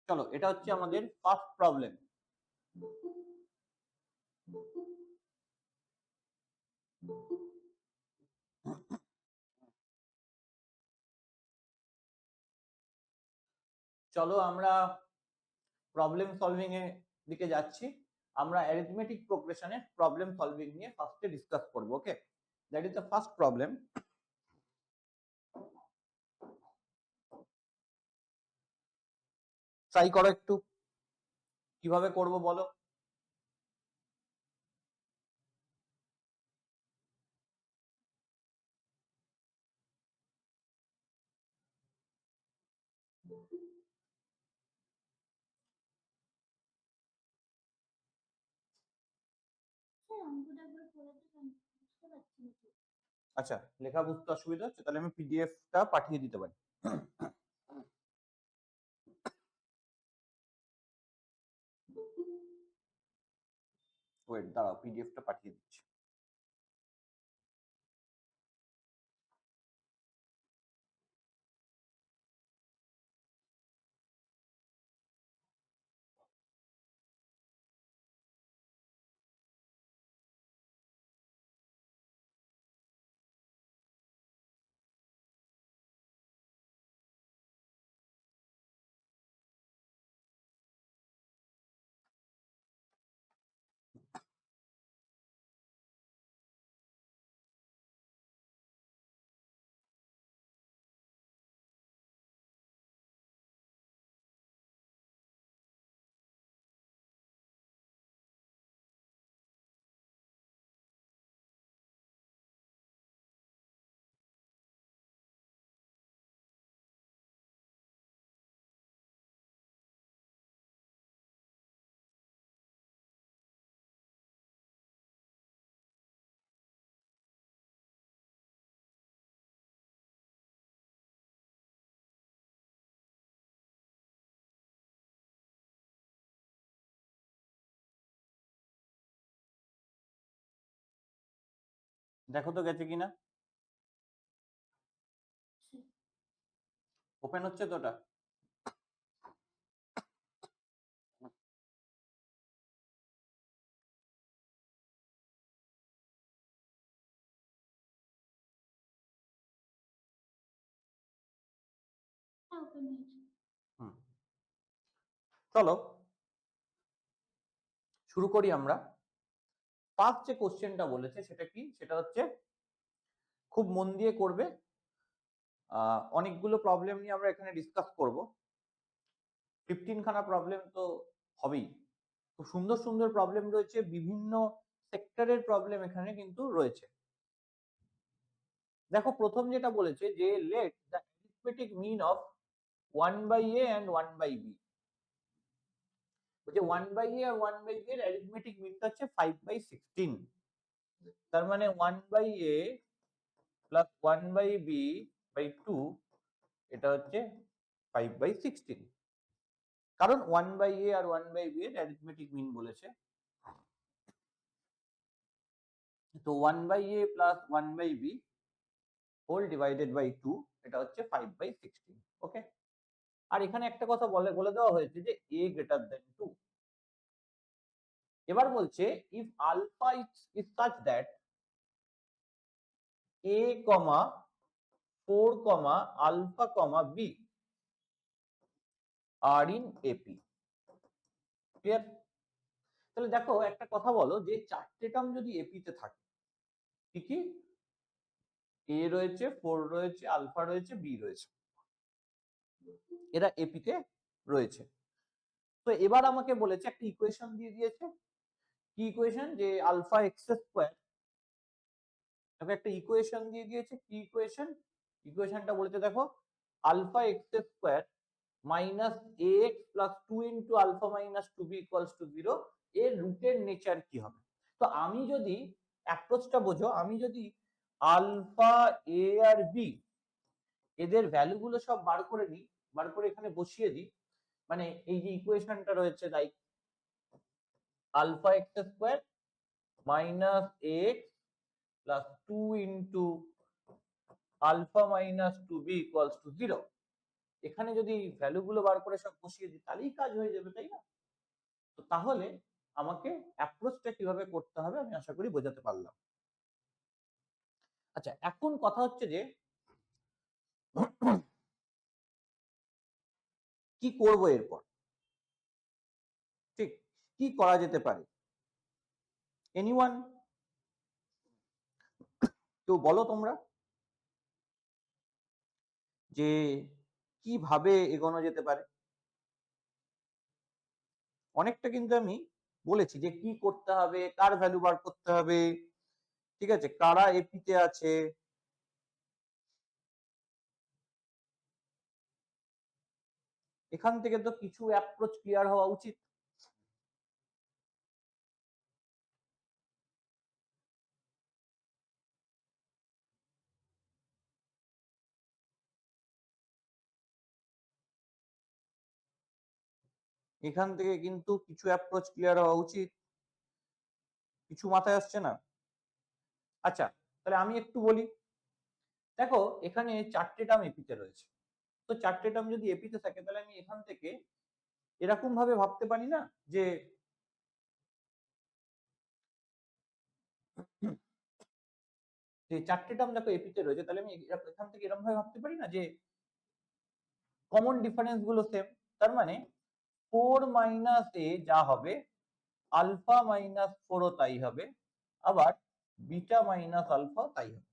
চলো, এটা হচ্ছে আমাদের ফার্স্ট প্রবলেম। চলো আমরা প্রবলেম সলভিং এর দিকে যাচ্ছি। আমরা অ্যারিথমেটিক প্রোগ্রেশনের প্রবলেম সলভিং নিয়ে ফার্স্টে ডিসকাস করব। Okay, that is the first problem. Try করো একটু, কিভাবে করব বলো। আচ্ছা, লেখা বুঝতে অসুবিধা হচ্ছে, তাহলে আমি পিডিএফটা পাঠিয়ে দিতে পারি। ওয়েট, দাঁড়াও, পিডিএফটা পাঠিয়ে দিচ্ছি। দেখো তো গেছে কিনা, ওপেন হচ্ছে তো ওটা? চলো শুরু করি আমরা। ফার্স্ট যে কোশ্চেনটা বলেছে সেটা কি, সেটা হচ্ছে, খুব মন দিয়ে করবে। অনেকগুলো প্রবলেম নিয়ে আমরা এখানে ডিসকাস করব। 15 খানা প্রবলেম তো হবেই। খুব সুন্দর সুন্দর প্রবলেম রয়েছে, বিভিন্ন সেক্টরের প্রবলেম এখানে কিন্তু রয়েছে। দেখো, প্রথম যেটা বলেছে যে let the arithmetic mean of 1/a and 1/b। বলছে 1/a আর 1/b এর অ্যারিথমেটিক মিনটা হচ্ছে 5/16। তার মানে 1/a প্লাস 1/b/2, এটা হচ্ছে 5/16। কারণ 1/a আর 1/b এর অ্যারিথমেটিক মিন বলেছে। তো 1/a plus 1/b whole divided by 2, এটা হচ্ছে 5/16। ওকে, আর এখানে একটা কথা বলে দেওয়া হয়েছে যে a গ্রেটার দেন 2। এবার বলছে if alpha is such that a, 4, alpha, b আর ইন এপি। ক্লিয়ার? তাহলে দেখো, একটা কথা বলো, যে চারটে টার্ম যদি এপিতে থাকে, কি কি? a রয়েছে, 4 রয়েছে, আলফা রয়েছে, বি রয়েছে, এরা এপিতে রয়েছে। তো এবার আমাকে বলেছে, একটা ইকুয়েশন দিয়ে দিয়েছে। কি ইকুয়েশন? যে আলফা এক্স স্কোয়ার, একটা ইকুয়েশন দিয়ে দিয়েছে। কি ইকুয়েশন? ইকুয়েশনটা বলেছে, দেখো, alpha x square minus A x plus 2 into alpha minus 2b equals to 0 এর রুটের নেচার কি হবে? তো আমি যদি অ্যাপ্রোচটা বোঝো, আমি যদি আলফা, এ আর বি এদের ভ্যালুগুলো সব বার করে নিই, বার করে এখানে বসিয়ে দিই, মানে এই যে ইকুয়েশনটা রয়েছে, like alpha x square minus A x plus 2 into alpha minus 2b equals to 0। এখানে যদি ভ্যালু গুলো বার করে সব বসিয়ে দিই তাহলেই কাজ হয়ে যাবে, তাই না? তো তাহলে আমাকে অ্যাপ্রোচটা কিভাবে করতে হবে আমি আশা করি বোঝাতে পারলাম। আচ্ছা, এখন কথা হচ্ছে যে কি করব এরপর, ঠিক? কি করা যেতে পারে? এনিওয়ান, কেউ বলো তোমরা যে কিভাবে এগোনো যেতে পারে? অনেকটা কিন্তু আমি বলেছি যে কি করতে হবে, কার ভ্যালু বার করতে হবে, ঠিক আছে, কারা এপিতে আছে। এখান থেকে তো কিছু অ্যাপ্রোচ ক্লিয়ার হওয়া উচিত। এখান থেকে কিন্তু কিছু অ্যাপ্রোচ ক্লিয়ার হওয়া উচিত। কিছু মাথায় আসছে না? আচ্ছা, তাহলে আমি একটু বলি। দেখো, এখানে 4টে টার্ম এপিতে রয়েছে। তো 4টে টার্ম যদি এপিতে থাকে তাহলে আমি এখান থেকে এরকম ভাবে ভাবতে পারি না যে যে 4টে টার্ম দেখো এপিতে রয়েছে, তাহলে আমি এখান থেকে এরকম ভাবে ভাবতে পারি না যে কমন ডিফারেন্স গুলো সেম। তার মানে 4 মাইনাস এ যা হবে আলফা মাইনাস 4 ও তাই হবে, আবার বিটা মাইনাস আলফা তাই হবে,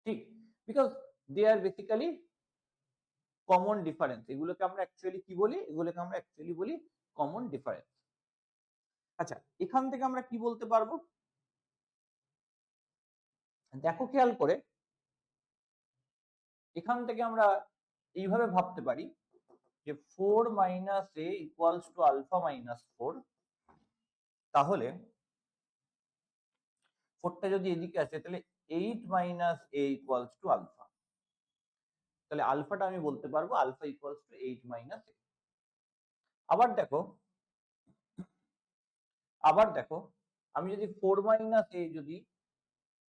ঠিক? Because they are basically common difference. এগুলোকে আমরা অ্যাকচুয়ালি কি বলি? এগুলোকে আমরা অ্যাকচুয়ালি বলি কমন ডিফারেন্স। আচ্ছা, এখান থেকে আমরা কি বলতে পারবো? দেখো খেয়াল করে, এখান থেকে আমরা এইভাবে ভাবতে পারি যে 4 minus a equals to alpha minus 4। তাহলে 4টা যদি এদিকে আসে তাহলে 8 minus a equals to alpha. তাহলে আলফাটা আমি বলতে পারবো alpha equals to 8 minus a. আবার দেখো, আমি যদি 4 মাইনাস এ যদি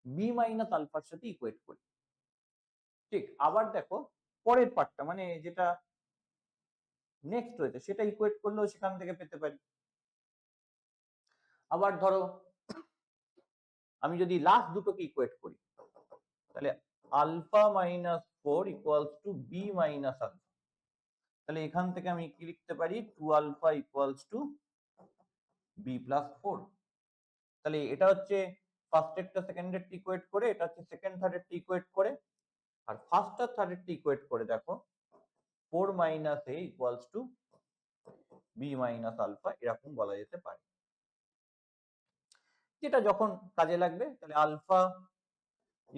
বি মাইনাস আলফার সাথে ইকুয়েট করি, ঠিক? আবার দেখো পরের পার্টটা মানে যেটা নেক্সট রয়েছে সেটা ইকুয়েট করলেও সেখান থেকে পেতে পারি। আবার ধরো আমি যদি লাস্ট দুটোকে ইকুয়েট করি তাহলে alpha minus 4 equals to b minus alpha. তাহলে এখান থেকে আমি কি লিখতে পারি? 2 alpha equals to b plus 4। তাহলে এটা হচ্ছে ফার্স্টেরটা সেকেন্ডেরটা ইকুয়েট করে, এটা হচ্ছে সেকেন্ড থার্ডেরটা ইকুয়েট করে, আর ফার্স্ট আর থার্ডেরটা ইকুয়েট করে দেখো 4 minus a equals to b minus alpha, এরকম বলা যেতে পারে। যেটা যখন কাজে লাগবে, তাহলে alpha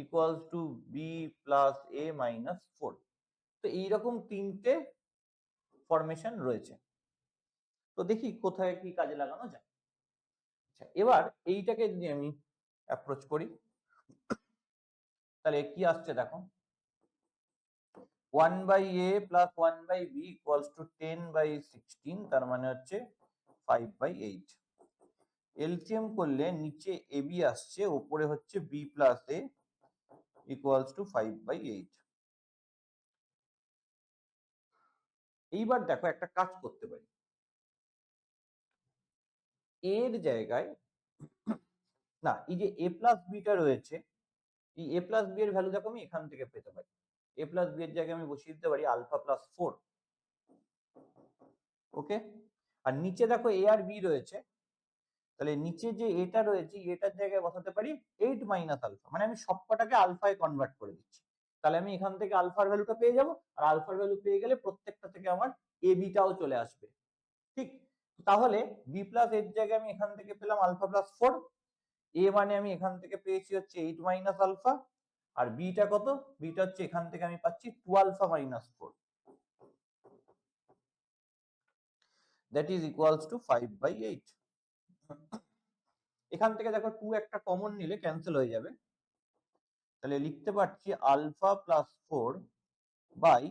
equals to b plus a minus 4। তো এইরকম 3টে ফরমেশন রয়েছে। তো দেখি কোথায় কি কাজে লাগানো যায়। আচ্ছা, এবার এইটাকে যদি আমি অ্যাপ্রোচ করি তাহলে কি আসছে দেখো, 1 by a plus 1 by b equals to 10 by 16, তার মানে হচ্ছে 5 বাই 8। এলসিএম করলে নিচে এ বি আসছে, উপরে হচ্ছে b plus a equals to 5 by 8। এইবার দেখো একটা কাজ করতে পারি, এর জায়গায় না, এই যে এ প্লাস বিটা রয়েছে, এই এ প্লাস বি এর ভ্যালু দেখো আমি এখান থেকে পেতে পারি। এ প্লাস বি এর জায়গায় আমি বসিয়ে দিতে পারি আলফা প্লাস 4। ওকে, আর নিচে দেখো এ আর বি রয়েছে, তাহলে নিচে যে এটা রয়েছে এটার জায়গায় বসাতে পারি 8 মাইনাস আলফা, মানে আমি সবকটাকে আলফায় কনভার্ট করে দিচ্ছি। তাহলে আমি এখান থেকে আলফার ভ্যালুটা পেয়ে যাব, আর আলফার ভ্যালু পেয়ে গেলে প্রত্যেকটা থেকে আমার এ বিটাও চলে আসবে, ঠিক? তাহলে বি প্লাস এর জায়গায় আমি এখান থেকে পেলাম আলফা প্লাস 4, এ মানে আমি এখান থেকে পেয়েছি হচ্ছে 8 মাইনাস আলফা, আর বিটা কত? বিটা হচ্ছে এখান থেকে আমি পাচ্ছি 2 alpha minus 4, that is equals to 5 by 8। এখান থেকে দেখো 2 একটা কমন নিলে ক্যান্সেল হয়ে যাবে, তাহলে লিখতে পারছি alpha plus 4 by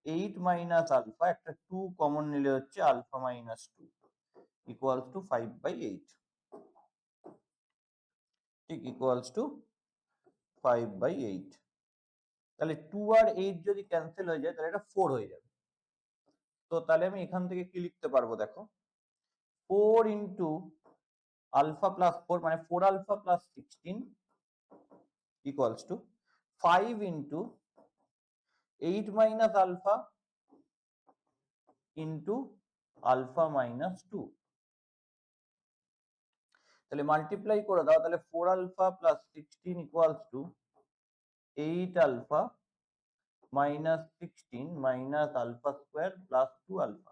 8 minus alpha, একটা 2 কমন নিলে হচ্ছে alpha minus 2 equals to 5 by 8, ঠিক? Equals to 5 by 8। তাহলে 2 আর 8 যদি ক্যান্সেল হয়ে যায় তাহলে এটা 4 হয়ে যাবে। তো তাহলে আমি এখান থেকে কি লিখতে পারবো দেখো, 4 ইন্টু আলফা প্লাস 4 মানে 4 alpha plus 16 equals to 5 into 8 minus alpha into alpha minus 2। তাহলে মাল্টিপ্লাই করে দাও, তাহলে 4 alpha plus 16 equals to 8 alpha minus 16 minus alpha square plus 2 alpha.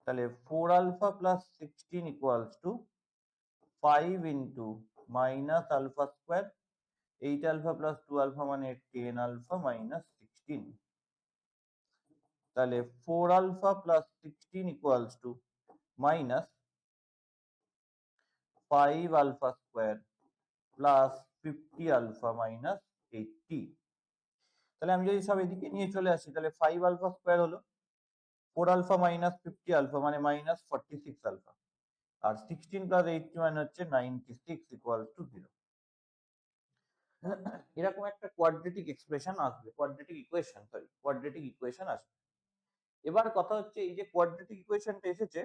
তাহলে 4 alpha plus 16 equals to 5 into minus alpha square 8 alpha plus 2 alpha মানে 10 alpha minus 16। তাহলে 4 alpha plus 16 equals to minus 5 alpha square plus 50 alpha minus 80। তাহলে আমি যদি সব এদিকে নিয়ে চলে আসি তাহলে 5 আলফা স্কোয়ার হলো 4 আলফা মাইনাস 50 আলফা মানে মাইনাস 46 আলফা, আর 16 প্লাস 80 মানে হচ্ছে 96 ইকুয়ালস টু 0। এরকম একটা কোয়াড্রেটিক এক্সপ্রেশন আসবে, কোয়াড্রেটিক ইকুয়েশন আসবে। এবার কথা হচ্ছে এই যে কোয়াড্রেটিক ইকুয়েশনটা এসেছে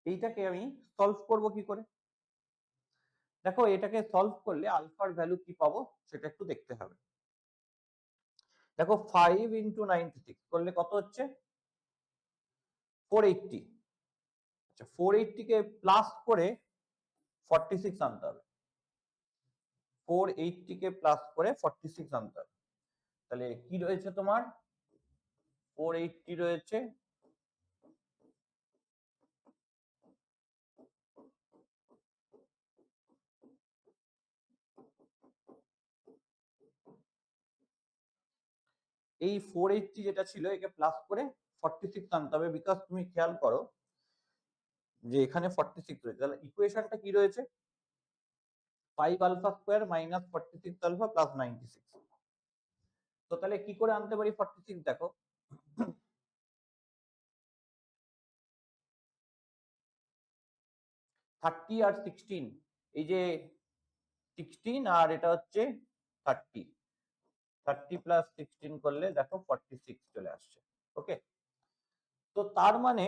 এইটাকে আমি সলভ করব কি করে। দেখো এটাকে সলভ করলে আলফার ভ্যালু কি পাবো সেটা একটু দেখতে হবে। দেখো 5 ইন্টু 96 করলে কত হচ্ছে 480। আচ্ছা 480 কে প্লাস করে 46 আনতে হবে, 480 কে প্লাস করে 46 আনতে হবে। তাহলে কি রয়েছে তোমার 480 রয়েছে এই 480 যেটা ছিল একে প্লাস করে 46 আনতে হবে, বিকজ তুমি খেয়াল করো যে এখানে 46 রয়েছে। তাহলে ইকুয়েশনটা কি রয়েছে 5 alpha square minus 46 alpha plus 96। তো তাহলে কি করে আনতে পারি 46, দেখো 30 আর 16, এই যে 16 আর এটা হচ্ছে 30, 30 প্লাস 16 করলে দেখো 46 চলে আসছে। ওকে, তো তার মানে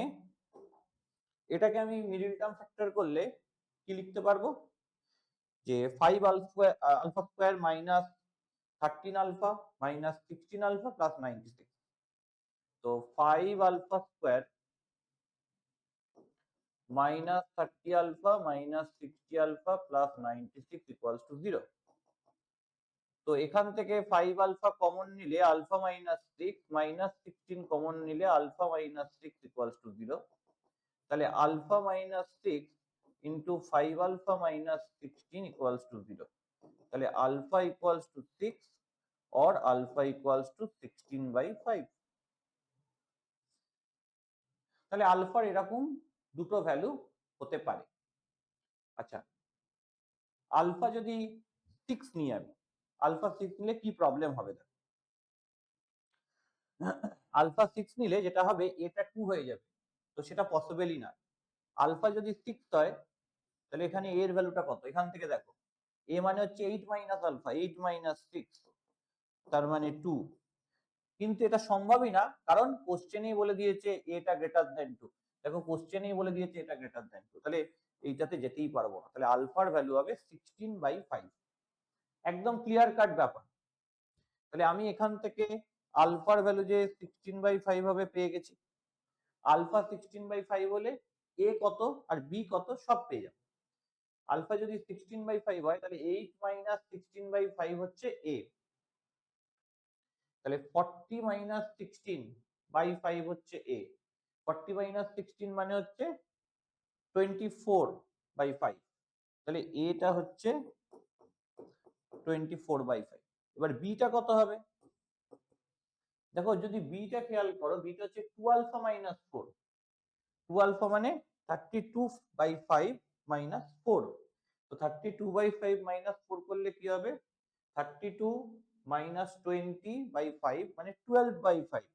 এটাকে আমি মিডল টার্ম ফ্যাক্টর করলে কি লিখতে পারবো যে 5 alpha square minus 13 alpha minus 16 alpha plus 96। তো 5 alpha square minus 30 alpha minus 60 alpha plus 96 equals to 0। তো এখান থেকে 5 আলফা কমন নিলে আলফা মাইনাস 6 মাইনাস 16 কমন নিলে আলফা মাইনাস 6 ইকুয়ালস টু 0। তাহলে alpha minus 6 into 5 alpha minus 16 equals to 0। তাহলে alpha equals to 6 or alpha equals two 16/5। তাহলে আলফার এরকম দুটো ভ্যালু হতে পারে। আচ্ছা আলফা যদি 6 নিই আমি, আলফা 6 নিলে কি প্রবলেম হবে দেখো, আলফা 6 নিলে যেটা হবে এটা 2 হয়ে যাবে, তো সেটা পসিবলই না। আলফা যদি 6 হয় তাহলে এখানে এ এর ভ্যালুটা কত, এখান থেকে দেখো এ মানে হচ্ছে 8 মাইনাস আলফা, 8 মাইনাস 6 তার মানে 2। কিন্তু এটা সম্ভবই না, কারণ কোশ্চেনেই বলে দিয়েছে এটা গ্রেটার দেন 2। দেখো কোশ্চেনেই বলে দিয়েছে এটা গ্রেটার দেন 2, তাহলে এইটাতে যেতেই পারবো না। তাহলে আলফার ভ্যালু হবে 16/5, একদম ক্লিয়ার কাট ব্যাপার। তাহলে আমি এখান থেকে আলফার ভ্যালু যে 16/5 হবে পেয়ে গেছি। আলফা 16/5 হলে এ কত আর বি কত সব পেয়ে যাবো। আলফা যদি 16/5 হয় তাহলে 8 মাইনাস 16/5 হচ্ছে এ, তাহলে 40 মাইনাস 16/5 হচ্ছে এ। 40 মাইনাস 16 মানে হচ্ছে 24/5, তাহলে এটা হচ্ছে 24/5। এবার বিটা কত হবে দেখো, যদি বিটা খেয়াল করো বিটা হচ্ছে 2 আলফা মাইনাস 4, 2 আলফা মানে 32/5 মাইনাস 4। তো 32/5 মাইনাস 4 করলে কি হবে 32 মাইনাস 20/5 মানে 12/5,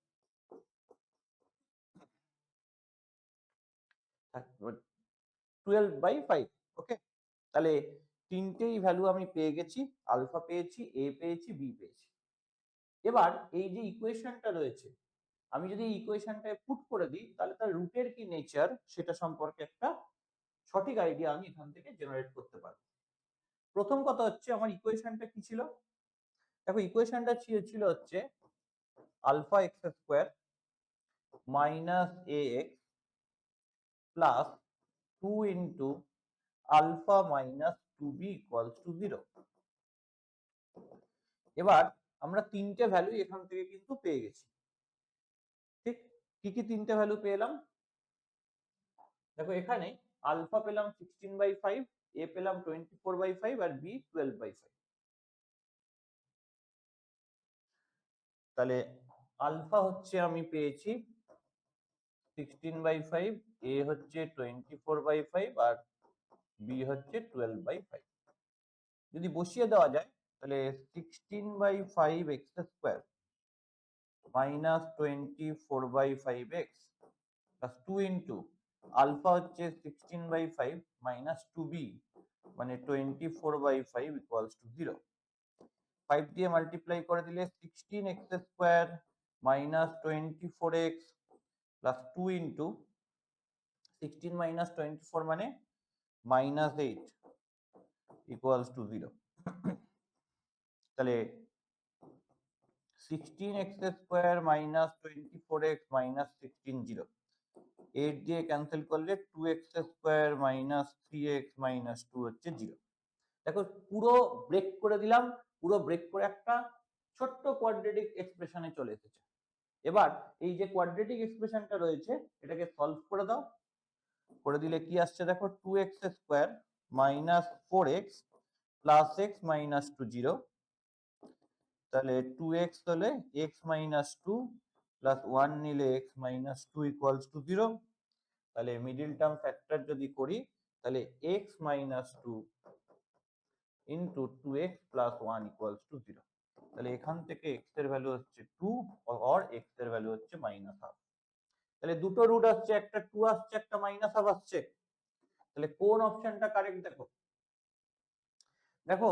12/5। ওকে, তাহলে তিনটেই ভ্যালু আমি পেয়ে গেছি, আলফা পেয়েছি, এ পেয়েছি, বি পেয়েছি। এবার এই যে ইকুয়েশনটা রয়েছে, আমি যদি ইকুয়েশনটায় পুট করে দিই তাহলে তার রুটের কি নেচার সেটা সম্পর্কে একটা সঠিক আইডিয়া আমি এখান থেকে জেনারেট করতে পারবো। প্রথম কথা হচ্ছে আমার ইকুয়েশনটা কি ছিল, দেখো ইকুয়েশনটা ছিল হচ্ছে alpha x square minus A x plus 2 into alpha minus 2b equals to 0। এবার আমরা তিনটে ভ্যালু এখান থেকে কিন্তু পেয়ে গেছি। ঠিক, কি কি তিনটে ভ্যালু পেলাম? দেখো এখানে আলফা পেলাম 16/5, এ পেলাম 24/5 আর বি 12/5। তাহলে আলফা হচ্ছে আমি পেয়েছি 16/5, এ হচ্ছে 24/5 আর বি হচ্ছে 12/5। যদি বসিয়ে দেওয়া যায় তাহলে 16/5 x square minus 24/5 x plus 2 into alpha হচ্ছে 16/5 মাইনাস 2b মানে 24/5 ইকুয়ালস টু 0। 5 দিয়ে মাল্টিপ্লাই করে দিলে 16x square minus 24x plus 2 into 16 minus 24 মানে মাইনাস 8 ইকুয়ালস টু 0। তাহলে 16x square minus 24x minus 16 0, 8 দিয়ে ক্যান্সেল করলে 2x square minus 3x minus 2 হচ্ছে 0। দেখো পুরো ব্রেক করে দিলাম, পুরো ব্রেক করে একটা ছোট্ট কোয়াড্রেটিক এক্সপ্রেশনে চলে এসেছে। এবার এই যে কোয়াড্রেটিক এক্সপ্রেশনটা রয়েছে এটাকে সলভ করে দাও, করে দিলে কি আসছে দেখো 2x square minus 4x plus x minus 2 0। তাহলে 2x হলে x মাইনাস 2 প্লাস 1 নিলে x মাইনাস 2 ইকুয়ালস টু 0। তাহলে মিডিল টার্ম ফ্যাক্টর যদি করি তাহলে x minus 2 into 2x plus 1 equals to 0। তাহলে এখান থেকে x এর ভ্যালু হচ্ছে 2 আর x এর ভ্যালু হচ্ছে মাইনাস হাফ। তাহলে দুটো রুট আসছে, একটা 2 আসছে একটা মাইনাস হাফ আসছে। তাহলে কোন অপশনটা কারেক্ট? দেখো দেখো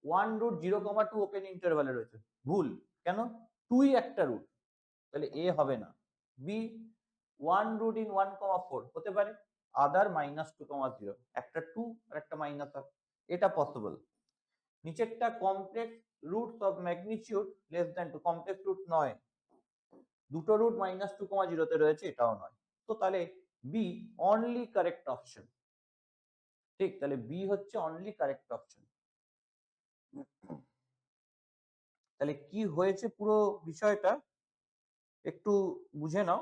1 রুট 0,2 ওপেন ইন্টারভ্যালে রয়েছে, ভুল। কেন? 2ই একটা রুট, তাহলে এ হবে না। বি 1 রুট ইন 1,4 হতে পারে, আদার মাইনাস 2,0, একটা 2 আর একটা মাইনাস হাফ, এটা পসিবল। নিচেরটা complex roots of magnitude less than 2, complex root নয়, দুটো রুট মাইনাস 2,0 তে রয়েছে, এটাও নয়। তো তাহলে বি অনলি কারেক্ট অপশন। ঠিক, তাহলে বি হচ্ছে অনলি কারেক্ট অপশন। তাহলে কি হয়েছে পুরো বিষয়টা একটু বুঝে নাও,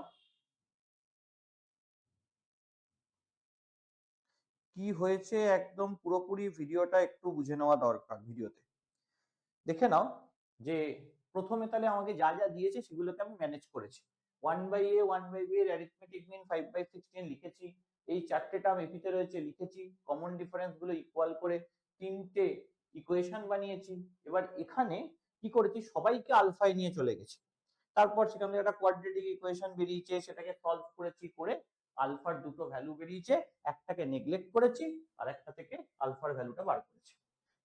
কি হয়েছে একদম পুরোপুরি ভিডিওটা একটু বুঝে নেওয়া দরকার। ভিডিওতে দেখে নাও যে প্রথমে তাহলে আমাকে যা যা দিয়েছে সেগুলোকে আমি ম্যানেজ করেছি। 1/a 1/b এর অ্যারিথমেটিক মিন 5/16 লিখেছি, এই চারটে টার্ম এপিতে রয়েছে লিখেছি, কমন ডিফারেন্স গুলো ইকুয়াল করে তিনটে ইকুয়েশন বানিয়েছি। এবার এখানে কি করেছি, সবাইকে আলফায় নিয়ে চলে গেছি, তারপর সেখান থেকে একটা কোয়াড্রেটিক ইকুয়েশন বেরিয়েছে, সেটাকে সলভ করেছি, করে আলফার দুটো ভ্যালু বেরিয়েছে, একটাকে নেগলেক্ট করেছি আর একটা থেকে আলফার ভ্যালুটা বার করেছি।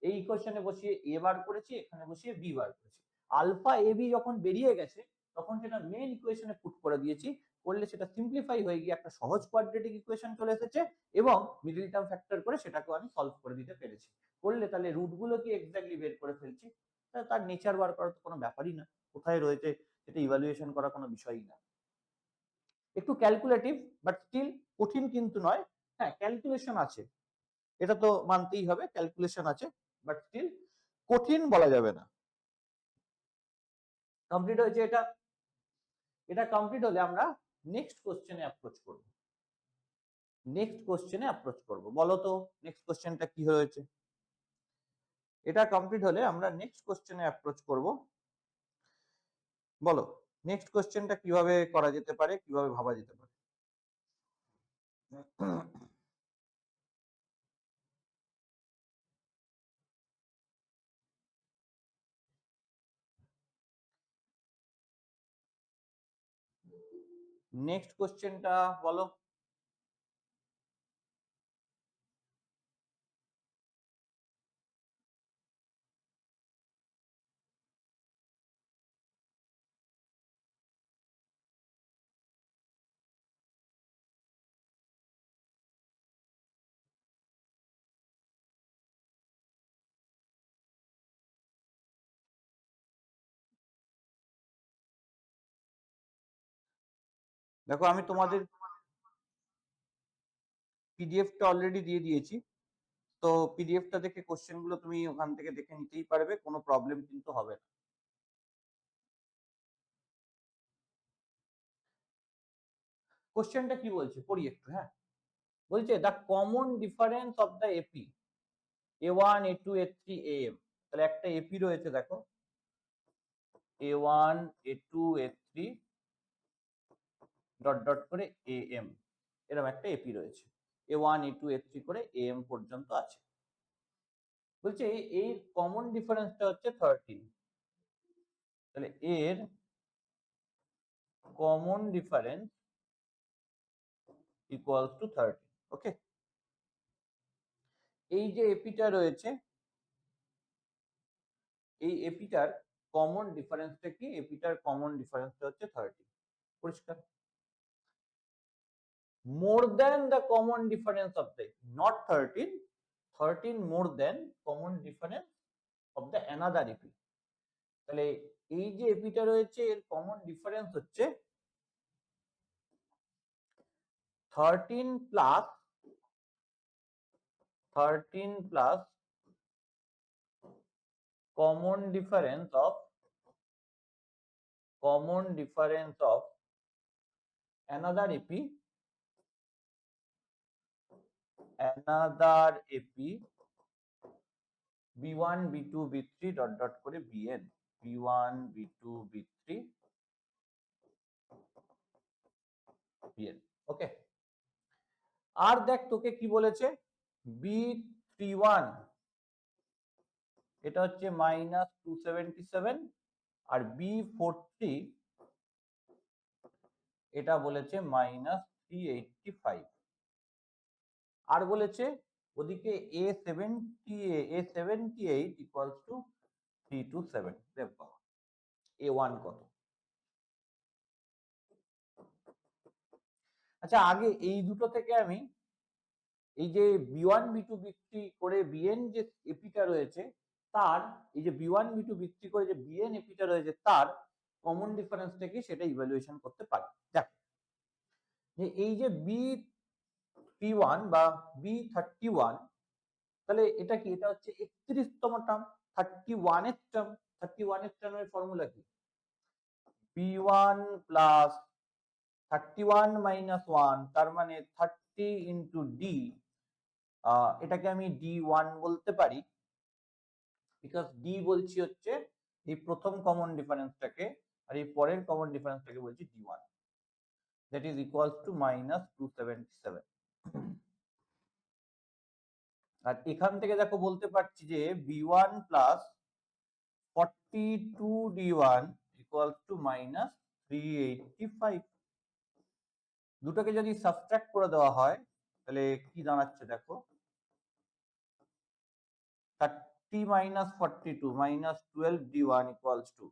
এই ইকুয়েশনে বসিয়ে এ বার করেছি, এখানে বসিয়ে বি বার করেছি। আলফা এ বি যখন বেরিয়ে গেছে তখন সেটা মেন ইকুয়েশনে পুট করে দিয়েছি, করলে সেটা সিম্পলিফাই হয়ে গিয়ে একটা সহজ কোয়াড্রেটিক ইকুয়েশন চলে এসেছে এবং মিডল টার্ম ফ্যাক্টর করে সেটাকেও আমি সলভ করে দিতে পেরেছি। করলে তাহলে রুটগুলো কি এক্স্যাক্টলি বের করে ফেলছি, তার নেচার বার করার তো কোনো ব্যাপারই না, কোথায় রয়েছে সেটা ইভালুয়েশন করা কোনো বিষয়ই না। একটু ক্যালকুলেটিভ বাট স্টিল কঠিন কিন্তু নয়। হ্যাঁ ক্যালকুলেশন আছে, এটা তো মানতেই হবে, ক্যালকুলেশন আছে, বাট স্টিল কঠিন বলা যাবে না। কমপ্লিট হয়েছে এটা। এটা কমপ্লিট হলে আমরা নেক্সট কোশ্চেনে অ্যাপ্রোচ করব। নেক্সট কোশ্চেনে অ্যাপ্রোচ করব, বলো তো নেক্সট কোশ্চেনটা কি হয়েছে? এটা কমপ্লিট হলে আমরা নেক্সট কোশ্চেনে অ্যাপ্রোচ করব। বলো নেক্সট কোশ্চেনটা কিভাবে করা যেতে পারে, কিভাবে ভাবা যেতে পারে? নেক্সট কোশ্চেনটা বলো। দেখো আমি তোমাদের পিডিএফটা অলরেডি দিয়ে দিয়েছি, তো পিডিএফটা দেখে কোশ্চেনগুলো তুমি ওখান থেকে দেখে নিতেই পারবে, কোনো প্রবলেম কিন্তু হবে না। কোশ্চেনটা কি বলছে পড়ি একটু, হ্যাঁ। বলছে the common difference of the AP A1 A2 A3 AM, তাহলে একটা এপি রয়েছে দেখো A1 A2 A3 dot dot করে AM, এরকম একটা এপি রয়েছে, A1 A2 A3 করে AM পর্যন্ত আছে। বলছে এই কমন ডিফারেন্সটা হচ্ছে 13, তাহলে এর কমন ডিফারেন্স ইকুয়ালস টু 13। ওকে, এই যে এপিটা রয়েছে, এই এপিটার কমন ডিফারেন্সটা কি? এপিটার কমন ডিফারেন্সটা হচ্ছে 13, পরিষ্কার। more than the common difference of the, not 13, 13 more than common difference of the another epi, তাহলে এই যে এপিটা রয়েছে এর কমন ডিফারেন্স হচ্ছে 13 plus 13 common difference of another epi B1 B2 B3 dot dot করে BN, B1 B2 B3 BN। ওকে, আর দেখ তোকে কি বলেছে, B31 এটা হচ্ছে -277, আর B43 এটা বলেছে -385, আর বলেছে ওদিকে A78 ইকুয়ালস টু 327। দেখো A1 কত। আচ্ছা, আগে এই দুটো থেকে আমি এই যে B1 B2 B3 করে BN যে এপিটা রয়েছে তার, এই যে B1 B2 B3 করে যে BN এপিটা রয়েছে তার কমন ডিফারেন্সটা কি সেটা ইভ্যালুয়েশন করতে পারি। দেখো যে এই যে B31 বা B31, তাহলে এটা কি? এটা হচ্ছে 31তম টার্ম, 31 এর টার্ম। 31 এর টার্মের ফর্মুলা কি? B1 প্লাস 31 মাইনাস 1, তার মানে 30 ইন্টু ডি, এটাকে আমি D1 বলতে পারি, বিকজ ডি বলছি হচ্ছে এই প্রথম কমন ডিফারেন্সটাকে, আর এই পরের কমন ডিফারেন্সটাকে বলছি D1, that is equals two -277। আর এখান থেকে দেখো বলতে পারছি যে B1 plus 42 D1 equals to -385। দুটোকে যদি সাবট্রাক্ট করে দেওয়া হয় তাহলে কি দাঁড়াচ্ছে দেখো, 30 minus 42 minus 12 D1 equals to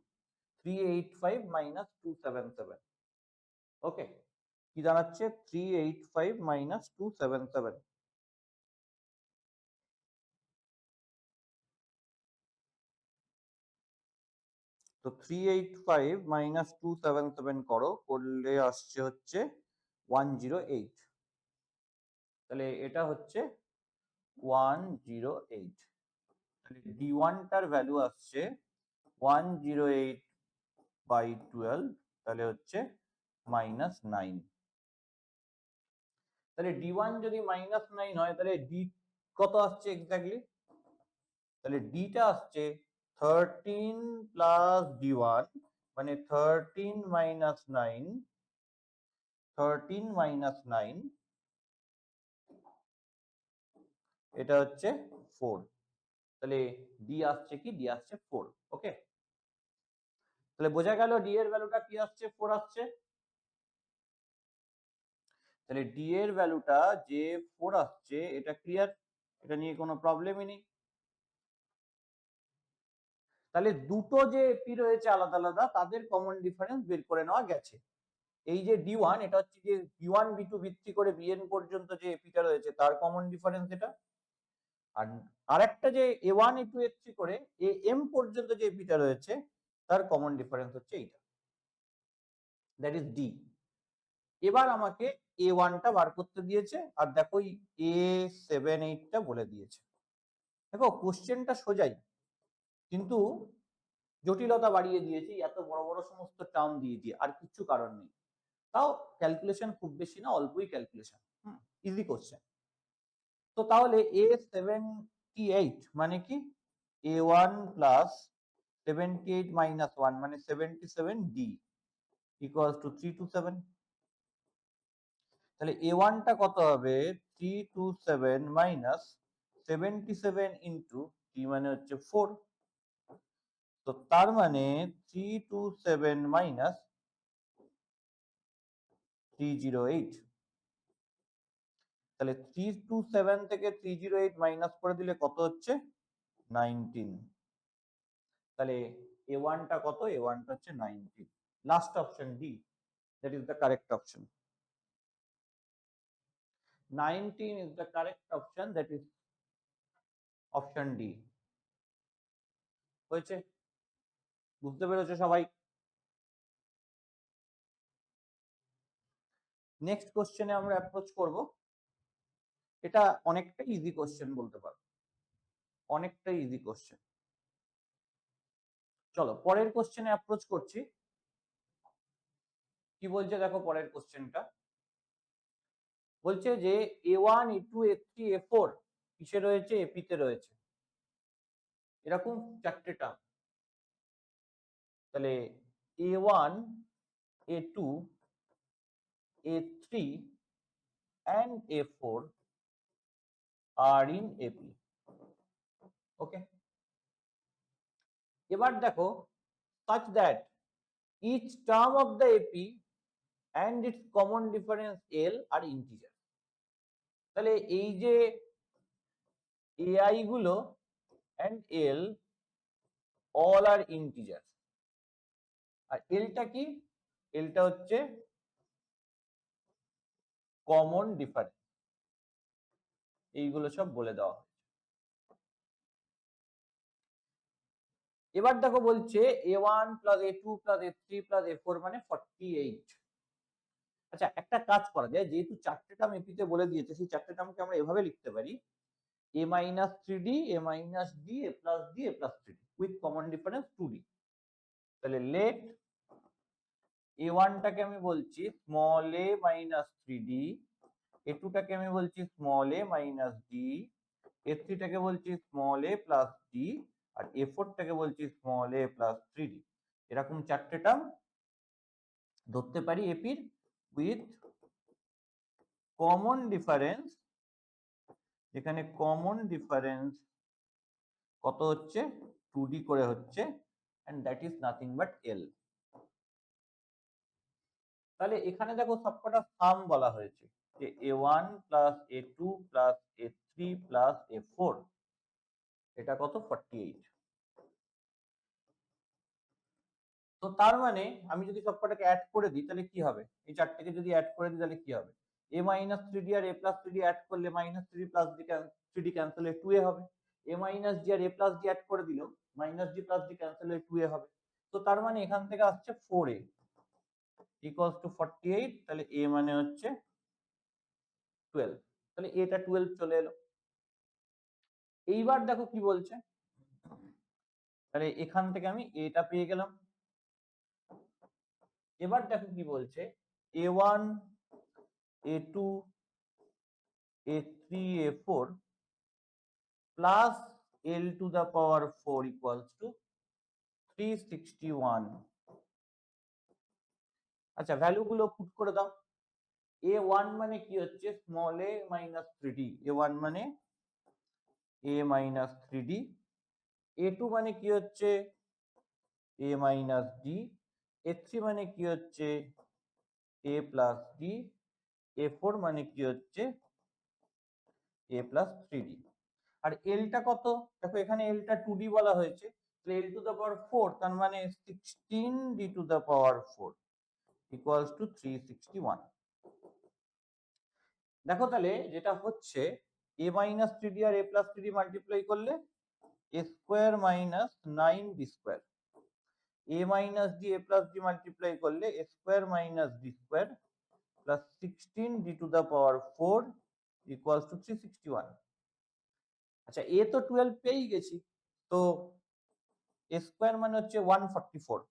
385 minus 277। ওকে, কি দাঁড়াচ্ছে 385 minus 277। তো 385 minus 277 করো, করলে আসছে হচ্ছে 108, তাহলে এটা হচ্ছে 108। তাহলে D1 টার ভ্যালু আসছে 108/12, তাহলে হচ্ছে -9। তাহলে D1 যদি -9 হয় তাহলে D কত আসছে এক্স্যাক্টলি? তাহলে D টা আসছে 13 প্লাস D1, মানে 13 মাইনাস 9, 13 মাইনাস 9, এটা হচ্ছে 4। তাহলে D আসছে কি? D আসছে 4। ওকে, তাহলে বোঝা গেল D এর ভ্যালুটা কি আসছে? 4 আসছে। তাহলে D এর ভ্যালুটা যে 4 আসছে এটা ক্লিয়ার, এটা নিয়ে কোনো প্রবলেমই নেই। তাহলে দুটো যে এপি রয়েছে আলাদা আলাদা তাদের কমন ডিফারেন্স বের করে নেওয়া গেছে। এই যে D1 এটা হচ্ছে যে B1 B2 B3 করে BN পর্যন্ত যে এপিটা রয়েছে তার কমন ডিফারেন্স এটা, আর আরেকটা যে A1 A2 A3 করে AM পর্যন্ত যে এপিটা রয়েছে তার কমন ডিফারেন্স হচ্ছে এইটা, দ্যাট ইজ D। এবার আমাকে A1টা বার করতে দিয়েছে, আর দেখো A78টা বলে দিয়েছে। দেখো কোশ্চেনটা সোজাই, কিন্তু জটিলতা বাড়িয়ে দিয়েছি, এত বড় বড় সমস্ত টার্ম দিয়ে দিয়ে, আর কিছু কারণ নেই। তাও ক্যালকুলেশন খুব বেশি না, অল্পই ক্যালকুলেশন, ইজি কোশ্চেন। তো তাহলে A78 মানে কি, A1 প্লাস 78 মাইনাস 1 মানে 77D ইকুয়ালস টু 327। তাহলে A1টা কত হবে, 327 মাইনাস 77 ইন্টু 3 মানে হচ্ছে 4। তো তার মানে 327 মাইনাস 308। তাহলে 327 থেকে 308 মাইনাস করে দিলে কত হচ্ছে, 19। তাহলে A1টা কত, A1টা হচ্ছে 19। Last option D, that is the correct option. 19 is the correct option, that is option D. হয়েছে? বুঝতে পেরেছো সবাই? নেক্সট কোশ্চেনে আমরা অ্যাপ্রোচ করব। এটা অনেকটা ইজি কোশ্চেন বলতে পারো, অনেকটা ইজি কোশ্চেন। চলো পরের কোশ্চেনে অ্যাপ্রোচ করছি। কি বলছে দেখো পরের কোশ্চেনটা, বলছে যে A1 A2 A3 A4 কিসে রয়েছে, এপিতে রয়েছে, এরকম চারটে টার্ম। তাহলে A1 A2 A3 and A4 are in AP. ওকে, এবার দেখো such that each term of the AP and its common difference L are integer. তাহলে এই যে AI গুলো and L all are integer, আর Lটা কি, Lটা হচ্ছে কমন ডিফারেন্স, এইগুলো সব বলে দেওয়া হয়। এবার দেখো বলছে A1 plus A2 plus A3 plus A4 মানে 48। আচ্ছা একটা কাজ করা যায়, যেহেতু চারটে টার্ম এপিতে বলে দিয়েছে, সেই চারটে টার্মকে আমরা এভাবে লিখতে পারি, A minus 3D, A minus D, A plus D, A plus 3D with common difference 2D। তাহলে লেট A1টাকে আমি বলছি স্মল a মাইনাস 3D, A2টাকে আমি বলছি স্মল a মাইনাস D, A3টাকে বলছি স্মল a প্লাস D, আর A4টাকে বলছি স্মল a প্লাস 3D। এরকম চারটে term ধরতে পারি এপির উইথ কমন ডিফারেন্স, যেখানে কমন ডিফারেন্স কত হচ্ছে, 2D করে হচ্ছে, and that is nothing but L। তাহলে এখানে দেখো সবকটা সাম বলা হয়েছে, যে A1 plus A2 plus A3 plus A4 এটা কত, 48। তো তার মানে আমি যদি সবকটাকে অ্যাড করে দিই তাহলে কি হবে, এই চারটাকে যদি অ্যাড করে দিই তাহলে কি হবে, A মাইনাস 3D আর A প্লাস 3D অ্যাড করলে minus 3D plus D 3D cancel হয়ে 2A হবে, A মাইনাস D আর A প্লাস D অ্যাড করে দিলেও minus D plus D cancel হয়ে 2A হবে। তো তার মানে এখান থেকে আসছে 4A ইকুয়ালস টু 48। তাহলে A মানে হচ্ছে 12, তাহলে এটা 12 চলে এলো। এইবার দেখো কি বলছে, তাহলে এখান থেকে আমি এটা পেয়ে গেলাম। এবার দেখো কি বলছে, A1 A2 A3 A4 plus L to the power 4 equals to 361। আচ্ছা ভ্যালু গুলো পুট করে দাও। A1 মানে কি হচ্ছে small a minus 3D, A1 মানে a মাইনাস 3D, A2 মানে কি হচ্ছে a মাইনাস D, A3 মানে কি হচ্ছে a প্লাস D, A4 মানে কি হচ্ছে a প্লাস 3D। আর এলটা কত, দেখো এখানে এলটা 2D বলা হয়েছে, L টু the power 4 তার মানে 16D two the power 4 equals to 361। দেখো তাহলে যেটা হচ্ছে a মাইনাস 3D আর a প্লাস 3D মাল্টিপ্লাই করলে a square minus 9D square, a minus D a plus D multiply করলে a square minus D square plus 16 d to the power 4 equals to 361. আচ্ছা এ তো 12 পেয়েই গেছি, তো a square মানে হচ্ছে 144,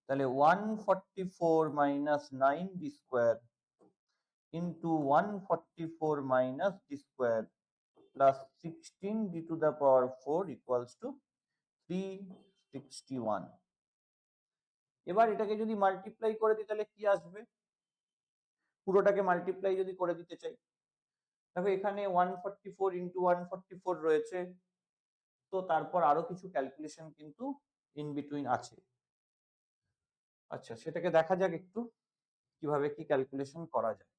তাহলে 144 minus 9 d square into 144 minus d square plus 16 d to the power 4 equals to 361. এবার এটাকে যদি মাল্টিপ্লাই করে দিই তাহলে কি আসবে, পুরোটাকে মাল্টিপ্লাই যদি করে দিতে চাই, দেখো এখানে 144 ইন্টু 144 রয়েছে, তো তারপর আরো কিছু ক্যালকুলেশন কিন্তু ইন বিটুইন আছে। আচ্ছা সেটাকে দেখা যাক একটু কিভাবে কি ক্যালকুলেশন করা যায়।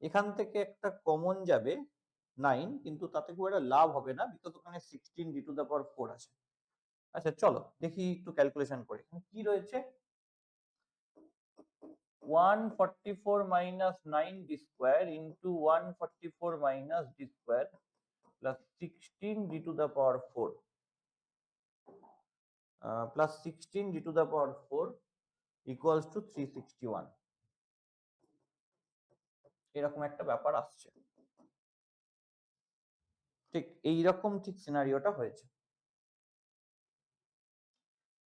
এখান থেকে একটা কমন যাবে 9, কিন্তু তাতে খুব একটা লাভ হবে না, বিকজ ওখানে 16 ডি টু দ্য পাওয়ার 4 আছে। আচ্ছা চলো দেখি একটু ক্যালকুলেশন করে, এখানে কি রয়েছে, 144 minus 9 d square into 144 minus d square plus 16 d to the power 4 plus 16 d to the power 4 equals to 361, এরকম একটা ব্যাপার আসছে। ঠিক এইরকম ঠিক সিনারিওটা হয়েছে,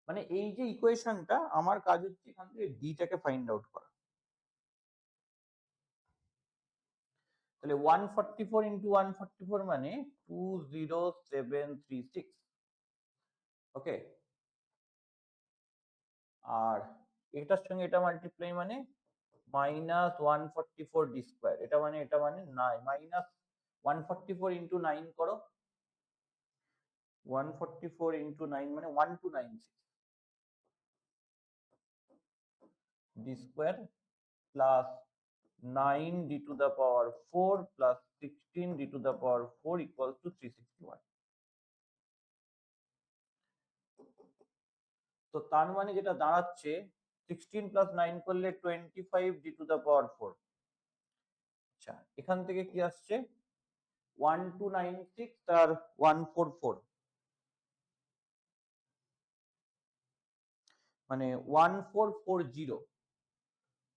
মানে এই যে ইকুয়েশনটা, আমার কাজ হচ্ছে এখান থেকে ডিটাকে ফাইন্ড আউট করা। তাহলে 144 ইন্টু 144 মানে 20736, ওকে, আর এটার সঙ্গে এটা মাল্টিপ্লাই মানে মাইনাস 144 ডি স্কোয়ার, এটা মানে মাইনাস 144 ইন্টু 9 করো, 144 ইন্টু 9 মানে 1296 d square plus 9 d to the power 4 plus 16 d to the power 4 equals to 361. তো তার মানে যেটা দাঁড়াচ্ছে 16 plus 9 করলে 25 d to the power 4। আচ্ছা এখান থেকে কি আসছে 1296 আর 144, মানে 1440,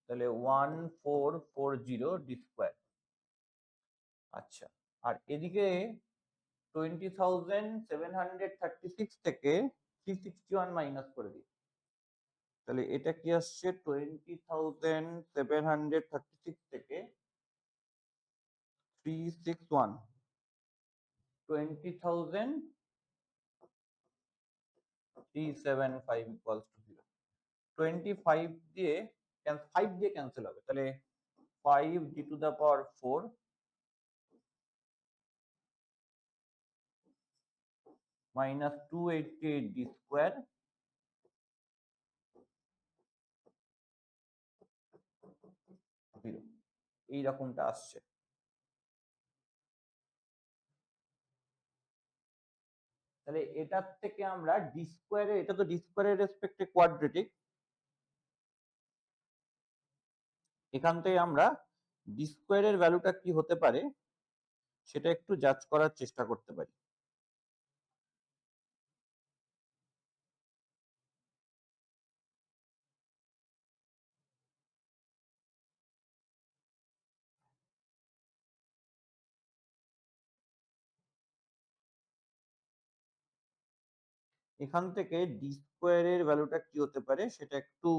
তাহলে 1440 ডি স্কোয়ার। আচ্ছা আর এদিকে 20,736 থেকে 361 মাইনাস করে দিই, তাহলে এটা কি আসছে 20,736 থেকে 361, 20,375 equals to 0। 25 দিয়ে 5 দিয়ে ক্যান্সেল হবে, তাহলে 5 d to the power 4 minus 288 d square এইরকমটা আসছে। তাহলে এটার থেকে আমরা ডি স্কোয়ারে, এটা তো ডি স্কোয়ারের রেসপেক্টে কোয়াড্রেটিক, এখান থেকে আমরা ডি স্কোয়ারের ভ্যালুটা কি হতে পারে সেটা একটু জাজ করার চেষ্টা করতে পারি। এখান থেকে ডি স্কোয়ারের ভ্যালুটা কি হতে পারে সেটা একটু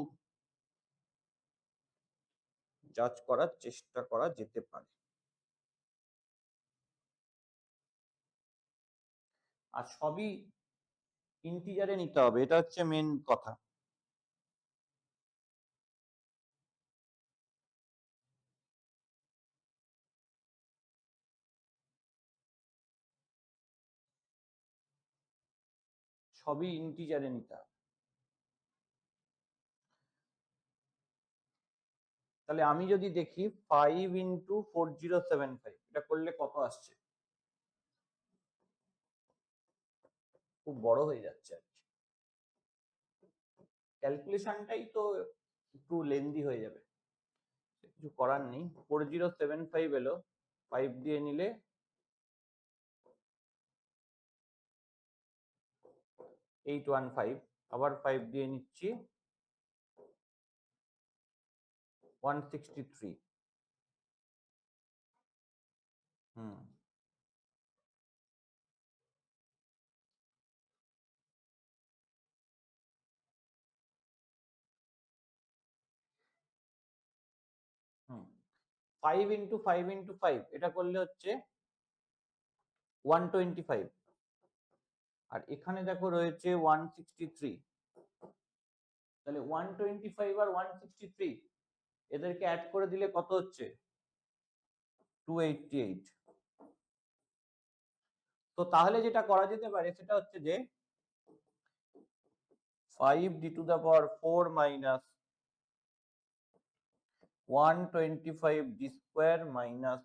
জাজ করার চেষ্টা করা যেতে পারে। আর সবই ইন্টিজারে নিতে হবে, এটা হচ্ছে মেন কথা। সবই ইন্টিজারে নিতে হবে। তাহলে আমি যদি দেখি 5 ইন্টু 4075, এটা করলে কত আসছে, খুব বড় হয়ে যাচ্ছে আর কি, ক্যালকুলেশনটাই তো একটু লেন্দি হয়ে যাবে, কিছু করার নেই। 4075 এলো, 5 দিয়ে নিলে 815, আবার 5 দিয়ে নিচ্ছি 163। হুম 5 ইন্টু 5 ইন্টু 5 এটা করলে হচ্ছে 125, আর এখানে দেখো রয়েছে 163। তাহলে 125 আর 163 এদেরকে অ্যাড করে দিলে কত হচ্ছে? 288। তো তাহলে যেটা করা যেতে পারে সেটা হচ্ছে যে 5d⁴ minus 125d² minus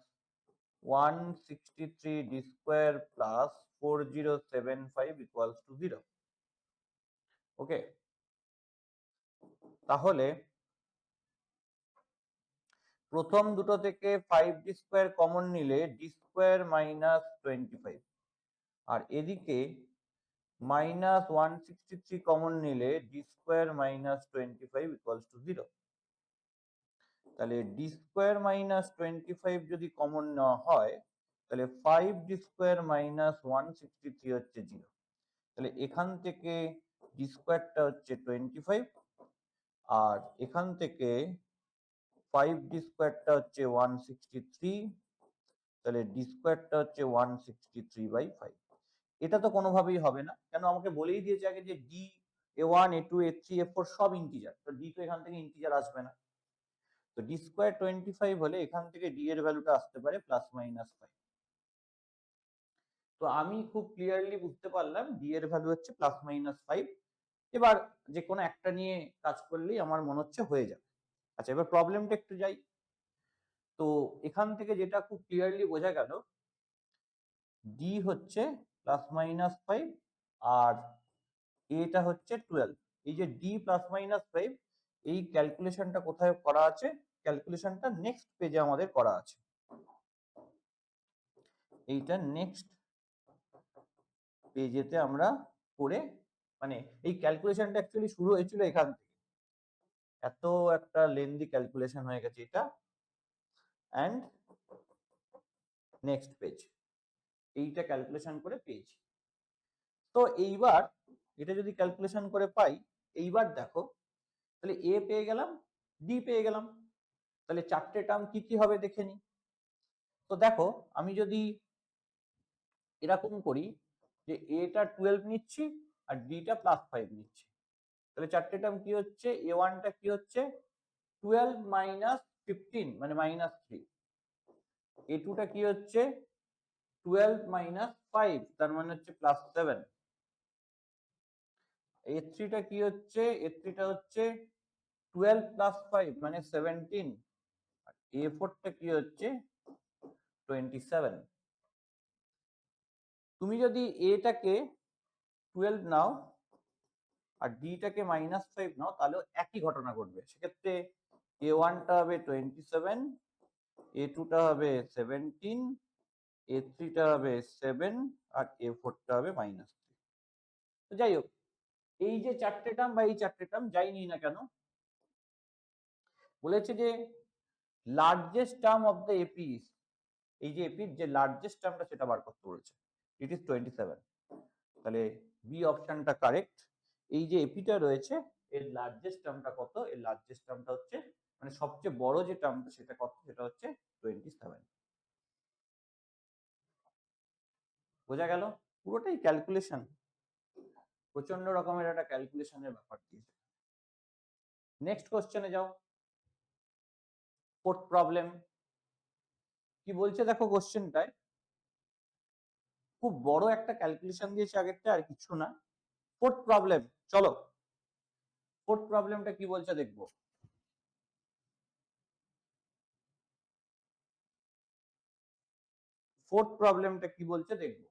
163d² plus 4075 equals to 0। ওকে, তাহলে প্রথম দুটো থেকে 5d² কমন নিলে d² মাইনাস 25, আর এদিকে মাইনাস 163 কমন নিলে d² মাইনাস 25 ইকুয়ালস টু 0। তাহলে d² মাইনাস 25 যদি কমন নেওয়া হয় তাহলে 5d² মাইনাস 163 হচ্ছে 0। তাহলে এখান থেকে d²টা হচ্ছে 25, আর এখান থেকে 5d²টা হচ্ছে 163, তাহলে d²টা হচ্ছে 163/5। এটা তো কোনোভাবেই হবে না, কেন আমাকে বলেই দিয়েছে আগে যে d a1 a2 a3 a4 সব ইন্টিজার, তো d তো এখান থেকে ইন্টিজার আসবে না। তো d² 25 হলে এখান থেকে d এর ভ্যালুটা আসতে পারে +-5। তো আমি খুব ক্লিয়ারলি বুঝতে পারলাম d এর ভ্যালু হচ্ছে +-5। এবার যে কোনো একটা নিয়ে কাজ করলেই আমার মনে হচ্ছে হয়ে যাবে। আচ্ছা, এবার প্রবলেমটা একটু যাই। তো এখান থেকে যেটা খুব ক্লিয়ারলি বোঝা গেল, d হচ্ছে +-5 আর এটা হচ্ছে 12। এই যে d +-5, এই ক্যালকুলেশনটা কোথায় করা আছে? ক্যালকুলেশনটা নেক্সট পেজে আমাদের করা আছে। এইটা নেক্সট পেজেতে আমরা করে, মানে এই ক্যালকুলেশনটা অ্যাকচুয়ালি শুরু হয়েছিল এখান থেকে, এত একটা লেন্দি ক্যালকুলেশন হয়ে গেছে এটা। অ্যান্ড নেক্সট পেজ, এইটা ক্যালকুলেশন করে পেয়েছি। তো এইবার এটা যদি ক্যালকুলেশন করে পাই, এইবার দেখো তাহলে এ পেয়ে গেলাম, ডি পেয়ে গেলাম, তাহলে চারটে টার্ম কি কি হবে দেখে নি। তো দেখো আমি যদি এরকম করি যে এটা 12 নিচ্ছি আর ডিটা +5 নিচ্ছি, তাহলে চারটে টার্ম কি হচ্ছে? a1টা কি হচ্ছে? 12 মাইনাস 15 মানে -3। a2টা কি হচ্ছে? 12 মাইনাস 5 তার মানে হচ্ছে +7। a3টা কি হচ্ছে? a3টা হচ্ছে 12 প্লাস 5 মানে 17। আর a4টা কি হচ্ছে? 27। তুমি যদি এটাকে 12 নাও আর ডিটাকে -5 নাও, তাহলেও একই ঘটনা ঘটবে। সেক্ষেত্রে a1টা হবে 27, a2টা হবে 17, a3টা হবে 7 আর a4টা হবে -3। তো যাই হোক, এই যে চারটে টার্ম বা এই চারটে টার্ম যাই নিই না কেন, বলেছে যে largest term of the AP, এই যে এপির যে লার্জেস্ট টার্মটা সেটা বার করতে বলেছে, ইট ইজ 27। তাহলে বি অপশনটা কারেক্ট। এই যে এপিটা রয়েছে এর লার্জেস্ট টার্মটা কত? এর লার্জেস্ট টার্মটা হচ্ছে, মানে সবচেয়ে বড় যে টার্মটা সেটা কত? সেটা হচ্ছে 27। বোঝা গেল? পুরোটাই ক্যালকুলেশন, প্রচন্ড রকমের একটা ক্যালকুলেশনের ব্যাপার দিয়েছে। নেক্সট কোশ্চেনে যাও। ফোর্থ প্রবলেম কি বলছে দেখো, কোশ্চেনটায় খুব বড় একটা ক্যালকুলেশন দিয়েছে আগেরটা, আর কিছু না। ফোর্থ প্রবলেম, চলো ফোর্থ প্রবলেমটা কি বলছে দেখবো। ফোর্থ প্রবলেমটা কি বলছে দেখবো।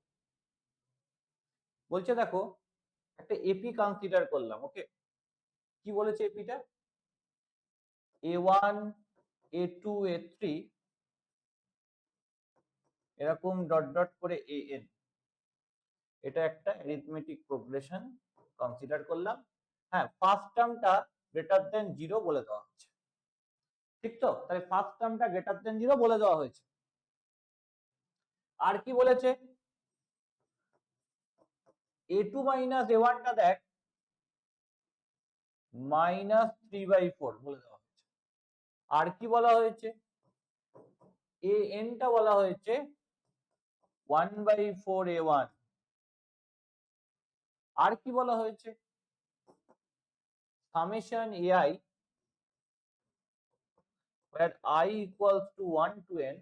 বলছে দেখো একটা এপি কনসিডার করলাম, ওকে। কি বলেছে এপিটা? a1 a2 a3 এরকম ডট ডট করে an, এটা একটা অ্যারিথমেটিক প্রোগ্রেশন কনসিডার করলাম। হ্যাঁ ফার্স্ট টার্মটা গ্রেটার দেন 0 বলে দেওয়া হচ্ছে, ঠিক তো? তাহলে ফার্স্ট টার্মটা গ্রেটার দেন 0 বলে দেওয়া হয়েছে। আর কি বলেছে, a2 মাইনাস a1 টা দেখ -3/4 বলে দেওয়া হয়েছে। আর কি বলা হয়েছে, an টা বলা হয়েছে 1/4 a1। আর কি বলা হয়েছে, summation ai where I equals to 1 to n,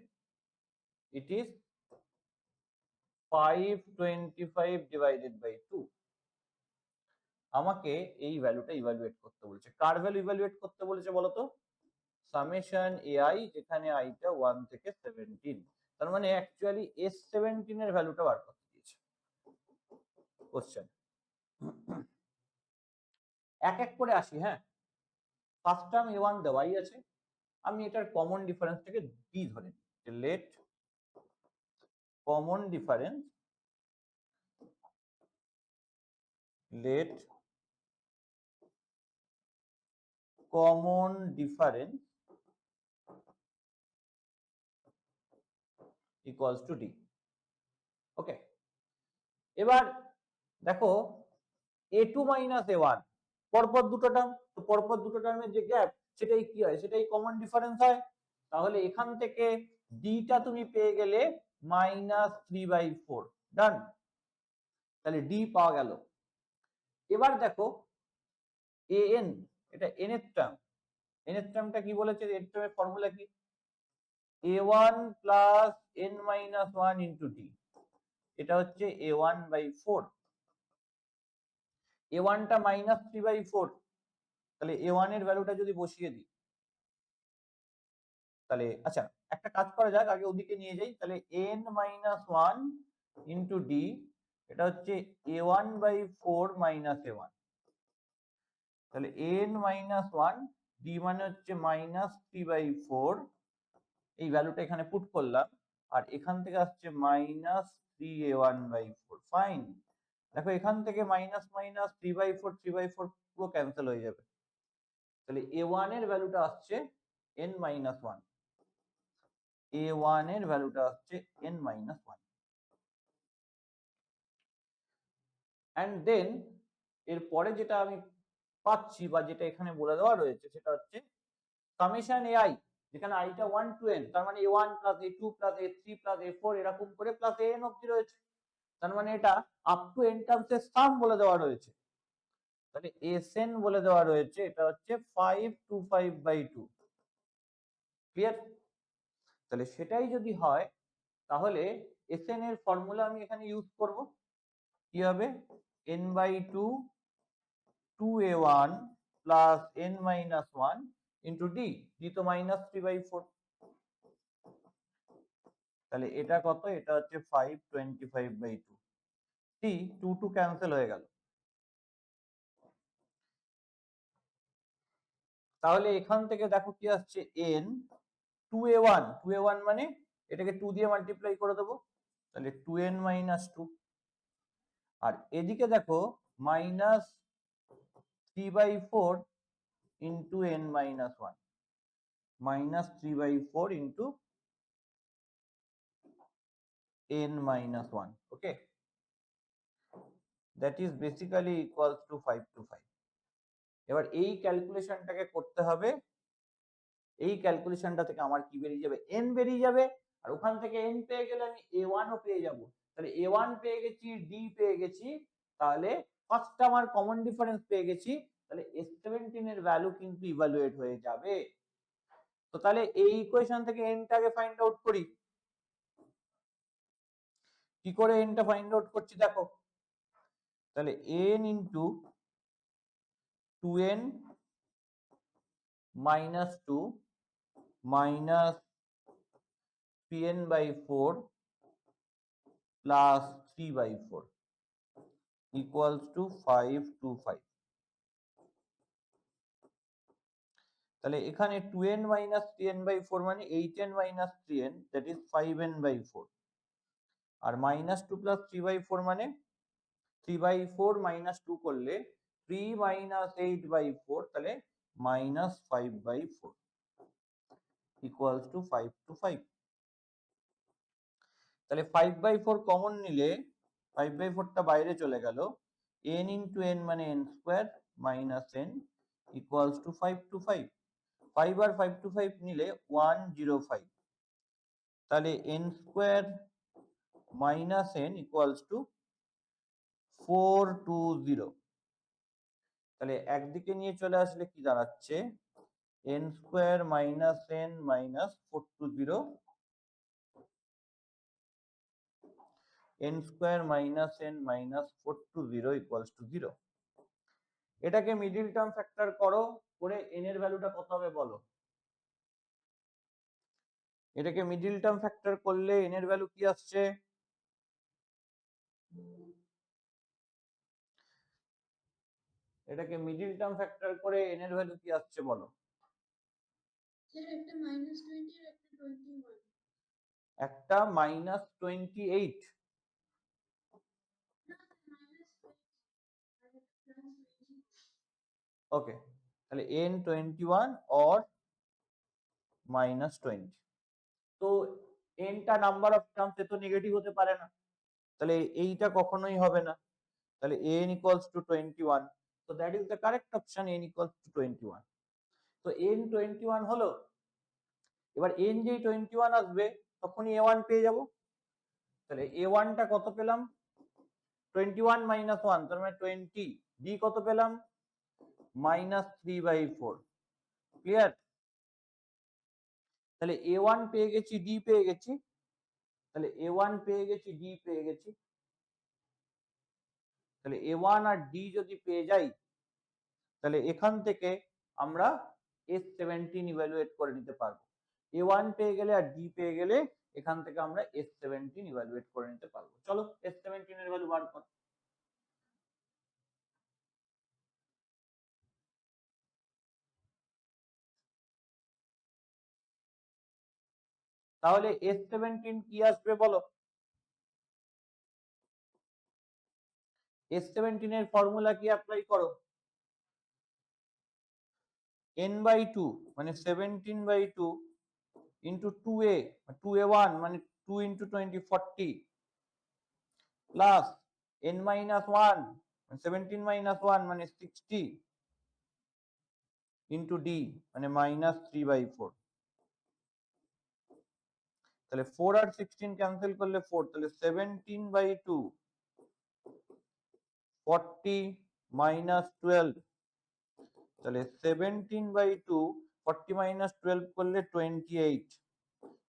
it is 525 divided by 2। আমাকে এই ভ্যালুটা ইভালুয়েট করতে বলেছে। কার ভ্যালু ইভালুয়েট করতে বলেছে বলতো, সামেশন ai, যেখানে i টা 1 থেকে 17, তার মানে অ্যাকচুয়ালি s17 এর ভ্যালুটা বার করতে দিয়েছে কোশ্চেন। এক এক করে আসি। হ্যাঁ, ফার্স্ট টার্ম a1 দেওয়াই আছে, আমি এটার কমন ডিফারেন্সটাকে d ধরে নিই। Let common difference, let common difference equals to d। Okay, এবার দেখো a2 মাইনাস a1 পরপর দুটো টার্ম, তো পরপর দুটো টার্মের যে গ্যাপ সেটাই কি হয়, সেটাই কমন ডিফারেন্স হয়। তাহলে এখান থেকে d টা তুমি পেয়ে গেলে -3/4, ডান। তাহলে d পাওয়া গেল। এবার দেখো an, এটা n এর টার্ম, n এর টার্মটা কি বলেছে, এর টার্মের ফর্মুলা কি, a1 প্লাস n মাইনাস 1 ইন্টু d, এটা হচ্ছে a1/4। a1 টা -3/4, তাহলে a1 এর ভ্যালুটা যদি বসিয়ে দিই, তাহলে আচ্ছা একটা কাজ করা যাক, আগে ওদিকে নিয়ে যাই। তাহলে n মাইনাস 1 ইন্টু d, এটা হচ্ছে a1/4 মাইনাস a1। তাহলে n মাইনাস 1 d মানে হচ্ছে -3/4, এই ভ্যালুটা এখানে পুট করলাম, আর এখান থেকে আসছে -3a1/4। ফাইন, দেখো এখান থেকে মাইনাস মাইনাস 3/4 3/4 পুরো ক্যান্সেল হয়ে যাবে। তাহলে a1 এর ভ্যালুটা আসছে n মাইনাস 1, a1 এর ভ্যালুটা আসছে n মাইনাস 1। অ্যান্ড দেন এরপরে যেটা আমি পাচ্ছি বা যেটা এখানে বলে দেওয়া রয়েছে সেটা হচ্ছে সামেশন ai, যেখানে i টা 1 to n, তার মানে a1 plus a2 plus a3 plus a4 এরকম করে প্লাস an অবধি রয়েছে, তার মানে এটা আপ টু n টার্মস এর সাম বলে দেওয়া রয়েছে। তাহলে sn বলে দেওয়া রয়েছে, এটা হচ্ছে 525/2। ক্লিয়ার? তাহলে সেটাই যদি হয় তাহলে sn এর ফর্মুলা আমি এখানে ইউজ করব। কি হবে, n/2 2a1 প্লাস n মাইনাস 1 ইন্টু d, d তো -3/4। তাহলে এটা কত, এটা হচ্ছে 525/2। d 2 2 ক্যান্সেল হয়ে গেল। তাহলে এখান থেকে দেখো কি আসছে, n 2a1, 2a1 মানে এটাকে 2 দিয়ে মাল্টিপ্লাই করে দেবো, তাহলে 2n মাইনাস 2। আর এদিকে দেখো -3/4 ইন্টু n মাইনাস 1, -3/4 into n minus 1। okay, that is basically equals to 525। এবার এই ক্যালকুলেশনটাকে করতে হবে, এই ক্যালকুলেশনটা থেকে আমার কি বেরিয়ে যাবে, n বেরিয়ে যাবে, আর ওখান থেকে n পেয়ে গেলে আমি a1 ও পেয়ে যাব। তাহলে a1 পেয়ে গেছি, d পেয়ে গেছি, তাহলে ফার্স্ট আমার কমন ডিফারেন্স পেয়ে গেছি, তাহলে s17 এর ভ্যালু কিন্তু ইভালুয়েট হয়ে যাবে। তো তাহলে এই ইকুয়েশন থেকে n টাকে ফাইন্ড আউট করি। কি করে n টা ফাইন্ড আউট করছি দেখো, তাহলে n into 2n minus 2 minus 3n/4 plus 3/4 equals to 525। তাহলে এখানে 2n minus 3n/4 মানে 8n minus 3n, that is 5n/4, R minus 2 plus 3/4 মানে 3/4 minus 2 করলে 3 minus 8/4 তাহলে -5/4 equals to 5 to 5। তাহলে 5/4 কমন নিলে 5/4 টা বাইরে চলে গেল, n into n মানে n square minus n equals to 5 to 5। 5 আর 5 to 5 নিলে 105, তাহলে n square minus n equals to 420। তাহলে একদিকে নিয়ে চলে আসলে কি দাঁড়াচ্ছে, n square minus n minus 420, n square minus n minus 420 equals to 0। এটাকে মিডল টার্ম ফ্যাক্টর করো, করে n এর ভ্যালুটা কত হবে বলো। এটাকে মিডল টার্ম ফ্যাক্টর করলে n এর ভ্যালু কি আসছে, এটাকে মিডল টার্ম ফ্যাক্টর করে n এর ভ্যালু কি আসছে বলো। একটা -28, ওকে, তাহলে n21 or -20। তো n টা নাম্বার অফ টার্মস এ তো নেগেটিভ হতে পারে না, তাহলে এইটা কখনোই হবে না। তাহলে n equals to 21, so that is the correct option, n equals to 21। তো n 21 হলো, এবার n যেই 21 আসবে তখনই a1 পেয়ে যাব। তাহলে a1 টা কত পেলাম, 21 minus 1 তার মানে 20, d কত পেলাম -3/4, ক্লিয়ার। তাহলে a1 পেয়ে গেছি, d পেয়ে গেছি, তাহলে a1 পেয়ে গেছি, d পেয়ে গেছি, তাহলে a1 আর d যদি পেয়ে যাই তাহলে এখান থেকে আমরা S17 ইভালুয়েট করে নিতে পারবো। a1 পেয়ে গেলে আর d পেয়ে গেলে এখান থেকে আমরা S17 ইভালুয়েট করে নিতে পারবো। চলো S17 এর ভ্যালু বার করো। তাহলে S17 কি আসবে বলো। S17 এর ফর্মুলা কি অ্যাপ্লাই করো, n/2 মানে 17/2 into 2a 2a1 মানে 2 into 20 40 plus n minus 1 17 minus 1 মানে 60 into d মানে -3/4। তাহলে 4 আর 16 ক্যান্সেল করলে 4, তাহলে 17/2 40 minus 12, তাহলে 17/2 40 minus 12 করলে 28,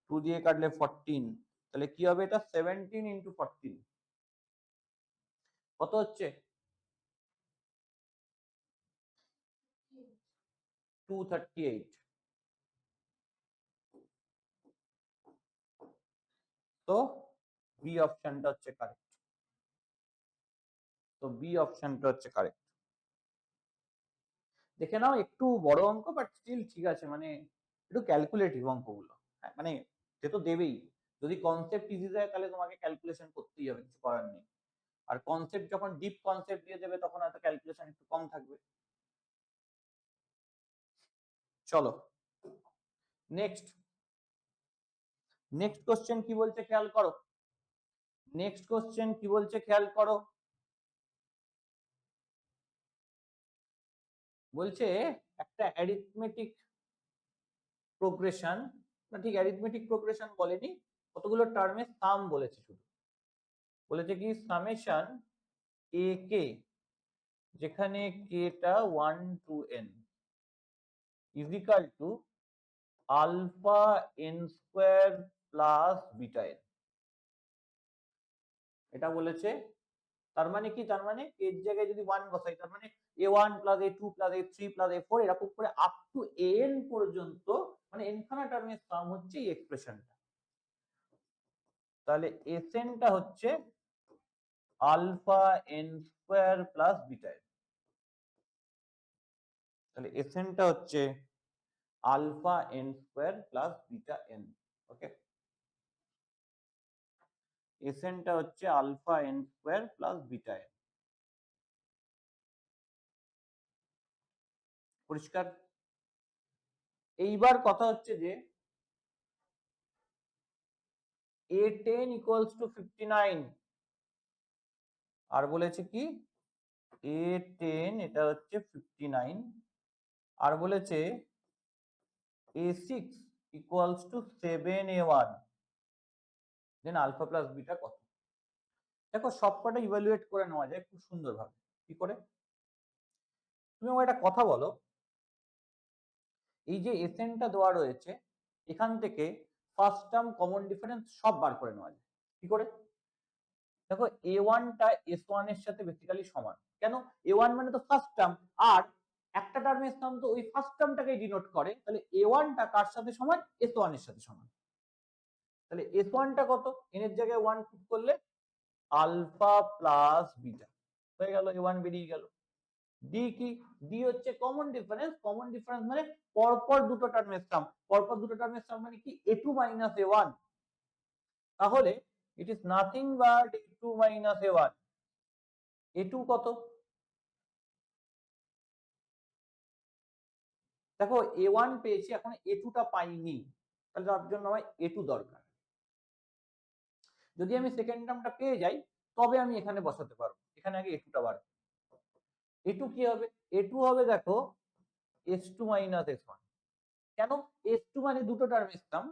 2 দিয়ে কাটলে 14, তাহলে কি হবে এটা 17 into 14 কত হচ্ছে 238। তো বি অপশনটা হচ্ছে কারেক্ট, তো বি অপশনটা হচ্ছে কারেক্ট। দেখে নাও একটু বড় অঙ্ক, বাট স্টিল ঠিক আছে, মানে একটু ক্যালকুলেটিভ অঙ্কগুলো, মানে সে তো দেবেই, যদি কনসেপ্ট ইজি দেয় তাহলে তোমাকে ক্যালকুলেশন করতেই হবে, কিছু করার নেই। আর কনসেপ্ট যখন ডিপ কনসেপ্ট দিয়ে দেবে তখন হয়তো ক্যালকুলেশন একটু কম থাকবে। চলো নেক্সট, নেক্সট কোশ্চেন কি বলছে খেয়াল করো, নেক্সট কোশ্চেন কি বলছে খেয়াল করো। বলছে একটা অ্যারিথমেটিক প্রোগ্রেশন, না ঠিক অ্যারিথমেটিক প্রোগ্রেশন বলেনি, কতগুলো টার্মে সাম বলেছে, শুধু বলেছে কি সামেশন এ কে, যেখানে কে টা 1 to n is equal to alpha n square plus beta n, এটা বলেছে। তার মানে কি, তার মানে এর জায়গায় যদি 1 বসাই তার মানে a1 plus a2 plus a3 plus a4 এরকম করে আপ টু n পর্যন্ত, মানে n খানা টার্মের সাম হচ্ছে এই এক্সপ্রেশনটা। তাহলে Sn টা হচ্ছে alpha n square plus beta n, তাহলে Sn টা হচ্ছে alpha n square plus beta n। Okay, Sn টা হচ্ছে alpha n square plus beta n। পরিষ্কার? এইবার কথা হচ্ছে যে A10 equals to 59 আর বলেছে কি A10 এটা হচ্ছে 59 আর বলেছে A6 equals to 7A1 then alpha plus beta কত। দেখো সবকটা ইভালুয়েট করে নেওয়া যায় খুব সুন্দরভাবে। কি করে? তুমি আমাকে একটা কথা বলো, এই যে এসএনটা দেওয়া রয়েছে এখান থেকে ফার্স্ট টার্ম কমন ডিফারেন্স সব বার করে নেওয়া যায়। কি করে? দেখো A1টা S1 এর সাথে বেসিক্যালি সমান। কেন? A1 মানে তো ফার্স্ট টার্ম, আর একটা টার্মের নাম তো ওই ফার্স্ট টার্মটাকেই ডিনোট করে, তাহলে A1টা কার সাথে সমান? S1 এর সাথে সমান। তাহলে S1টা কত? n এর জায়গায় 1 পুট করলে আলফা প্লাস বিটা হয়ে গেল, A1 বেরিয়ে গেল। ডি কি? ডি হচ্ছে কমন ডিফারেন্স। কমন ডিফারেন্স মানে পরপর দুটো টার্মের সাম। পরপর দুটো টার্মের সাম মানে কি? A2 minus A1। তাহলে it is nothing but A2 minus A1। A2 কত? দেখো A1 পেয়েছি, এখন A2টা পাইনি, তাহলে তার জন্য আমার A2 দরকার। যদি আমি সেকেন্ড টার্মটা পেয়ে যাই তবে আমি এখানে বসাতে পারবো। এখানে আগে A2টা বার। A2 কি হবে? A2 হবে দেখো S2 মাইনাস S1। কেন? S2 মানে দুটো টার্মের সাম,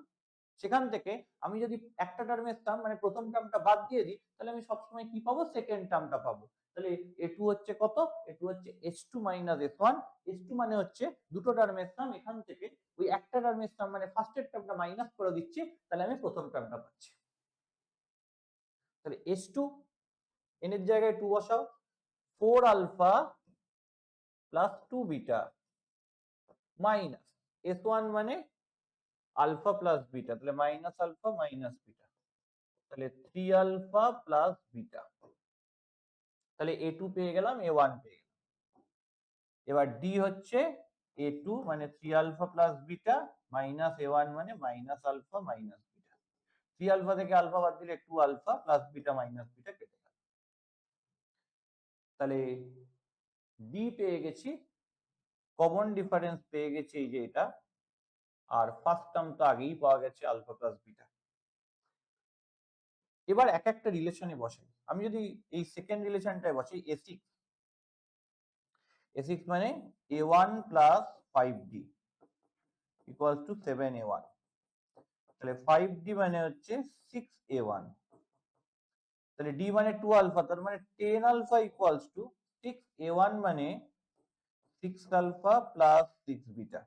সেখান থেকে আমি যদি একটা টার্মের সাম মানে প্রথম টার্মটা বাদ দিয়ে দিই তাহলে আমি সবসময় কি পাবো? সেকেন্ড টার্মটা পাবো। তাহলে A2 হচ্ছে কত? A2 হচ্ছে S2 মাইনাস S1। S2 মানে হচ্ছে দুটো টার্মের সাম, এখান থেকে ওই একটা টার্মের সাম মানে ফার্স্টের টার্মটা মাইনাস করে দিচ্ছি, তাহলে আমি প্রথম টার্মটা পাচ্ছি। তাহলে S2 n এর জায়গায় 2 বসাও, 4 alpha plus 2 beta minus S1 মানে আলফা প্লাস বিটা, তাহলে মাইনাস আলফা মাইনাস বিটা, তাহলে 3 আলফা প্লাস বিটা। তাহলে A2 পেয়ে গেলাম, A1 পেয়ে গেলাম। এবার ডি হচ্ছে A2 মানে 3 alpha plus beta minus A1 মানে minus alpha minus beta. 3 alpha থেকে আলফা বাদ দিলে 2 alpha plus beta minus beta কেটে গেল। তাহলে ডি পেয়ে গেছি, কমন ডিফারেন্স পেয়ে গেছি এই যে এটা, আর ফার্স্ট টার্ম তো আগেই পাওয়া গেছে আলফা প্লাস বিটা। এবার এক একটা রিলেশনে বসাই। আমি যদি এই সেকেন্ড রিলেশনটায় বসাই A6 মানে A1 plus 5D equals to 7A1। তাহলে 5D মানে হচ্ছে 6A1। তাহলে D মানে 2 আলফা, তার মানে 10 আলফা ইকুয়ালস টু 6A1 মানে 6 আলফা প্লাস 6 বিটা।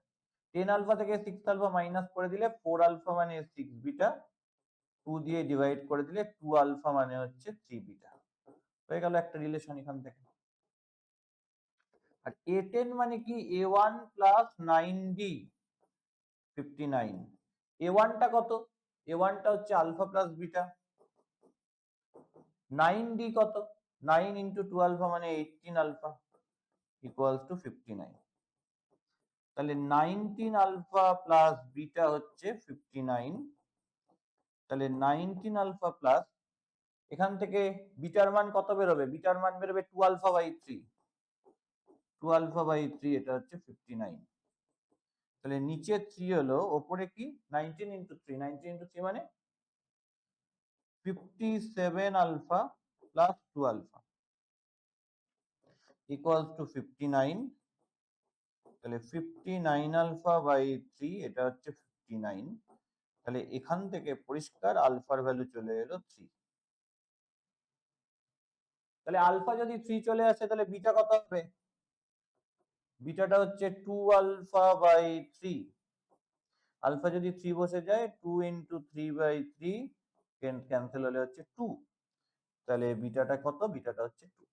10 আলফা থেকে 6 আলফা মাইনাস করে দিলে 4 আলফা মানে 6 বিটা, 2 দিয়ে ডিভাইড করে দিলে 2 আলফা মানে হচ্ছে 3 বিটা। হয়ে গেল একটা রিলেশন এখান থেকে। আর A10 মানে কি? A1 plus 9D 59। A1টা কত? A1টা হচ্ছে আলফা প্লাস বিটা। 9D কত? 9 ইন্টু 2 আলফা মানে 18 আলফা ইকুয়ালস টু 59। তাহলে 19 আলফা প্লাস বিটা হচ্ছে 59। তাহলে 19 আলফা প্লাস, এখান থেকে বিটার মান কত বেরোবে? বিটার মান বেরোবে 2 আলফা বাই 3। 2 আলফা বাই 3 এটা হচ্ছে 59। তাহলে নিচে 3 হলো, ওপরে কি? 19 ইন্টু 3, 19 ইন্টু 3 মানে 57 alpha plus 2 alpha equals to 59। তাহলে 59 আলফা বাই 3 এটা হচ্ছে 59। তাহলে এখান থেকে পরিষ্কার আলফার ভ্যালু চলে এলো 3। তাহলে আলফা যদি 3 চলে আসে তাহলে বিটা কত হবে? বিটাটা হচ্ছে 2 আলফা বাই 3। আলফা যদি 3 বসে যায় 2 ইন্টু 3 বাই 3 ক্যান্সেল হলে হচ্ছে 2। তাহলে বিটাটা কত? বিটাটা হচ্ছে 2।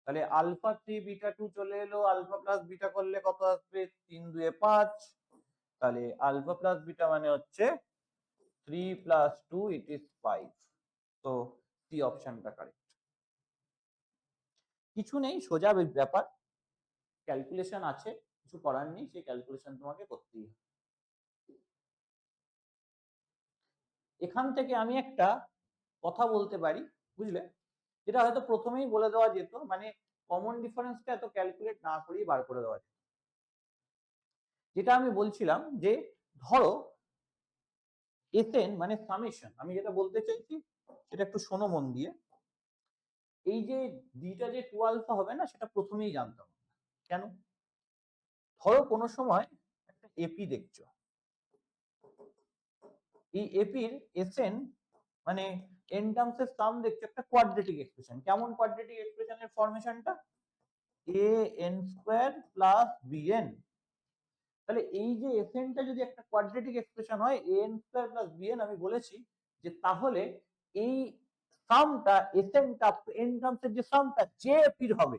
তাহলে আলফা 3 বিটা 2 চলে এলো। আলফা প্লাস বিটা করলে কত আসবে? 3 2 5। তাহলে আলফা প্লাস বিটা মানে হচ্ছে 3 প্লাস 2 ইট ইজ 5। তো সি অপশনটা কারেক্ট। কিছু নেই, সোজা ব্যাপার, ক্যালকুলেশন আছে, কিছু করার নেই, সেই ক্যালকুলেশন তোমাকে করতেই হবে। এখান থেকে আমি একটা কথা বলতে পারি, বুঝলে, যেটা হয়তো প্রথমেই বলে দেওয়া যেত, মানে কমন ডিফারেন্সটা এত ক্যালকুলেট না করেই বার করে দেওয়া যেত। যেটা আমি বলছিলাম যে ধরো এসএন মানে সামেশন, আমি যেটা বলতে চাইছি সেটা একটু শোনো মন দিয়ে। এই যে ডিটা যে 2 আলফা হবে না, সেটা প্রথমেই জানতাম। কেন? ধরো কোনো সময় একটা এপি দেখছো, এই এপির এসএন মানে এন টার্মস এর সাম দেখছো একটা কোয়াড্রেটিক এক্সপ্রেশন। কেমন কোয়াড্রেটিক এক্সপ্রেশনের ফরমেশনটা? A N square plus B N. তাহলে এই যে এসএনটা যদি একটা কোয়াড্রেটিক এক্সপ্রেশন হয় A N square plus B N, আমি বলেছি যে তাহলে এই সামটা এসএনটা আপ টু এন টার্মস এর যে সামটা জে এপির হবে।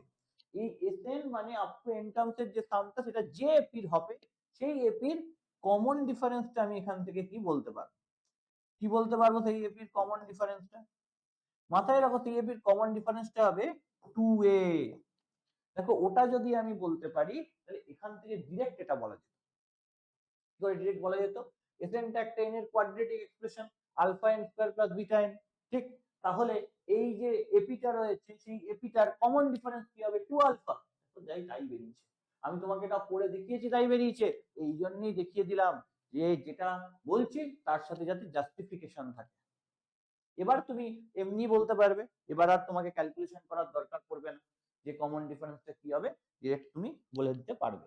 এই এসএন মানে আপ টু এন টার্মস এর যে সামটা সেটা জে এপির হবে। সেই এপির কমন ডিফারেন্সটা আমি এখান থেকে কি বলতে পারবো? কি বলতে পারবো সেই এপির কমন ডিফারেন্সটা? মাথায় রাখো, সেই এপির কমন ডিফারেন্সটা হবে 2a। দেখো ওটা যদি আমি বলতে পারি তাহলে এখান থেকে ডিরেক্ট এটা বলা যেত। কি করে ডিরেক্ট বলা যেত? এসএনটা একটা এন এর quadratic expression, alpha n square plus beta n. ঠিক, তাহলে এই যে এপিটা রয়েছে সেই এপিটার কমন ডিফারেন্স কি হবে? 2 আলফা। তো তাই বেরিয়েছে। আমি তোমাকে এটা পড়ে দেখিয়েছি তাই বেরিয়েছে। এই জন্যই দেখিয়ে দিলাম যে যেটা বলছি তার সাথে যাতে জাস্টিফিকেশন থাকে। এবার তুমি এমনি বলতে পারবে, এবার আর তোমাকে ক্যালকুলেশন করার দরকার পড়বে না যে কমন ডিফারেন্সটা কি হবে, ডিরেক্ট তুমি বলে দিতে পারবে।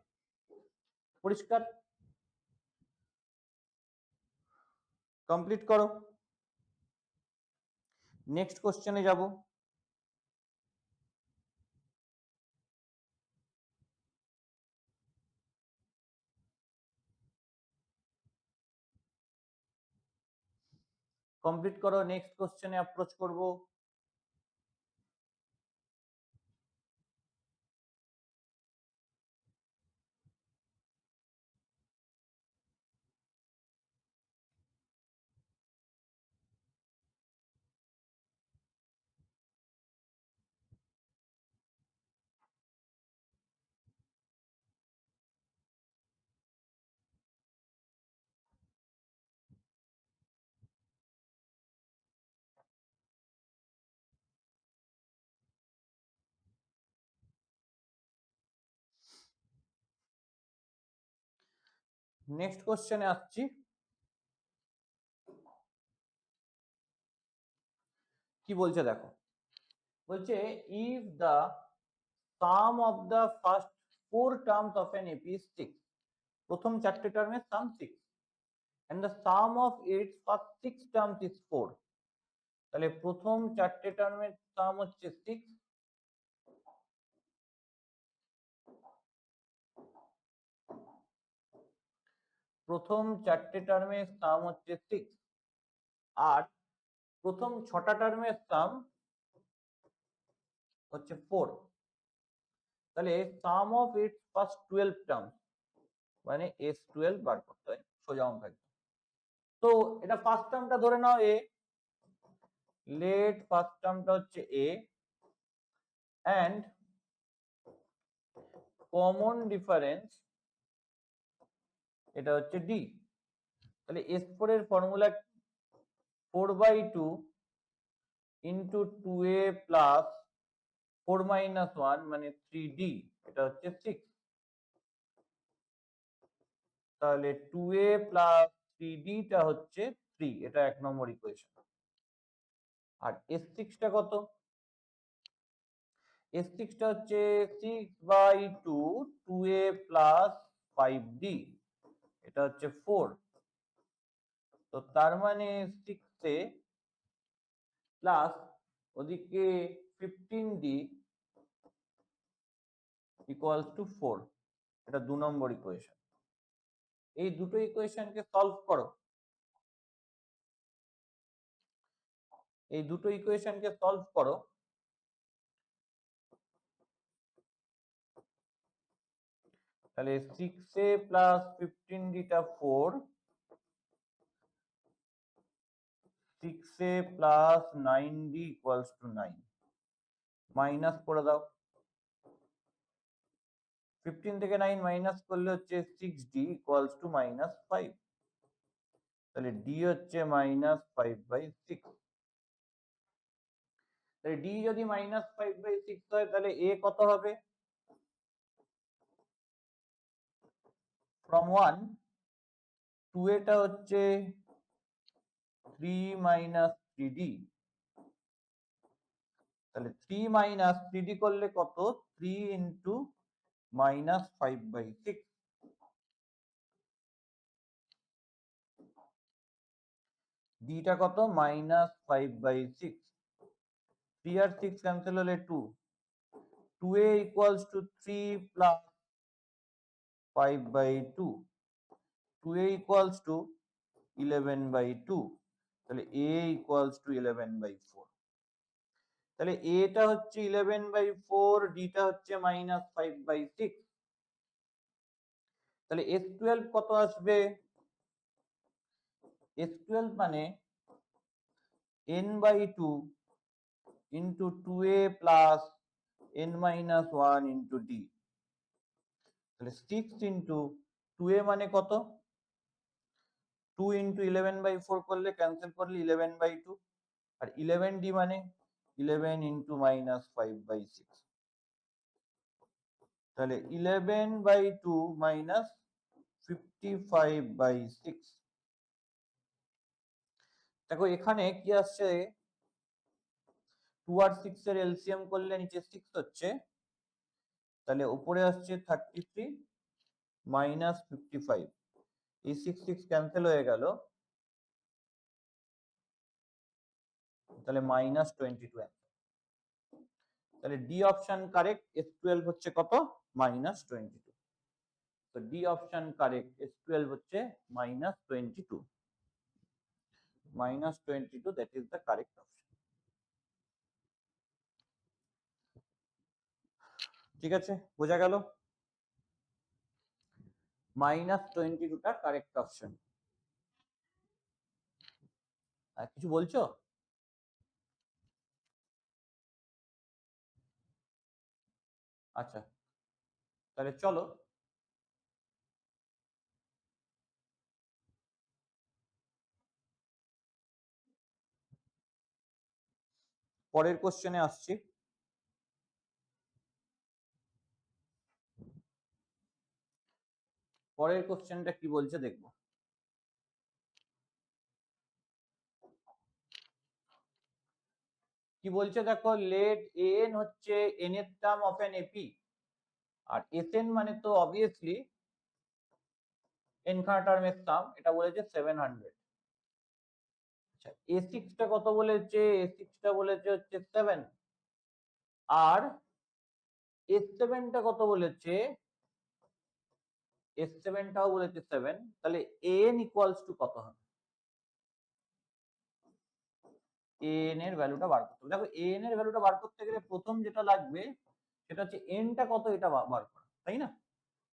পরিষ্কার? কমপ্লিট করো। নেক্সট কোশ্চেনে যাব। কমপ্লিট করো, নেক্সট কোশ্চেনে অ্যাপ্রোচ করব। নেক্সট কোশ্চেনে আসছি। কি বলছে দেখো, বলছে if the sum of the first 4 terms of an AP is 6, প্রথম চারটে টার্মের সাম 6, and the sum of its first 6 terms is 4, তাহলে প্রথম চারটে টার্মের সাম হচ্ছে 6, প্রথম চারটে টার্মের সাম হচ্ছে 6, আর প্রথম 6টা টার্মের সাম হচ্ছে 4। তাহলে সাম অফ ইটস ফার্স্ট 12 টার্মস মানে S12 বার করতে হয়, সোজা অঙ্ক একদম। তো এটা ফার্স্ট টার্মটা ধরে নাও এ, লেট ফার্স্ট টার্মটা হচ্ছে এ, এন্ড কমন ডিফারেন্স এটা হচ্ছে ডি। তাহলে S4 এর formula 4/2 into 2a plus 4 minus 1 মানে 3d, এটা হচ্ছে 6। তাহলে 2a প্লাস 3d টা হচ্ছে 3, এটা 1 নম্বর ইকুয়েশন। আর S6 টা কত? S6 টা হচ্ছে 6/2 2a প্লাস 5d, এটা হচ্ছে 4। তো তার মানে 6a প্লাস ওদিকে 15d ইকুয়ালস টু 4, এটা 2 নম্বর ইকুয়েশন। এই দুটো ইকুয়েশনকে সলভ করো, এই দুটো ইকুয়েশনকে সলভ করো। তাহলে 6a প্লাস 15d টা 4, 6a plus 9d equals to 9, minus করে দাও। 15 থেকে 9 মাইনাস করলে হচ্ছে 6d ইকুয়ালস টু মাইনাস 5, তাহলে d হচ্ছে মাইনাস 5/6। তাহলে d যদি মাইনাস 5/6 হয় তাহলে a কত হবে? ফ্রম 1 2 এটা হচ্ছে 3 মাইনাস 3d, তাহলে 3 মাইনাস 3d করলে কত 3 ইন্টু মাইনাস 5/6, ডিটা কত মাইনাস 5/6, 3 আর 6 ক্যান্সেল হলে 2, 2a equals to 3 plus 5/2, 2a equals to 11/2, তাহলে a ইকুয়ালস টু 11/4, তাহলে এটা হচ্ছে 11/4, ডিটা হচ্ছে মাইনাস 5/6, তাহলে s12 কত আসবে, s12 মানে n/2 into 2a plus n-1 into d, তাহলে 6 ইন্টু 2a মানে কত 2 ইন্টু 11/4 করলে ক্যান্সেল করলে 11/2, আর 11d মানে 11 ইন্টু মাইনাস 5/6, তাহলে 11/2 মাইনাস 55/6। দেখো এখানে কি আসছে 2 আর 6 এর এলসিএম করলে নিচে 6 হচ্ছে, তাহলে উপরে আসছে 33 মাইনাস 55, এই 6 6 ক্যান্সেল হয়ে গেল, তাহলে মাইনাস 22, তাহলে ডি অপশন কারেক্ট, s12 হচ্ছে কত মাইনাস 22, তো ডি অপশন কারেক্ট, s12 হচ্ছে minus 22, that is the correct option. ঠিক আছে, বোঝা গেল, -22টা কারেক্ট অপশন। আর কিছু বলছো? আচ্ছা, তাহলে চলো পরের কোশ্চেনে আসছি। পরের কোশ্চেনটা কি বলছে দেখবো। কি বলছে দেখো, লেট an হচ্ছে nth term of an AP, আর sn মানে তো অবভিয়াসলি n খানা টার্মের সাম, এটা বলেছে 700। আচ্ছা, a6 টা কত বলেছে, a6 টা বলেছে হচ্ছে 7, আর s7 টা কত বলেছে, s7 টাও বলেছে 7, তাহলে an ইকুয়ালস টু কত হবে, an এর ভ্যালুটা বার করতে হবে। দেখো an এর ভ্যালুটা বার করতে গেলে প্রথম যেটা লাগবে সেটা হচ্ছে n টা কত এটা বার করা, তাই না?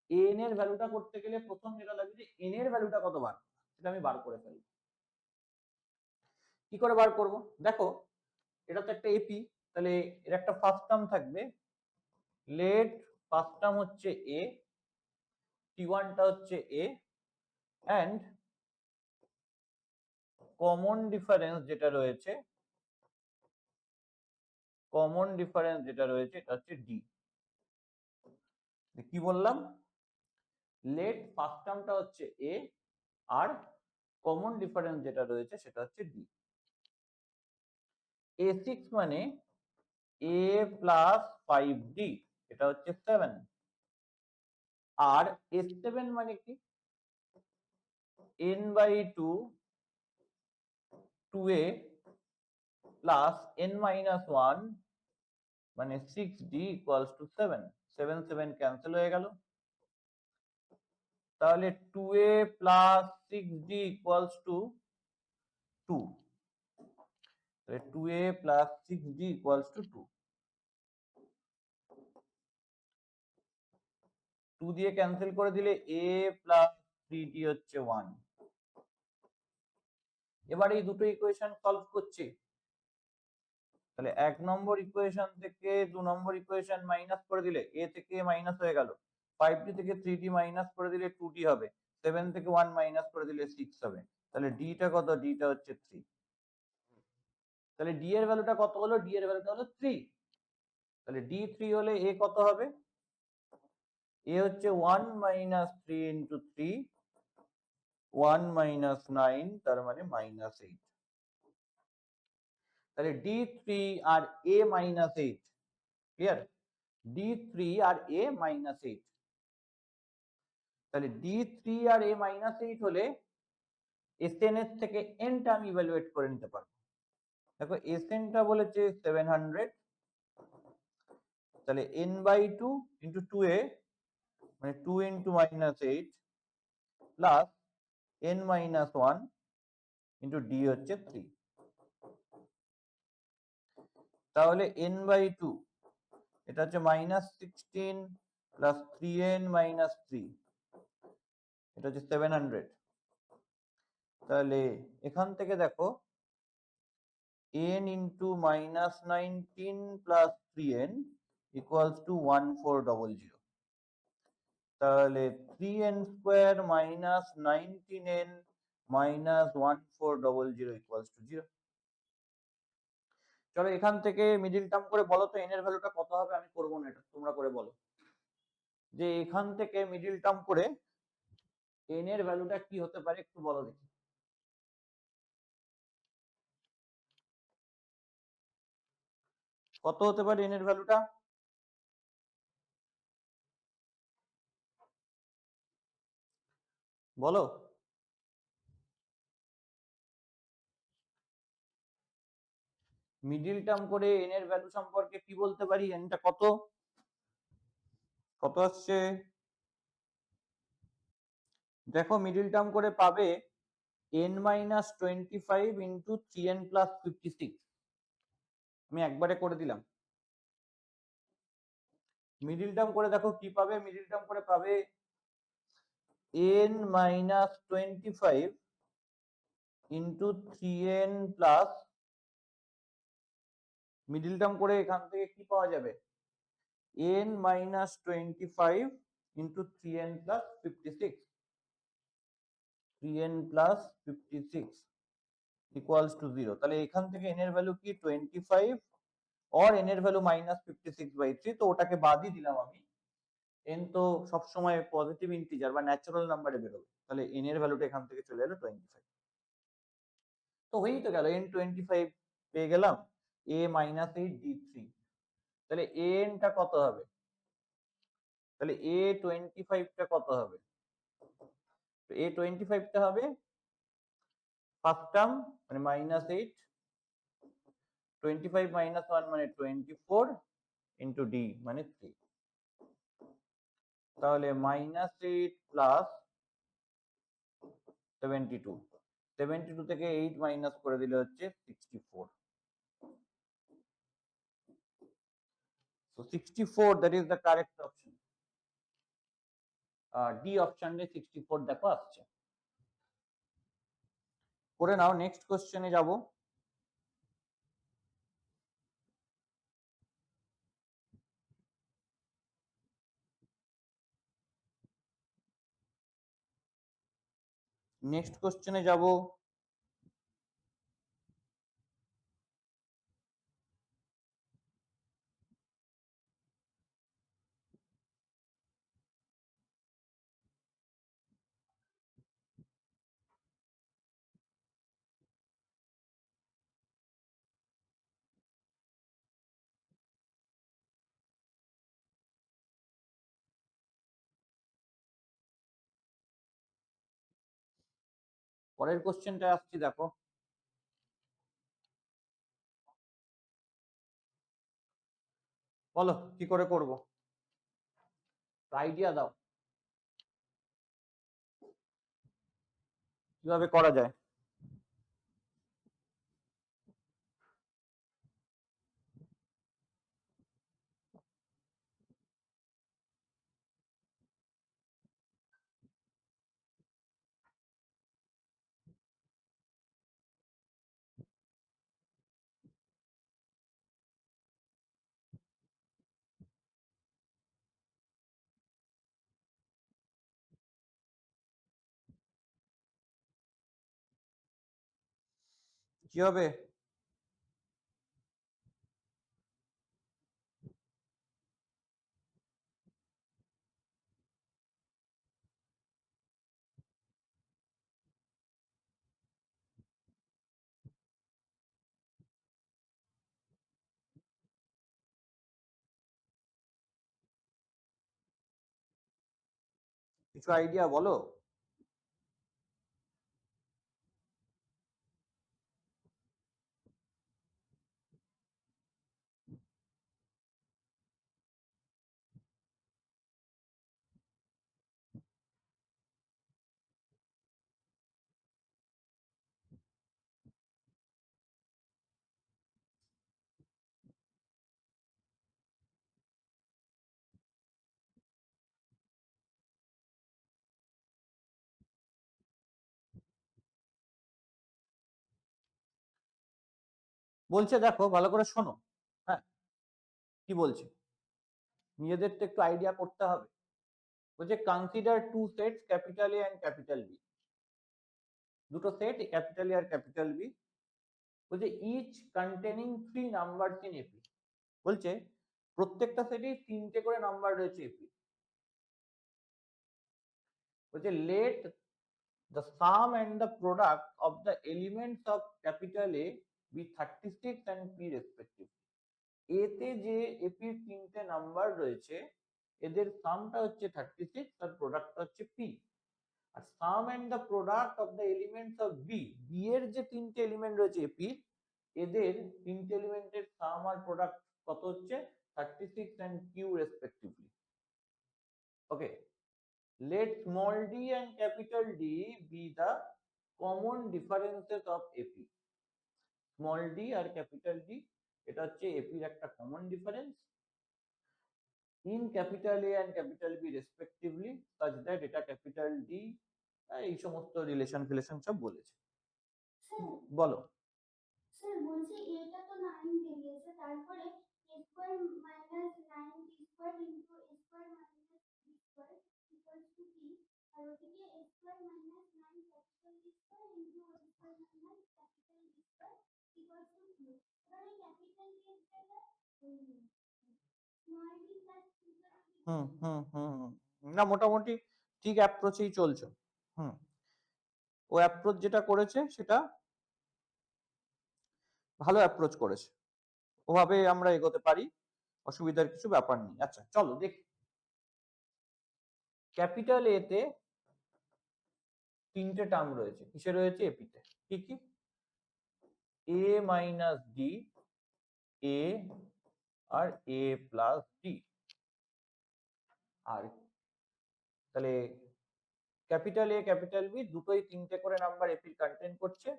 an এর ভ্যালুটা করতে গেলে প্রথম যেটা লাগবে যে n এর ভ্যালুটা কত বার, সেটা আমি বার করে ফেলবো। কি করে বার করব, দেখো এটা তো একটা এপি, তাহলে এর একটা ফার্স্ট টার্ম থাকবে, লেট ফার্স্ট টার্ম হচ্ছে a, t1 টা হচ্ছে a, এন্ড কমন ডিফারেন্স যেটা রয়েছে, এটা হচ্ছে d। কি বললাম, লেট ফার্স্ট টার্মটা হচ্ছে a, আর কমন ডিফারেন্স যেটা রয়েছে সেটা হচ্ছে d। a6 মানে a প্লাস 5d, এটা হচ্ছে 7, আর s7 মানে কি n/2 2a প্লাস n-1 মানে 6d ইকুয়ালস টু 7, 7 7 ক্যান্সেল হয়ে গেল, তাহলে 2a plus 6d equals to 2, তাহলে 2a plus 6d equals to 2, 2 দিয়ে ক্যান্সেল করে দিলে a প্লাস 3d হচ্ছে 1। এবার এই দুটো ইকুয়েশন সলভ করছি, তাহলে 1 নম্বর ইকুয়েশন থেকে 2 নম্বর ইকুয়েশন মাইনাস করে দিলে a থেকে মাইনাস হয়ে গেল, 5d থেকে 3d মাইনাস করে দিলে 2d হবে, 7 থেকে 1 মাইনাস করে দিলে 6 হবে, তাহলে d টা কত, d টা হচ্ছে 3, তাহলে d এর ভ্যালুটা কত হলো, d এর ভ্যালুটা হলো 3, তাহলে d 3 হলে a কত হবে, এ হচ্ছে 1 মাইনাস 3 ইন্টু 3, 1 মাইনাস 9, তার মানে মাইনাস 8। তাহলে D3 আর A মাইনাস 8, ক্লিয়ার? D3 আর A মাইনাস 8, তাহলে D3 আর A মাইনাস 8 হলে Sn এর থেকে n টা আমি ইভালুয়েট করে নিতে পারবো। দেখো Sn টা বলেছে 700, তাহলে n/2 ইন্টু 2a, মানে 2 ইন্টু মাইনাস 8 প্লাস n মাইনাস 1 ইন্টু d হচ্ছে 3। তাহলে n/2 এটা হচ্ছে -16 প্লাস 3n মাইনাস 3, এটা হচ্ছে 700। তাহলে এখান থেকে দেখো n into -19 plus 3n equals to 1400। তাহলে 3n square minus 19n minus 1400 equals to 0। চলো এখান থেকে মিডিল টার্ম করে বলো তো n এর ভ্যালুটা কত হবে। আমি করবো না, এটা তোমরা করে বলো যে এখান থেকে মিডিল টার্ম করে n এর ভ্যালুটা কি হতে পারে, একটু বলো দেখি। কত হতে পারে n এর ভ্যালুটা? বলো। মিডিল টার্ম করে n এর ভ্যালু সম্পর্কে কি বলতে পারি? n টা কত কত আসছে? দেখো মিডিল টার্ম করে পাবে n minus 25 into 3n plus 56। আমি একবারে করে দিলাম। মিডিল টার্ম করে দেখো কি পাবে, মিডিল টার্ম করে পাবে n minus 25 into 3n plus, middle term করে এখান থেকে কি পাওয়া যাবে, n minus 25 into 3n plus 56, 3n plus 56 equals to 0। তাহলে এখান থেকে n এর ভ্যালু কি 25 और n এর ভ্যালু -56/3, তো ওটাকে বাদই দিলাম আমি। n তো সবসময় পজিটিভ ইন্টিজার বা ন্যাচারাল নাম্বারে বেরোবে, তাহলে n এর ভ্যালুটা এখান থেকে চলে এলো 25। তো হয়েই তো গেল, n 25 পেয়ে গেলাম, a মাইনাস 8 d3। তাহলে n টা কত হবে? তাহলে a 25 টা কত হবে? তো a 25 টা হবে ফার্স্ট টার্ম মানে -8, 25 মাইনাস 1 মানে 24 ইন্টু d মানে 3। তাহলে -8 প্লাস 72, 72 থেকে 8 মাইনাস করে দিলে হচ্ছে 64। So 64, that is the correct option. D option A 64 দেখো আসছে। করে নাও, নেক্সট কোশ্চেনে যাব। নেক্সট কোশ্চেনে যাব। পরের কোশ্চেনটা আসছি, দেখো বলো কি করে করব, আইডিয়া দাও কিভাবে করা যায়। কি হবে? কিছু আইডিয়া বলো। বলছে দেখো ভালো করে শোনো। হ্যাঁ, কি বলছে, নিজেদের তো একটু আইডিয়া করতে হবে। বলছে consider two sets capital A and capital B, দুটো সেট ক্যাপিটাল এ আর ক্যাপিটাল বি। বলছে each containing three number in A P. বলছে প্রত্যেকটা সেটেই তিনটে করে নাম্বার রয়েছে এপি। বলছে let the sum and the product of the elements of capital A be 36 and P respectively. এতে যে এপির তিনটে নাম্বার রয়েছে এদের সামটা হচ্ছে 36 আর প্রোডাক্টটা হচ্ছে পি। আর sum and the product of the elements of b, b এর যে তিনটে এলিমেন্ট রয়েছে এপির, এদের তিনটে এলিমেন্টের সাম আর প্রোডাক্ট কত হচ্ছে 36 and Q respectively. Okay, let small d and capital D be the common differences of AP. Small d R capital D এটা হচ্ছে AP এর একটা common difference in capital A and capital B respectively such that এটা capital D এই সমস্ত relation ফিলেশন সব বলেছে। বলো। স্যার বলছি এটা তো 9 বেরিয়েছে, তারপরে a square minus 9b square into a square minus b square equals to p, আর ওদিকে a square minus 9 capital b square into a square minus capital b square equals to q। এবার এই capital b এর জায়গায় small b plus না মোটামুটি ঠিক অ্যাপ্রোচেই চলছে। ও approach যেটা করেছে সেটা ভালো অ্যাপ্রোচ করেছে, ওভাবে আমরা এগোতে পারি, অসুবিধার কিছু ব্যাপার নেই। আচ্ছা চলো দেখি। ক্যাপিটাল এ তে তিনটে টার্ম রয়েছে, কিসে রয়েছে এপিতে, কি কি, এ মাইনাস ডি, এ আর এ প্লাস ডি। আর তাহলে ক্যাপিটাল এ ক্যাপিটাল বি দুটোই তিনটে করে নাম্বার এপির কন্টেন্ট করছে।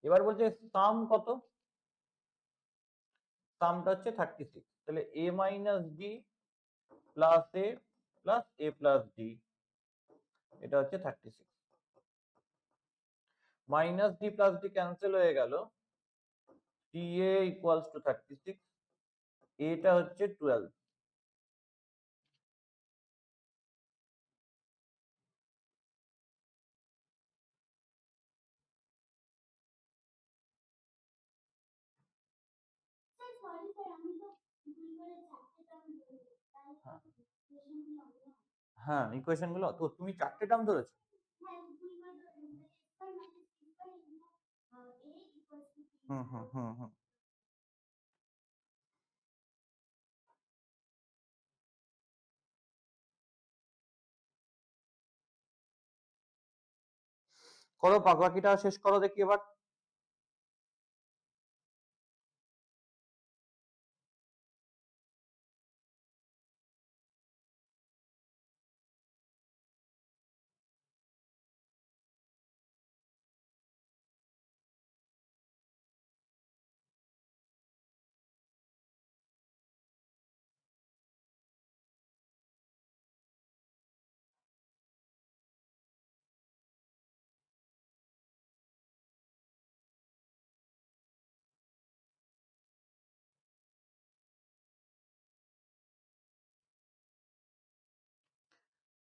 এবার বলছে সাম কত, সামটা হচ্ছে 36, তাহলে A minus D plus A plus A plus D, এটা হচ্ছে 36। Minus D plus D cancel হয়ে গেল, ডি এ ইকুয়ালস টু 36, এটা হচ্ছে 12। স্যার সরি স্যার, আমি তো ভুল করে চারটে টার্ম ধরেছি, তাই ইকুয়েশনগুলো হবে না। হ্যাঁ ইকুয়েশন গুলো তো তুমি চারটে টার্ম ধরেছো। হ্যাঁ ভুল করে ধরেছি, a square minus b square into a equals to p। হুম। করো, বাকিটা শেষ করো দেখি এবার।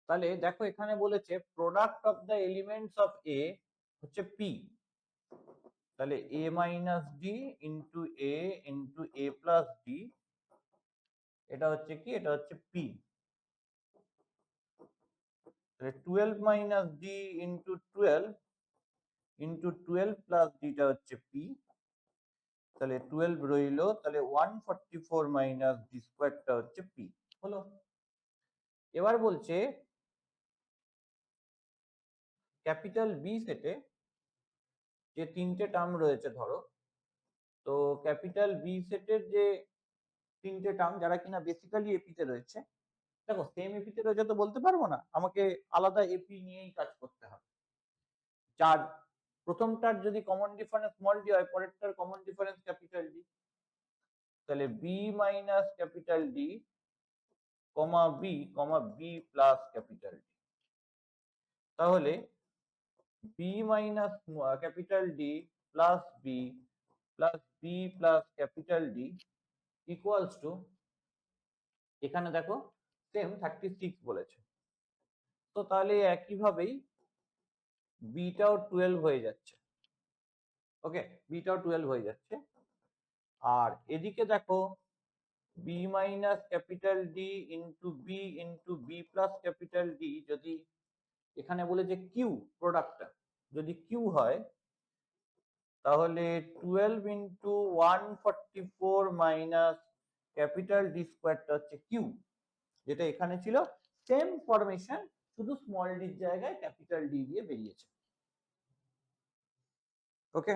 তাহলে দেখো এখানে বলেছে product of the elements of A হচ্ছে পি, তাহলে A minus D into A plus D, এটা হচ্ছে কি, এটা হচ্ছে পি। তাহলে 12 মাইনাস ডি ইন্টু 12 প্লাস ডিটা হচ্ছে পি, তাহলে 12 রইলো, তাহলে 144 মাইনাস ডি স্কোয়ারটা হচ্ছে পি হলো। এবার বলছে ক্যাপিটাল বি সেটে যে তিনটে টার্ম রয়েছে ধরো, তো ক্যাপিটাল বি সেটের যে তিনটে টার্ম যারা কিনা বেসিক্যালি এপিতে রয়েছে, দেখো সেম এপিতে রয়েছে তো বলতে পারবো না, আমাকে আলাদা এপি নিয়েই কাজ করতে হবে। যার প্রথমটার যদি কমন ডিফারেন্স স্মল ডি হয়, পরেরটার কমন ডিফারেন্স ক্যাপিটাল ডি, তাহলে b minus capital d comma b plus capital d. তাহলে b minus capital d plus b plus capital d equals to, এখানে দেখো সেম 36 বলেছে, তো তাহলে একইভাবেই বিটাও 12 হয়ে যাচ্ছে। ওকে, বিটাও 12 হয়ে যাচ্ছে। আর এদিকে দেখো b minus capital d into b plus capital d, যদি এখানে বলে যে কিউ প্রোডাক্টটা যদি কিউ হয়, তাহলে 12 ইন্টু 144 মাইনাস ক্যাপিটাল ডি স্কোয়ারটা হচ্ছে কিউ, যেটা এখানে ছিল সেম ফরমেশন, শুধু স্মল ডির জায়গায় ক্যাপিটাল ডি দিয়ে বেরিয়েছে। ওকে,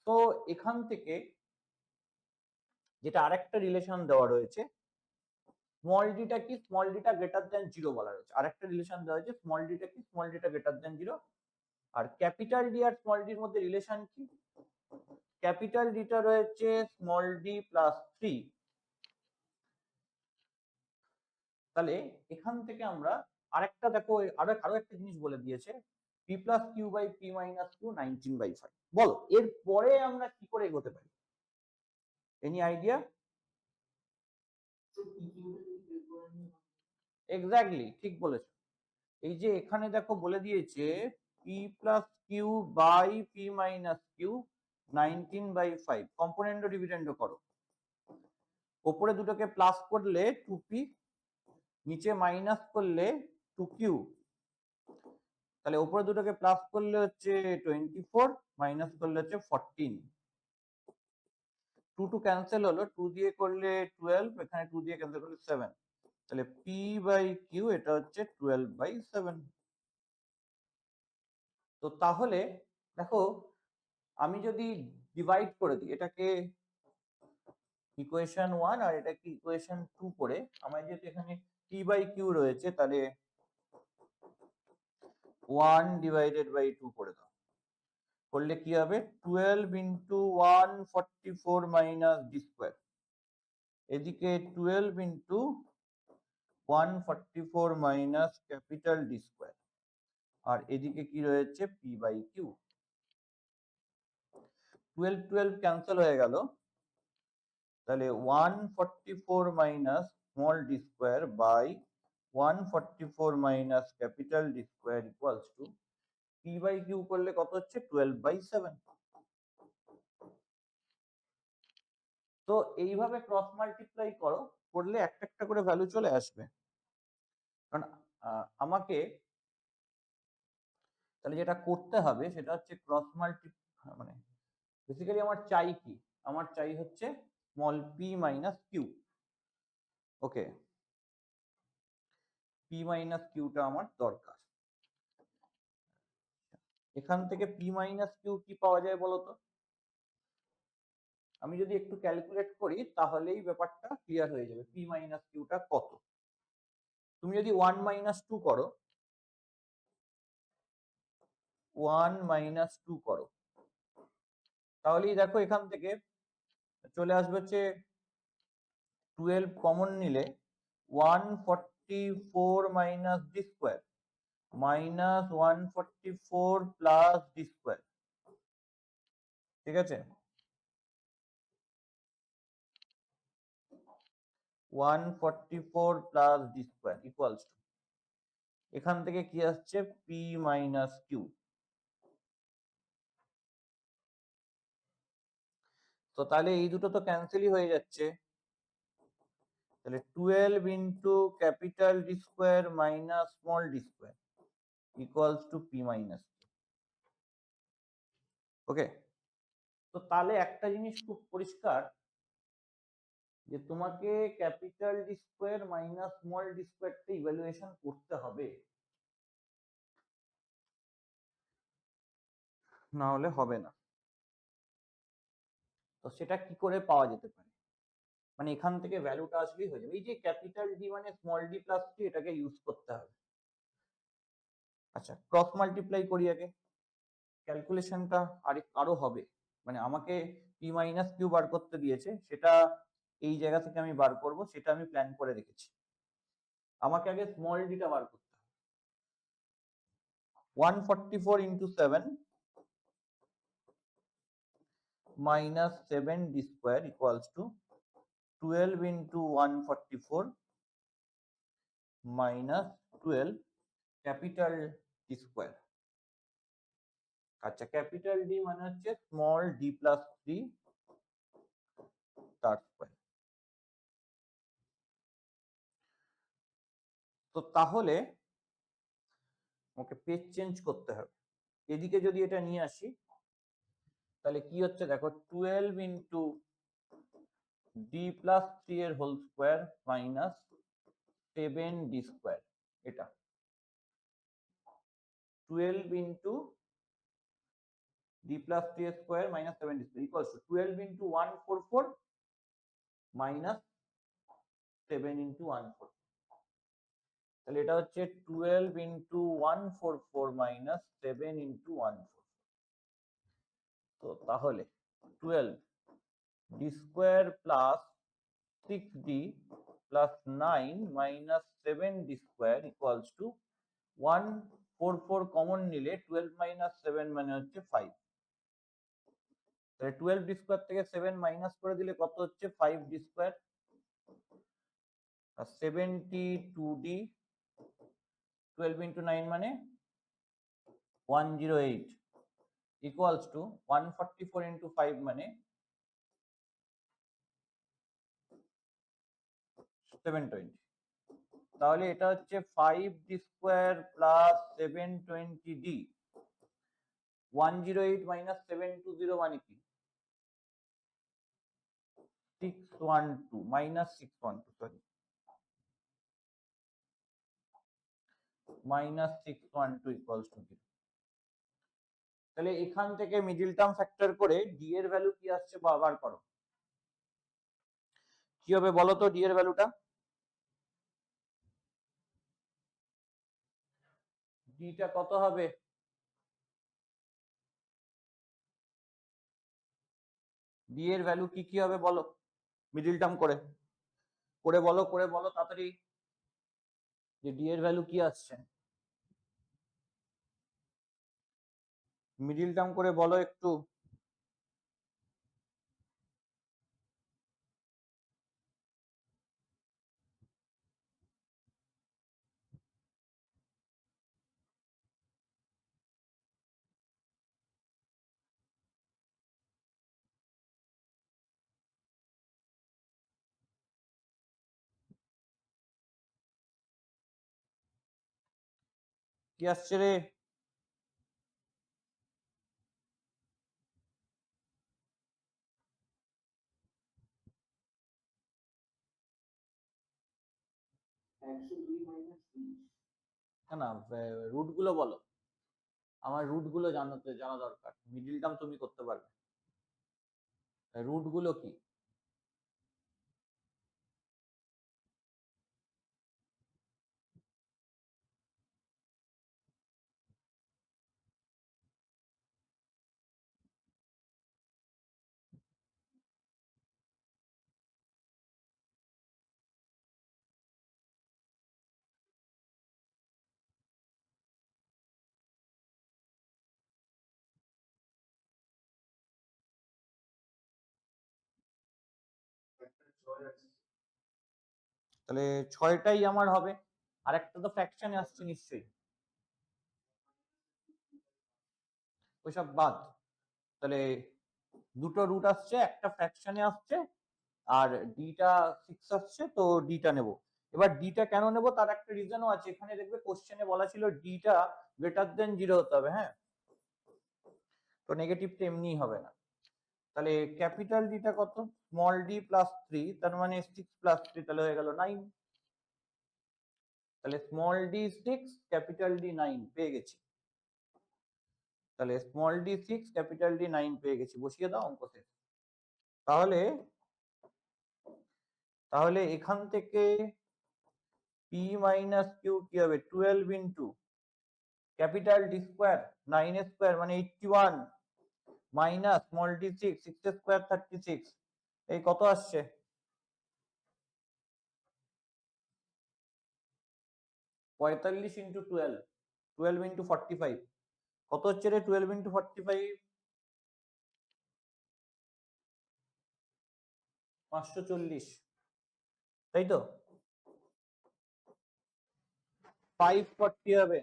তো এখান থেকে যেটা আরেকটা রিলেশন দেওয়া রয়েছে, স্মল ডিটা কি, স্মল ডিটা গ্রেটার দ্যান জিরো বলা রয়েছে, আরেকটা রিলেশন দেওয়া হয়েছে স্মল ডিটা কি, স্মল ডিটা গ্রেটার দ্যান জিরো। আর ক্যাপিটাল ডি আর স্মল ডির মধ্যে রিলেশন কি, ক্যাপিটাল ডিটা রয়েছে স্মল ডি প্লাস 3। তাহলে এখান থেকে আমরা আরেকটা দেখো, আরো একটা জিনিস বলে দিয়েছে, p plus q by p minus q 19/5। বলো এর পরে আমরা কি করে এগোতে পারি? Any idea? এক্স্যাক্টলি ঠিক বলেছো। এই যে এখানে দেখো বলে দিয়েছে p plus q by p minus q 19/5, component dividend করো, ওপরে দুটোকে প্লাস করলে 2p, নিচে মাইনাস করলে 2q, তাহলে উপরে দুটোকে প্লাস করলে হচ্ছে 24, মাইনাস করলে হচ্ছে 14, 2 ক্যান্সেল হলো, 2 দিয়ে করলে 12, এখানে 2 দিয়ে ক্যান্সেল করলে 7, তাহলে p বাই কিউ এটা হচ্ছে 12/7। তো তাহলে দেখো আমি যদি ডিভাইড করে দিই এটাকে ইকুয়েশন 1 আর এটাকে ইকুয়েশন 2 করে, আমার যেহেতু এখানে p বাই কিউ রয়েছে, তাহলে 1/2 করে দাও, করলে কি হবে 12 ইন্টু 144 মাইনাস ডি স্কোয়ার, এদিকে 12 into 144 minus capital D square, আর এদিকে কি রয়েছে পি বাই কিউ। 12 ক্যান্সেল হয়ে গেল, তাহলে 144 minus small D square by 144 minus capital D square equals to p by q করলে কত হচ্ছে 12/7। তো এইভাবে ক্রস মাল্টিপ্লাই করো, করলে একটা একটা করে ভ্যালু চলে আসবে। কারণ আমাকে তাহলে যেটা করতে হবে সেটা হচ্ছে ক্রস মানে বেসিক্যালি আমার চাই কি, আমার চাই হচ্ছে স্মল পি মাইনাস কিউ। ওকে, পি মাইনাস কিউটা আমার দরকার। এখান থেকে পি মাইনাস কিউ কি পাওয়া যায় বলতো? আমি যদি একটু ক্যালকুলেট করি তাহলেই ব্যাপারটা ক্লিয়ার হয়ে যাবে, পি মাইনাস কিউটা কত। তুমি যদি 1 - 2 করো, 1 - 2 করো, তাহলেই দেখো এখান থেকে চলে আসবে হচ্ছে 12 কমন নিলে 144 minus D square minus 144 plus D square, ঠিক আছে, 144 plus D square equals two, এখান থেকে কি আসছে পি মাইনাস কিউ। তো তাহলে এই দুটো তো ক্যান্সেলই হয়ে যাচ্ছে, তাহলে 12 into capital D square minus small D square equals to P minus Q. Okay, তো তাহলে একটা জিনিস খুব পরিষ্কার যে তোমাকে capital D square minus small D স্কোয়ারটা ইভ্যালুয়েশন করতে হবে, না হলে হবে না। তো সেটা কি করে পাওয়া যেতে পারে, মানে এখান থেকে ভ্যালুটা আসলেই হয়ে যাবে, এই যে ক্যাপিটাল ডি মানে স্মল ডি প্লাস টি, এটাকে ইউজ করতে হবে। আচ্ছা, ক্রস মাল্টিপ্লাই করি আগে, ক্যালকুলেশনটা আরো হবে, মানে আমাকে পি মাইনাস কিউ বার করতে দিয়েছে, সেটা এই জায়গা থেকে আমি বার করব, সেটা আমি প্ল্যান করে রেখেছি। আমাকে আগে স্মল ডিটা বার করতে হবে। 144 into 7 minus 7 d square equals to 12 into 144 minus 12 capital D square। আচ্ছা, ক্যাপিটাল ডি মানে হচ্ছে স্মল ডি প্লাস 3 তার স্কয়ার। তো তাহলে ওকে পেজ চেঞ্জ করতে হবে, এদিকে যদি এটা নিয়ে আসি তাহলে কি হচ্ছে দেখো, 12 ইন্টু ডি প্লাস 3 এর whole square minus 7 d square, এটা 12 into d plus 3 square minus 7d square equals to 12 into 144 minus 7 into 144। তাহলে এটা হচ্ছে 12 into 144 minus 7 into 144। তো তাহলে 12 d square plus 6d plus 9 minus 7d square equals to 144 common নিলে 12 minus 7 মানে হচ্ছে 5। তাহলে 12 ডি স্কোয়ার থেকে 7 মাইনাস করে দিলে কত হচ্ছে, 5 ডি স্কোয়ার, আর 72d 12 into 9 মানে 108 equals to 144 into 5 মানে 720। তাহলে এটা হচ্ছে 5d square plus 720d, 108 minus 720 মানে কি, 612 minus 612, sorry minus 612 equals to 0। তাহলে এখান থেকে মিডল টার্ম ফ্যাক্টর করে ডি এর ভ্যালু কি আসছে বার করো, কি হবে বলো তো ডি এর ভ্যালুটা, ডিটা কত হবে, ডি এর ভ্যালু কি কি হবে বলো, মিডল টার্ম করে বলো তাড়াতাড়ি, যে ডি এর ভ্যালু কি আসছে, মিডল টার্ম করে বলো একটু। কি আসছে রে, না রুট গুলো বলো, আমার রুট গুলো জানা দরকার, মিডল টার্ম তুমি করতে পারবে, রুট গুলো কি, তাহলে 6টাই আমার হবে, আর একটা তো ফ্র্যাকশনে আসছে নিশ্চয়ই, ওইসব বাদ। তাহলে দুটো রুট আসছে, একটা ফ্র্যাকশনে আসছে আর ডিটা 6 আসছে, তো ডিটা নেব। এবার ডিটা কেন নেব তার একটা রিজনও আছে, এখানে দেখবে কোশ্চেনে বলা ছিল ডিটা গ্রেটার দেন 0 হতে হবে, হ্যাঁ, তো নেগেটিভটা এমনিই হবে না। তাহলে ক্যাপিটাল ডিটা কত, স্মল ডি প্লাস 3, তার মানে 6 প্লাস 3, তাহলে হয়ে গেল 9। তাহলে স্মল ডি 6, ক্যাপিটাল ডি 9 পেয়ে গেছি। তাহলে স্মল ডি 6, ক্যাপিটাল ডি 9 পেয়ে গেছি, বসিয়ে দাও অঙ্ক শেষ। তাহলে তাহলে এখান থেকে পি মাইনাস কিউ কি হবে, 12 into capital D square 9 square মানে 81 মাইনাস স্মল ডি 6, 6 স্কোয়ার 36, এই কত আসছে, 45 ইন্টু 12, 12 ইন্টু 45 কত হচ্ছে রে, 12 ইন্টু 45 540, তাই তো 540 হবে,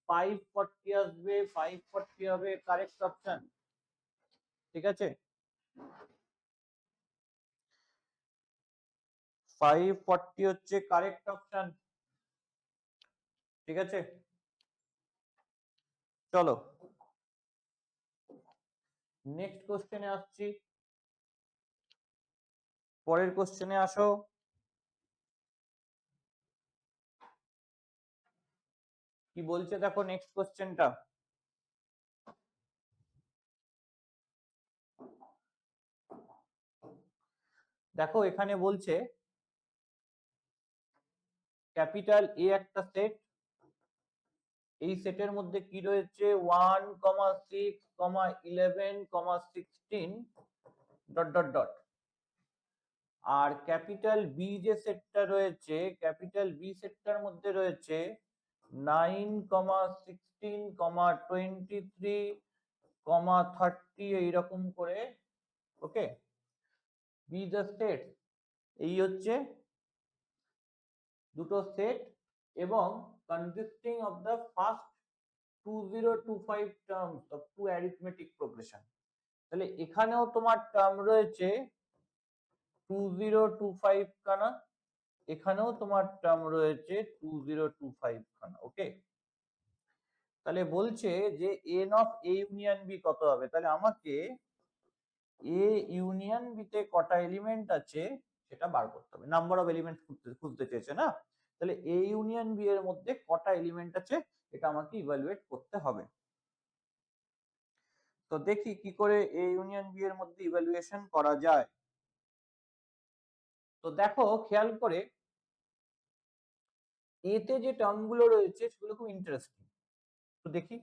540 আসবে, 540 হবে কারেক্ট অপশন, ঠিক আছে, 540 হচ্ছে কারেক্ট অপশন, ঠিক আছে। চলো নেক্সট কোশ্চেনে আসছি, পরের কোশ্চেনে আসো। কি বলছে দেখো নেক্সট কোশ্চেনটা, দেখো এখানে বলছে ক্যাপিটাল এ একটা সেট, এই সেটের মধ্যে কি রয়েছে 1, 6, 11, 16 ডট ডট ডট, আর ক্যাপিটাল বি যে সেটটা রয়েছে, ক্যাপিটাল বি সেটটার মধ্যে রয়েছে 9, 16, 23, 30 এইরকম করে, ওকে, বি দ্য সেট, এই হচ্ছে দুটো সেট এবং consisting of the first 2025 terms of two arithmetic progression. তাহলে এখানেও তোমার টার্ম রয়েছে 2025 খানা, এখানেও তোমার টার্ম রয়েছে 2025 খানা, ওকে। তাহলে বলছে যে n of a union b কত হবে, তাহলে আমাকে এ ইউনিয়ন বি তে কটা এলিমেন্ট আছে সেটা বার করতে হবে, নাম্বার অফ এলিমেন্ট খুঁজতে চেয়েছে না, তাহলে এ ইউনিয়ন বি এর মধ্যে কটা এলিমেন্ট আছে এটা আমাকে ইভালুয়েট করতে হবে। তো দেখি কি করে এ ইউনিয়ন বি এর মধ্যে ইভালুয়েশন করা যায়। তো দেখো খেয়াল করে এতে যে টার্ম গুলো রয়েছে সেগুলো খুব ইন্টারেস্টিং, তো দেখি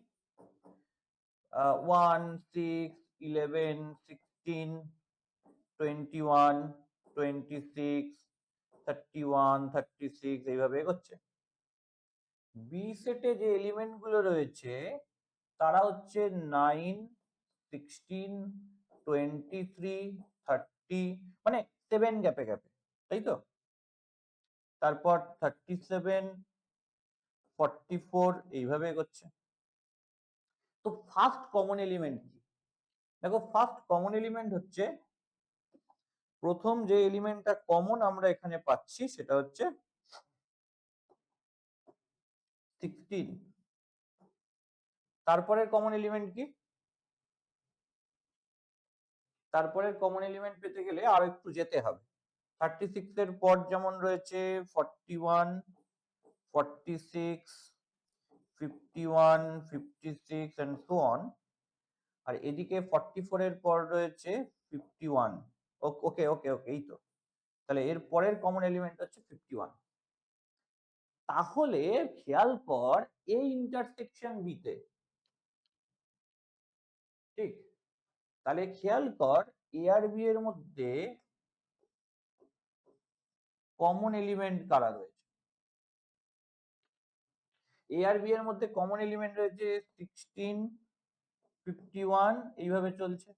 1, 6, 11, 16, 21, 26, 31, 36 এইভাবে এগোচ্ছে। বি সেটে যে এলিমেন্ট গুলো রয়েছে তারা হচ্ছে 9, 16, 23, 30, মানে 7 গ্যাপে গ্যাপে, তাই তো, তারপর 37, 44 এইভাবে এগোচ্ছে। তো ফার্স্ট কমন এলিমেন্ট কি, দেখো ফার্স্ট কমন এলিমেন্ট হচ্ছে, প্রথম যে এলিমেন্টটা কমন আমরা এখানে পাচ্ছি সেটা হচ্ছে 16, তারপরের কমন এলিমেন্ট কি, তারপরের কমন এলিমেন্ট পেতে গেলে আরো একটু যেতে হবে, 36 এর পর যেমন রয়েছে 41, 46, 51, 56 and so on, আর এদিকে 44 এর পর রয়েছে 51, ওকে ওকে ওকে, এই তো, তাহলে এর পরের কমন এলিমেন্ট হচ্ছে 51। তাহলে খেয়াল কর এই ইন্টারসেকশন বিতে, ঠিক, তাহলে খেয়াল কর এ আর বি এর মধ্যে কমন এলিমেন্ট কারা রয়েছে, এ আর বি এর মধ্যে কমন এলিমেন্ট রয়েছে 16, 51 এইভাবে চলছে।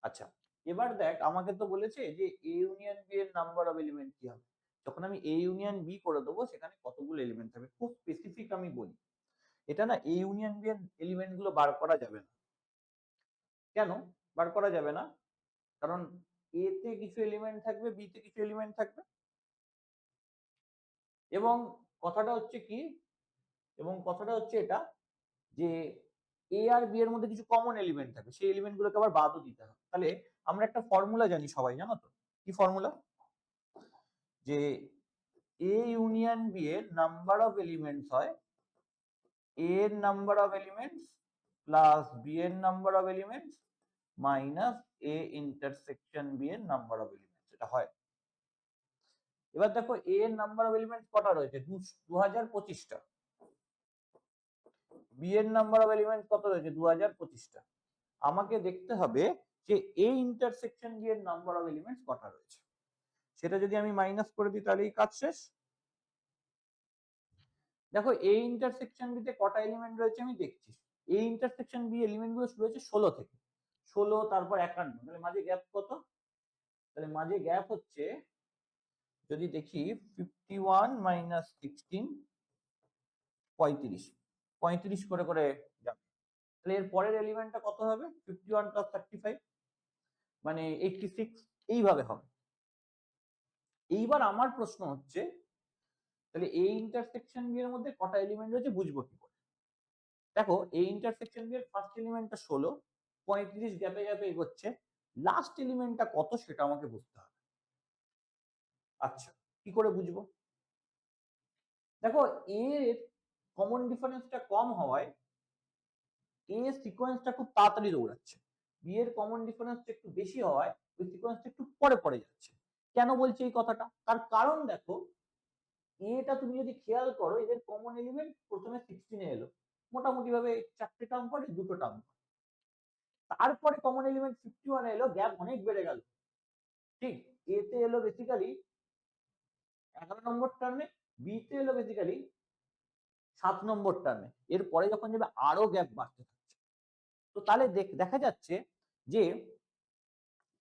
আচ্ছা এবার দেখ আমাকে তো বলেছে যে এ ইউনিয়ন বি এর নাম্বার অফ এলিমেন্ট কি হবে, যখন আমি এ ইউনিয়ন বি করে দেবো সেখানে কতগুলো এলিমেন্ট থাকবে, খুব স্পেসিফিক আমি বলি, এটা না এ ইউনিয়ন বি এর এলিমেন্ট গুলো বার করা যাবে না, কেন বার করা যাবে না? কারণ এ তে কিছু এলিমেন্ট থাকবে, বি তে কিছু এলিমেন্ট থাকবে, এবং কথাটা হচ্ছে কি, এবং কথাটা হচ্ছে এটা যে এ আর বি এর মধ্যে কিছু কমন এলিমেন্ট থাকে, সেই এলিমেন্ট গুলোকে আবার বাদও দিতে হবে। তাহলে আমরা একটা ফর্মুলা জানি সবাই, জানো তো কি ফর্মুলা? যে এ ইউনিয়ন বি এর নাম্বার অফ এলিমেন্টস হয় এ এর number of elements plus B এর number of elements minus A intersection B এর নাম্বার অফ এলিমেন্টস, এটা হয়। এবার দেখো এ এর নাম্বার অফ এলিমেন্টস কটা রয়েছে? 2025টা। বি এর নাম্বার অফ এলিমেন্টস কত রয়েছে? 2025টা। আমাকে দেখতে হবে যে এ ইন্টারসেকশন বি এর নাম্বার অফ এলিমেন্টস কটা রয়েছে। সেটা যদি আমি মাইনাস করে দিই তাহলে এই কাজ শেষ। দেখো এ ইন্টারসেকশন বি তে কটা এলিমেন্ট রয়েছে আমি দেখছি। এ ইন্টারসেকশন বি এলিমেন্ট গুলো শুরু হয়েছে 16 থেকে, 16 তারপর 51, তাহলে মাঝে গ্যাপ কত? তাহলে মাঝে গ্যাপ হচ্ছে, যদি দেখি 51 মাইনাস 16, 35, 35 করে করে যাবে। তাহলে এর পরের এলিমেন্টটা কত হবে? 51 প্লাস 35 মানে 86, এইভাবে হবে। এইবার আমার প্রশ্ন হচ্ছে, তাহলে এই ইন্টারসেকশন বি এর মধ্যে কটা এলিমেন্ট রয়েছে বুঝবো কি করে? দেখো এই ইন্টারসেকশন বি এর ফার্স্ট এলিমেন্টটা 16, 35 গ্যাপে গ্যাপে এগোচ্ছে, লাস্ট এলিমেন্টটা কত সেটা আমাকে বুঝতে হবে। আচ্ছা, কি করে বুঝবো? দেখো এর কমন ডিফারেন্সটা কম হওয়ায় এ সিকোয়েন্সটা খুব তাড়াতাড়ি দৌড়াচ্ছে, বি এর কমন ডিফারেন্সটা একটু বেশি হওয়ায় ওই সিকোয়েন্সটা একটু পরে পরে যাচ্ছে। কেন বলছি এই কথাটা? তার কারণ দেখো এটা তুমি যদি খেয়াল করো, এদের কমন এলিমেন্ট প্রথমে 16 এ এলো, মোটামুটি ভাবে 4টে টার্ম পরে 2টো টার্ম, তারপরে কমন এলিমেন্ট 51 এলো, গ্যাপ অনেক বেড়ে গেল। ঠিক, এ তে এলো বেসিক্যালি 11 নম্বর টার্মে, বি তে এলো বেসিক্যালি 7 নম্বর টার্মে, এরপরে যখন যাবে আরো গ্যাপ বাড়তে থাকছে। তো তাহলে দেখা যাচ্ছে যে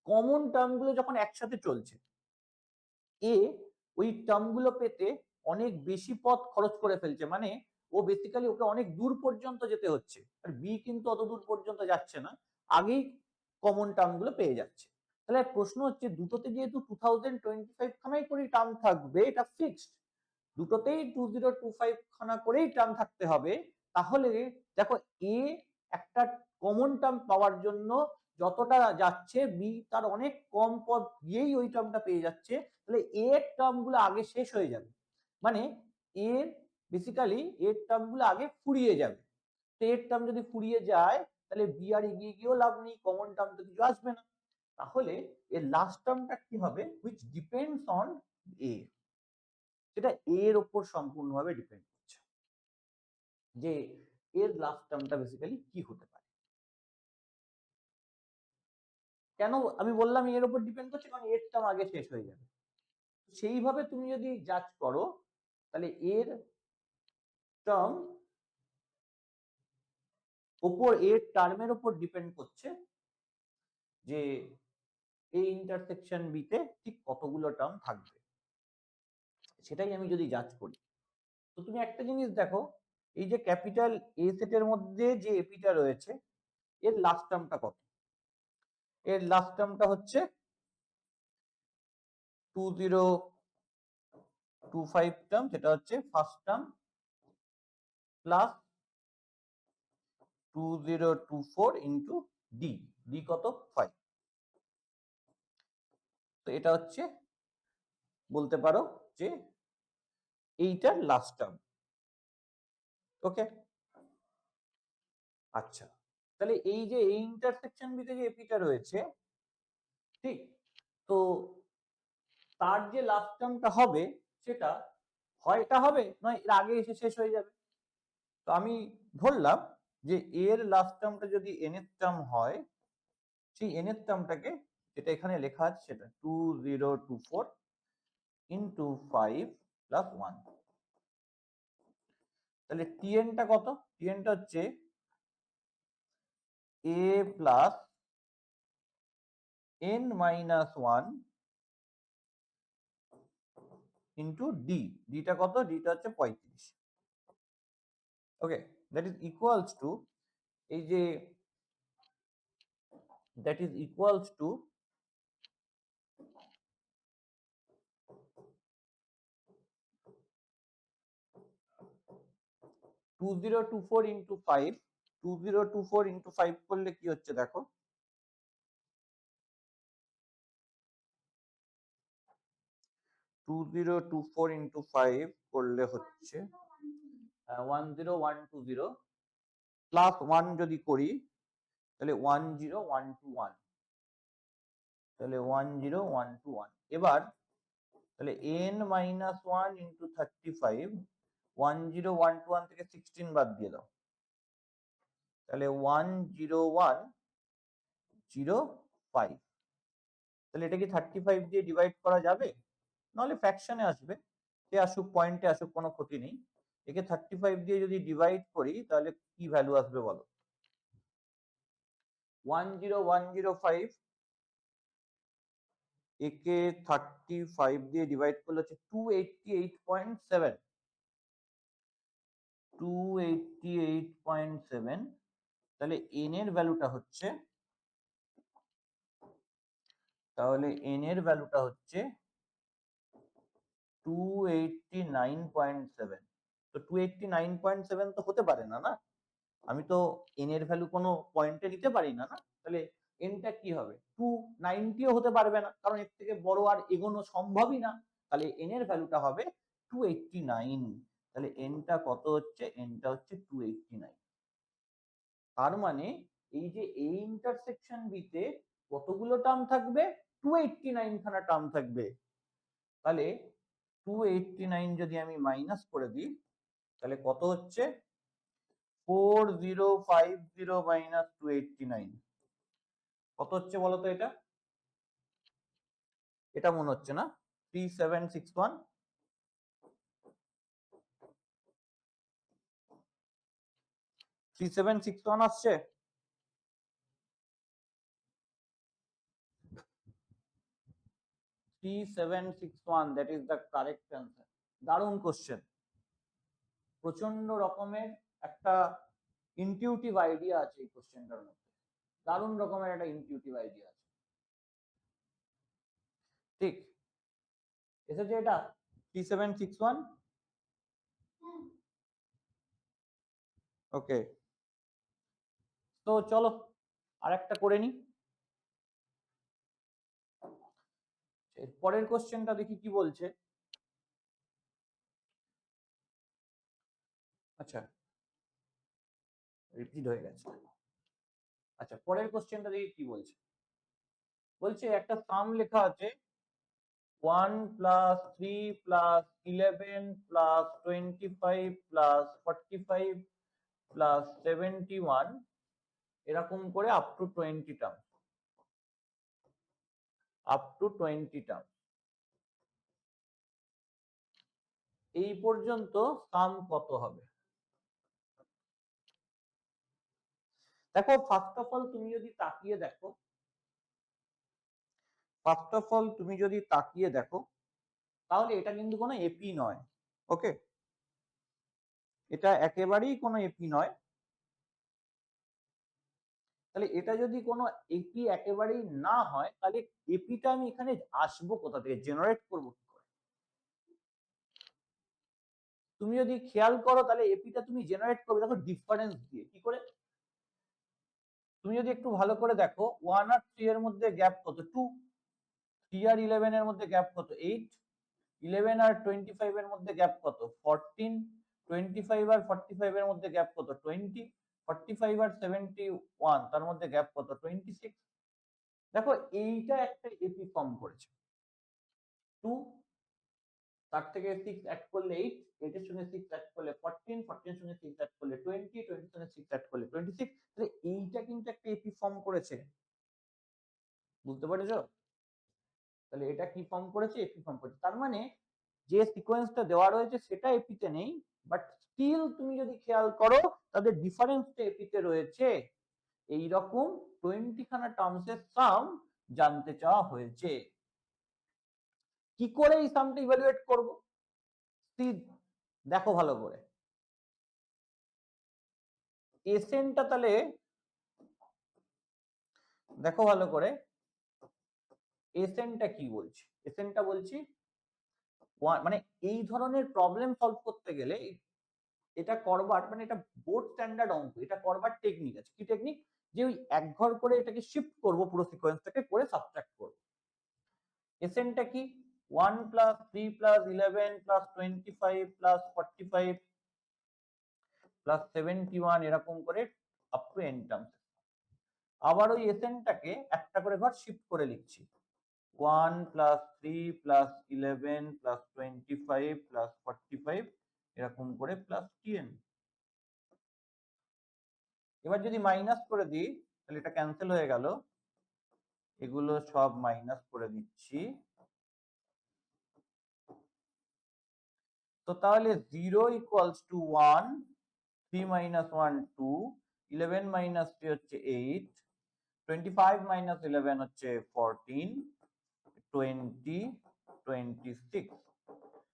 কমন টার্ম গুলো যখন একসাথে চলছে, এ ওই টার্ম গুলো পেতে অনেক বেশি পথ খরচ করে ফেলছে, মানে ও বেসিক্যালি ওকে অনেক দূর পর্যন্ত যেতে হচ্ছে, আর বি কিন্তু অত দূর পর্যন্ত যাচ্ছে না, আগেই কমন টার্ম গুলো পেয়ে যাচ্ছে। তাহলে প্রশ্ন হচ্ছে, দুটোতে যেহেতু 2025 খানাই করে টার্ম থাকবে, এটা ফিক্সড, দুটোতেই 2025 খানা করেই টার্ম থাকতে হবে, তাহলে দেখো এ একটা কমন টার্ম পাওয়ার জন্য যতটা যাচ্ছে, বি তার অনেক কম পথ গিয়েই ওই টার্মটা পেয়ে যাচ্ছে, তাহলে এর টার্ম গুলো আগে শেষ হয়ে যাবে, মানে এর বেসিক্যালি এর টার্ম গুলো আগে ফুরিয়ে যাবে। তো এর টার্ম যদি ফুরিয়ে যায় তাহলে বি আর এগিয়ে গিয়েও লাভ নেই, কমন টার্ম তো কিছু আসবে না। তাহলে এর লাস্ট টার্মটা কি হবে? হুইচ ডিপেন্ডস অন এ, সেটা এর উপর সম্পূর্ণভাবে ডিপেন্ড করছে যে এর লাস্ট টার্মটা বেসিক্যালি কি হতে পারে। কেন আমি বললাম এর উপর ডিপেন্ড করছে? কারণ এর টার্ম আগে শেষ হয়ে যাবে। সেইভাবে তুমি যদি জাজ করো তাহলে এর টার্ম উপর, এর টার্মের উপর ডিপেন্ড করছে যে এই ইন্টারসেকশন বি তে ঠিক কতগুলো টার্ম থাকবে, সেটাই আমি যদি জাজ করি। তো তুমি একটা জিনিস দেখো, এই যে ক্যাপিটাল এ সেটের মধ্যে যে এপিটা রয়েছে, এর লাস্ট টার্মটা কত? এর লাস্ট টার্মটা হচ্ছে 2025 টার্ম, যেটা হচ্ছে first term, plus 2024 into D, D কত? 5। তো এটা হচ্ছে বলতে পারো যে এইটার লাস্ট টার্ম। ওকে, আচ্ছা, তাহলে এই যে এই ইন্টারসেকশন বিতে যে এপিটা রয়েছে, ঠিক, তো তার যে লাস্ট টার্মটা হবে সেটা হয় এটা হবে, নয় এর আগে এসে শেষ হয়ে যাবে। তো আমি ধরলাম যে এর লাস্ট টার্মটা যদি nth টার্ম হয়, সেই nth টার্মটাকে, যেটা এখানে লেখা আছে সেটা 2024 ইন্টু 5 প্লাস 1, তাহলে tn টা কত? tn টা হচ্ছে a প্লাস n মাইনাস 1 ইন্টু ডি, ডিটা কত? ডিটা হচ্ছে 35। Okay, that is equals to, এই যে that is equals to 2024 into 5 2024 into 5 করলে কি হচ্ছে দেখো 2024 into 5 করলে হচ্ছে 10120 প্লাস 1 যদি করি তাহলে 10121 তাহলে 10121 এবার তাহলে n minus 1 into 35 10121 থেকে 16 বাদ দিয়ে দাও তাহলে 10105 তাহলে এটা কি 35 দিয়ে ডিভাইড করা যাবে নাহলে ফ্র্যাকশনে আসবে সে আসুক পয়েন্টে আসুক কোনো ক্ষতি নেই একে 35 দিয়ে যদি ডিভাইড করি তাহলে কি ভ্যালু আসবে বলো 10105 একে 35 দিয়ে ডিভাইড করলে হচ্ছে 288.7 288.7 তাহলে n এর ভ্যালুটা হচ্ছে তাহলে n এর ভ্যালুটা হচ্ছে 289.7 তো 289.7 তো হতে পারে না না আমি তো n এর ভ্যালু কোনো পয়েন্টে নিতে পারি না না তাহলে nটা কি হবে 290ও হতে পারবে না কারণ এর থেকে বড় আর এগোনো সম্ভবই না তাহলে n এর ভ্যালুটা হবে 289 তাহলে nটা কত হচ্ছে nটা হচ্ছে 289 তার মানে এই যে এই ইন্টারসেকশন বি তে কতগুলো টার্ম থাকবে 289 খানা টার্ম থাকবে তাহলে 289 যদি আমি মাইনাস করে দিই তাহলে কত হচ্ছে 4050 মাইনাস 289 কত হচ্ছে বলো তো এটা এটা মনে হচ্ছে না 3761 3761 আসছে that is the correct answer দারুণ কোশ্চেন প্রচন্ড রকমের একটা ইনটিউটিভ আইডিয়া আছে এই কোশ্চেনটার মধ্যে দারুণ রকমের একটা ইনটিউটিভ আইডিয়া আছে ঠিক এসেছে এটা 3761 ওকে তো চলো আরেকটা করে নি পরের কোশ্চেনটা দেখি কি বলছে আচ্ছা রিপিট হয়ে গেছে আচ্ছা পরের কোশ্চেনটা দেখি কি বলছে বলছে একটা সাম লেখা আছে 1 plus 3 plus 11 plus 25 plus 45 plus 71 এরকম করে আপ টু 20 টার্ম এই পর্যন্ত সাম কত হবে দেখো ফার্স্ট অফ অল তুমি যদি তাকিয়ে দেখো তাহলে এটা কিন্তু কোনো এপি নয় ওকে এটা একেবারেই কোনো এপি নয় তাহলে এটা যদি কোনো এপি একেবারেই না হয় তাহলে এপিটা আমি এখানে আসবো কোথা থেকে জেনারেট করবো কি করে তুমি যদি খেয়াল করো তাহলে এপিটা তুমি জেনারেট করবে দেখো ডিফারেন্স দিয়ে কি করে তুমি যদি একটু ভালো করে দেখো 1 আর 3 এর মধ্যে গ্যাপ কত 2 3 আর 11 এর মধ্যে গ্যাপ কত 8 11 আর 25 এর মধ্যে গ্যাপ কত 14 25 আর 45 এর মধ্যে গ্যাপ কত 20 45 আর 71 তার মধ্যে গ্যাপ কত 26 দেখো এইটা একটা এপি ফর্ম করেছে 2 তার থেকে 6 অ্যাড করলে 8 8 এর সঙ্গে 6 অ্যাড করলে 14 14 এর সঙ্গে 6 অ্যাড করলে 20 20 এর সঙ্গে 6 অ্যাড করলে 26 তাহলে এইটা কিন্তু একটা এপি ফর্ম করেছে বুঝতে পেরেছো তাহলে এটা কি ফর্ম করেছে এপি ফর্ম করেছে তার মানে যে সিকোয়েন্সটা দেওয়া রয়েছে সেটা এপিতে নেই বাট স্টিল তুমি যদি খেয়াল করো তাদের ডিফারেন্সটা এপিতে রয়েছে এই রকম 20 খানা টার্মসের সাম জানতে চাওয়া হয়েছে কি করে এই সামটা ইভালুয়েট করব দেখো ভালো করে এসএনটা তাহলে দেখো ভালো করে এসএনটা কি বলছি। এসএনটা বলছি মানে এই ধরনের প্রবলেম সলভ করতে গেলে এটা করবার মানে এটা বোর্ড স্ট্যান্ডার্ড অঙ্ক, এটা করবার টেকনিক আছে। কি টেকনিক? যে ওই এক ঘর করে এটাকে শিফট করব, পুরো সিকোয়েন্সটাকে করে সাবট্রাক্ট করব। এসএনটা কি? 1 plus 3 plus 11 plus 25 plus 45 plus 71 এরকম করে আপ টু এন টার্মস। আবার ওই এসএনটাকে একটা করে ঘর শিফট করে লিখছি। 1 প্লাস 3 প্লাস 11 প্লাস 25 প্লাস 45 এরকম করে প্লাস টিএন। এবার যদি মাইনাস করে দিই তাহলে এটা ক্যান্সেল হয়ে গেল, এগুলো সব মাইনাস করে দিচ্ছি। তো তাহলে 0 ইকুয়ালস টু 1, 3 মাইনাস 1 2, 11 মাইনাস 3 হচ্ছে 8, 25 মাইনাস 11 হচ্ছে 14, 20, 26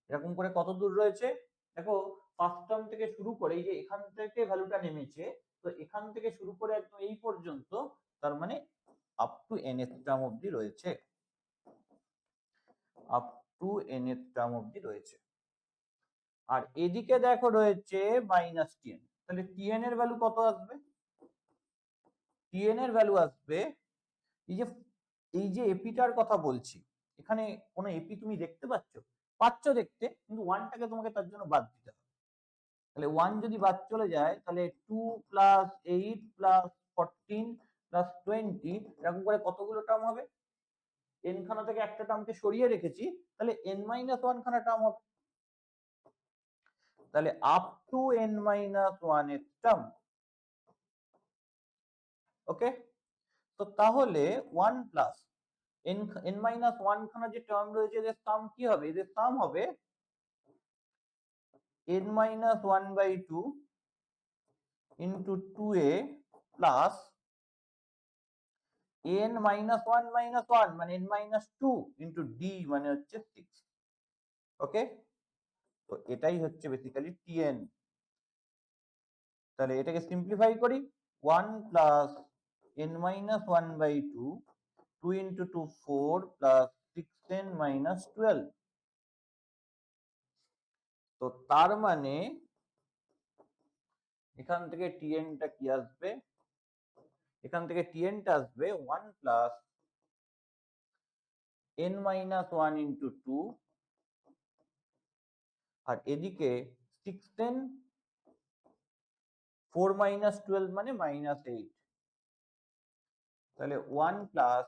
এরকম করে কত দূর রয়েছে দেখো। ফার্স্ট টার্ম থেকে শুরু করে এই যে এখান থেকে ভ্যালুটা নেমেছে, তো এখান থেকে শুরু করে একদম এই পর্যন্ত, তার মানে আপ টু nth টার্ম অবধি রয়েছে, আপ টু nth টার্ম অবধি রয়েছে। আর এদিকে দেখো রয়েছে মাইনাস টিএন, তাহলে টিএন এর ভ্যালু কত আসবে? টিএন এর ভ্যালু আসবে এই যে এপিটার কথা বলছি, এখানে কোনো এপি তুমি দেখতে পাচ্ছ দেখতে, কিন্তু ওয়ানটাকে তোমাকে তার জন্য বাদ দিতে হবে। তাহলে 1 যদি বাদ চলে যায় তাহলে 2 প্লাস 8 প্লাস 14 প্লাস 20 এরকম করে কতগুলো টার্ম হবে? n খানা থেকে একটা টার্মকে সরিয়ে রেখেছি, তাহলে n মাইনাস 1 খানা টার্ম হবে। তাহলে আপ টু n মাইনাস 1 এর টার্ম। ওকে, তো তাহলে 1 প্লাস n মাইনাস 1 খানা যে টার্ম রয়েছে এদের সাম কি হবে? এদের সাম হবে n minus 1/2 into 2a plus n মাইনাস 1 মাইনাস 1 মানে n মাইনাস 2 ইন্টু d মানে হচ্ছে 6। ওকে, তো এটাই হচ্ছে বেসিক্যালি tn। তাহলে এটাকে সিম্পলিফাই করি, 1 plus n minus 1/2, 2 into 2 4 plus 6n minus 12। তো তার মানে এখান থেকে tn টা কি আসবে? এখান থেকে tn টা আসবে 1 প্লাস n মাইনাস 1 ইন্টু 2, আর এদিকে 6n 4 মাইনাস 12 মানে মাইনাস 8। তাহলে 1 প্লাস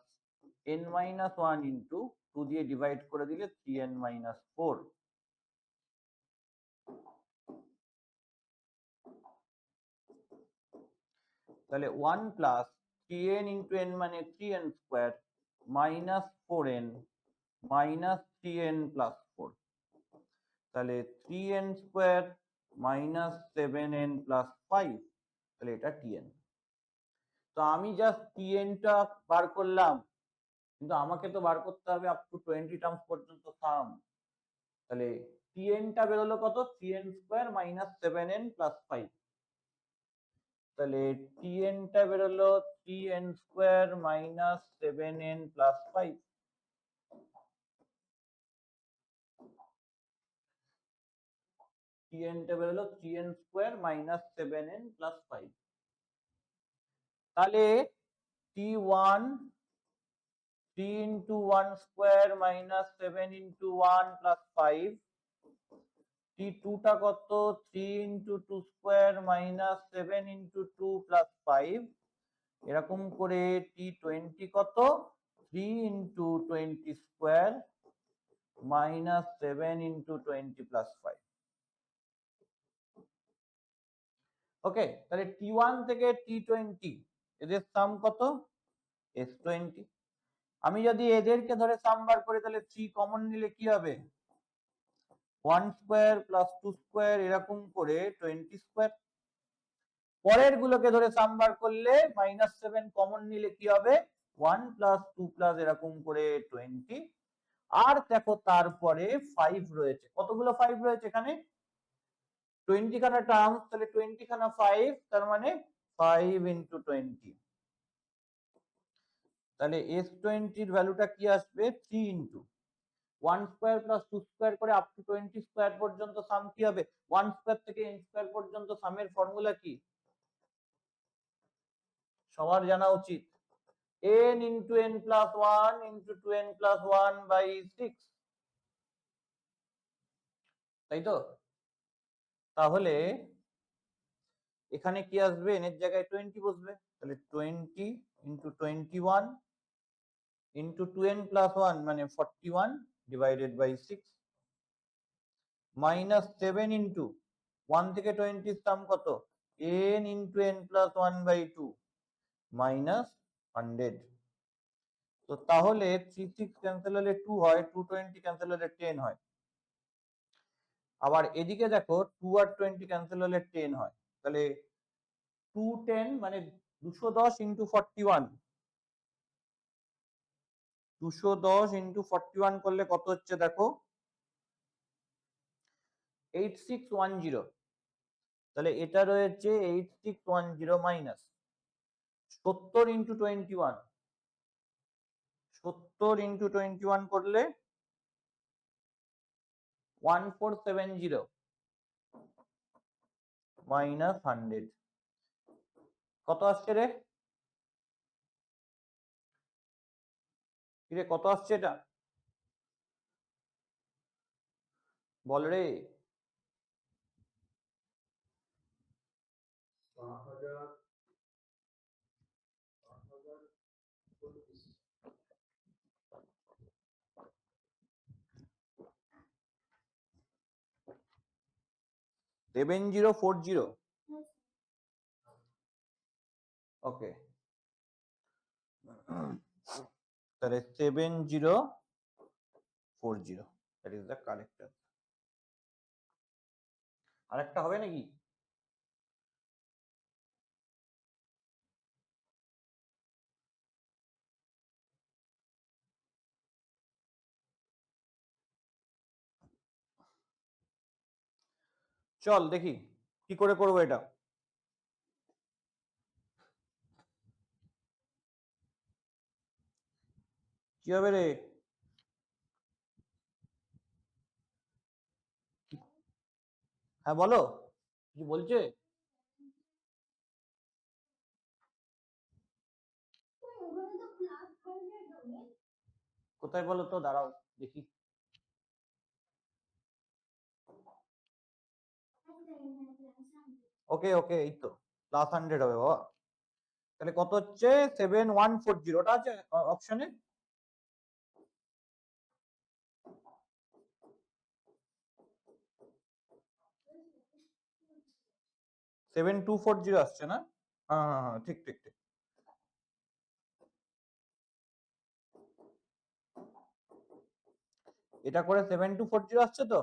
n মাইনাস 1 ইন্টু 2 দিয়ে ডিভাইড করে দিলে 3n মাইনাস 4। তাহলে 1 প্লাস 3n ইন্টু n মানে 3n square minus 4n minus 3n plus 4। তাহলে 3n square minus 7n plus 5, তাহলে এটা tn। তো আমি জাস্ট tn টা বার করলাম, কিন্তু আমাকে তো বার করতে হবে আপ টু 20 টার্মস পর্যন্ত সাম। তাহলে tn টা বেরোলো কত? 3n square minus 7n plus 5। তাহলে tn টা বেরোলো 3n square minus 7n plus 5। tn টা বেরোলো 3n square minus 7n plus 5। তাহলে t1 3 into 1 square minus 7 into 1 plus 5, t2 টা কত? 3 into 2 square minus 7 into 2 plus 5 এরকম করে t20 কত? 3 into 20 square minus 7 into 20 plus 5। ওকে, তাহলে t1 থেকে t20 এদের সাম কত? s20। আমি যদি এদেরকে ধরে সাম বার করি তাহলে 3 কমন নিলে কি হবে? 1 স্কোয়ার প্লাস 2 স্কোয়ার এরকম করে 20 স্কোয়ার। পরের গুলোকে ধরে সাম বার করলে মাইনাস 7 কমন নিলে কি হবে? 1 প্লাস 2 প্লাস এরকম করে 20। আর দেখো তারপরে 5 রয়েছে। কতগুলো 5 রয়েছে এখানে? 20 খানা টার্মস, তাহলে 20 খানা 5, তার মানে 5 ইন্টু 20। তাহলে S20 এর ভ্যালুটা কি আসবে 3 ইন্টু 1 স্কোয়ার প্লাস 2 স্কোয়ার করে আপ টু 20 স্কোয়ার পর্যন্ত সাম কি হবে 1 স্কোয়ার থেকে n স্কোয়ার পর্যন্ত সামের ফর্মুলা কি সবার জানা উচিত n into n plus 1 into 2n plus 1 by 6, তাই তো? তাহলে এখানে কি আসবে n এর জায়গায় 20 বসবে, তাহলে 20 ইন্টু 21 ইন্টু 2n প্লাস 1 মানে 41 ডিভাইডেড বাই 6 মাইনাস 7 ইন্টু 1 থেকে 20 সাম কত n into n plus 1 by 2 minus 100। তো তাহলে 36 ক্যান্সেল হলে 2 হয়, 220 ক্যান্সেল হলে 10 হয়। আবার এদিকে দেখো 2 আর 20 ক্যান্সেল হলে 10 হয়, তাহলে 210 মানে 210 ইন্টু 41, 210 ইন্টু 41 করলে কত হচ্ছে দেখো 8610। তাহলে এটা রয়েছে 8610 মাইনাস 70 ইন্টু 21, 70 ইন্টু 21 করলে 1470 মাইনাস 100 কত আসছে রে? কিরে কত আসছে এটা বল রে? 7040। ওকে, তাহলে 7040 that is the correct answer. আরেকটা হবে নাকি? চল দেখি কি করে করবো এটা। কি হবে রে? হ্যাঁ বলো, কি বলছে? কোথায় বলো তো, দাঁড়াও দেখি। ওকে ওকে, এই তো প্লাস 100 হবে বাবা। তাহলে কত হচ্ছে 7140, ওটা আছে অপশনে। 7240 আসছে না? হ্যাঁ হ্যাঁ হ্যাঁ, ঠিক ঠিক ঠিক। এটা করে 7240 আসছে তো।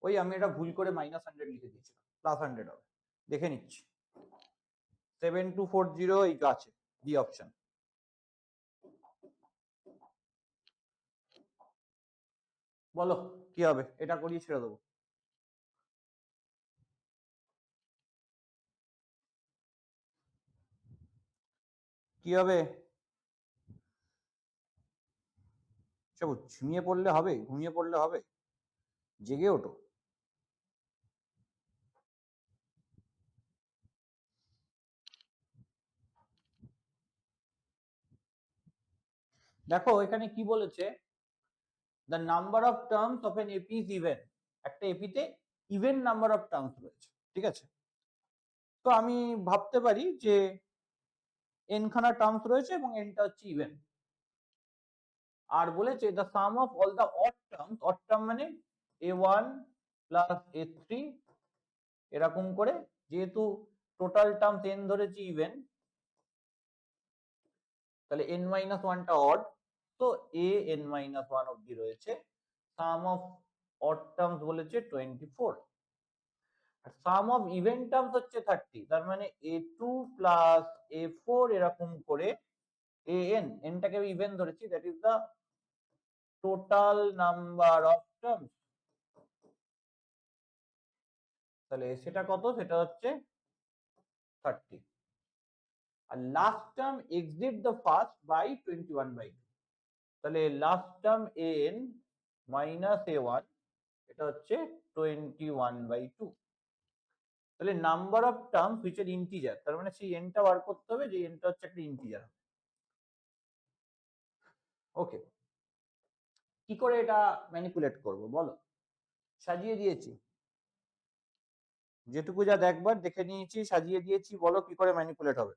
ওই আমি এটা ভুল করে -100 লিখে দিয়েছিলাম, +100 হবে, দেখে নিচ্ছি। 7240 এই আছে ডি অপশন। বলো কি হবে, এটা করিয়ে ছেড়ে দেবো। কি হবে? ঝিমিয়ে পড়লে হবে, ঘুমিয়ে পড়লে হবে, জেগে ওঠো। দেখো এখানে কি বলেছে, the number of terms of an AP is even. একটা এপিতে ইভেন নাম্বার অফ টার্মস রয়েছে, ঠিক আছে? তো আমি ভাবতে পারি যে এন খানা টার্মস রয়েছে এবং এনটা হচ্ছে ইভেন। আর বলেছে the sum of all the odd terms, odd term মানে a1 প্লাস a3 এরকম করে, যেহেতু টোটাল টার্মস n ধরেছি ইভেন, তাহলে n-1 টা অড, তো a n-1 অবধি রয়েছে। সাম অফ অড টার্মস বলেছে 24, আর সাম অফ ইভেন টার্মস হচ্ছে 30, তার মানে a2 প্লাস a4 এরকম করে an, nটাকে ইভেন ধরেছি, that is the total number of terms. তাহলে সেটা কত? সেটা হচ্ছে 30। আর last term exceeds the first by 21/2। তাহলে last term N minus a1 এটা হচ্ছে 21/2। তাহলে number of terms which are integer, তার মানে সেই এনটা বার করতে হবে যে এনটা হচ্ছে একটা ইন্টিজার। ওকে, কি করে এটা ম্যানিপুলেট করব বলো? সাজিয়ে দিয়েছি, যেটুকু যা দেখবার দেখে নিয়েছি, সাজিয়ে দিয়েছি, বলো কি করে ম্যানিপুলেট হবে।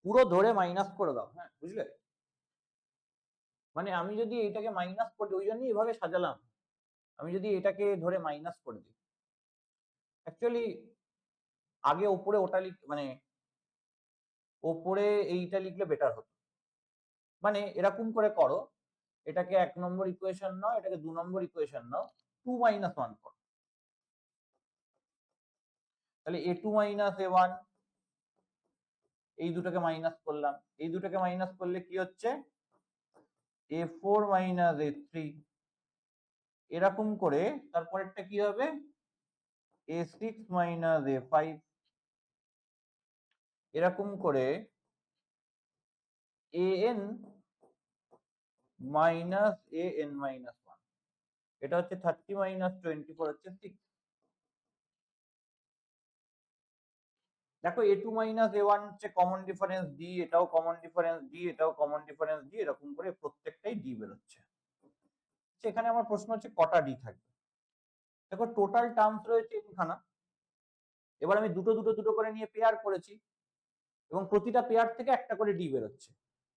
পুরো ধরে মাইনাস করে দাও, হ্যাঁ বুঝলে? মানে আমি যদি এটাকে মাইনাস করে, ওই জন্যই এভাবে সাজালাম, আমি যদি এটাকে ধরে মাইনাস করে দিই, অ্যাকচুয়ালি আগে ওপরে ওটা মানে ওপরে এইটা লিখলে বেটার হতো। মানে এরকম করে করো, এটাকে 1 নম্বর ইকুয়েশন নাও, এটাকে 2 নম্বর ইকুয়েশন নাও, 2 - 1 করো। তাহলে a2 - a1, এই দুটোকে মাইনাস করলাম, এই দুটোকে মাইনাস করলে কি হচ্ছে a4 - a3, এরকম করে তারপরেরটা কি হবে a6 - a5, এরকম করে an - an-1, এটা হচ্ছে 30 - 24 হচ্ছে 6। দেখো a2 - a1 হচ্ছে কমন ডিফারেন্স d, এটাও কমন ডিফারেন্স d, এটাও কমন ডিফারেন্স d, এরকম করে প্রত্যেকটাই d বেরোচ্ছে। এখানে আমার প্রশ্ন হচ্ছে কটা d থাকবে। দেখো টোটাল টার্মস রয়েছে এখানে, এবার আমি দুটো দুটো দুটো করে নিয়ে পেয়ার করেছি এবং প্রতিটা পেয়ার থেকে একটা করে ডি বেরোচ্ছে।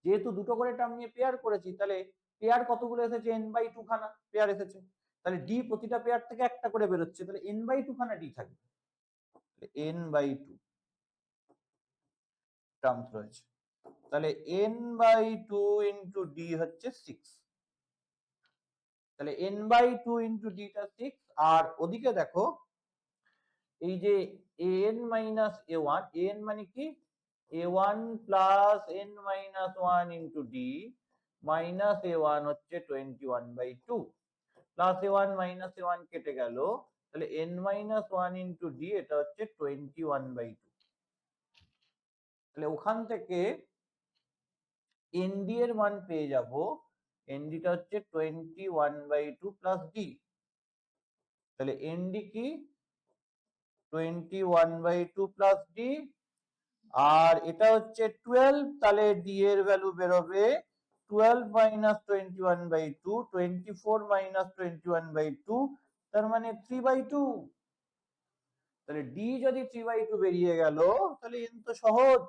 যেহেতু দুটো করে টার্ম নিয়ে পেয়ার করেছি, তাহলে পেয়ার কতগুলো এসেছে n/2 খানা পেয়ার এসেছে, তাহলে ডি প্রতিটা পেয়ার থেকে একটা করে বেরোচ্ছে, তাহলে n/2 খানা ডি থাকবে, n/2 টার্মস রয়েছে। তাহলে n/2 ইন্টু ডি হচ্ছে 6, তাহলে n/2 ইন্টু ডিটা 6। আর ওদিকে দেখো এই যে an - a1, an মানে কি a1 plus n - 1 into D minus a1 হচ্ছে 21/2, প্লাস a1 মাইনাস a1 কেটে গেল, তাহলে n - 1 ইন্টু ডি এটা হচ্ছে 21/2। তাহলে ওখান থেকে nd এর মান পেয়ে যাব, nd টা হচ্ছে 21/2 প্লাস d, তাহলে nd কি 21/2 প্লাস d, আর এটা হচ্ছে 12, তাহলে d এর ভ্যালু বেরোবে 12 - 21/2, 24 - 21/2, তার মানে 3/2। তাহলে d যদি 3/2 বেরিয়ে গেল, তাহলে n তো সহজ।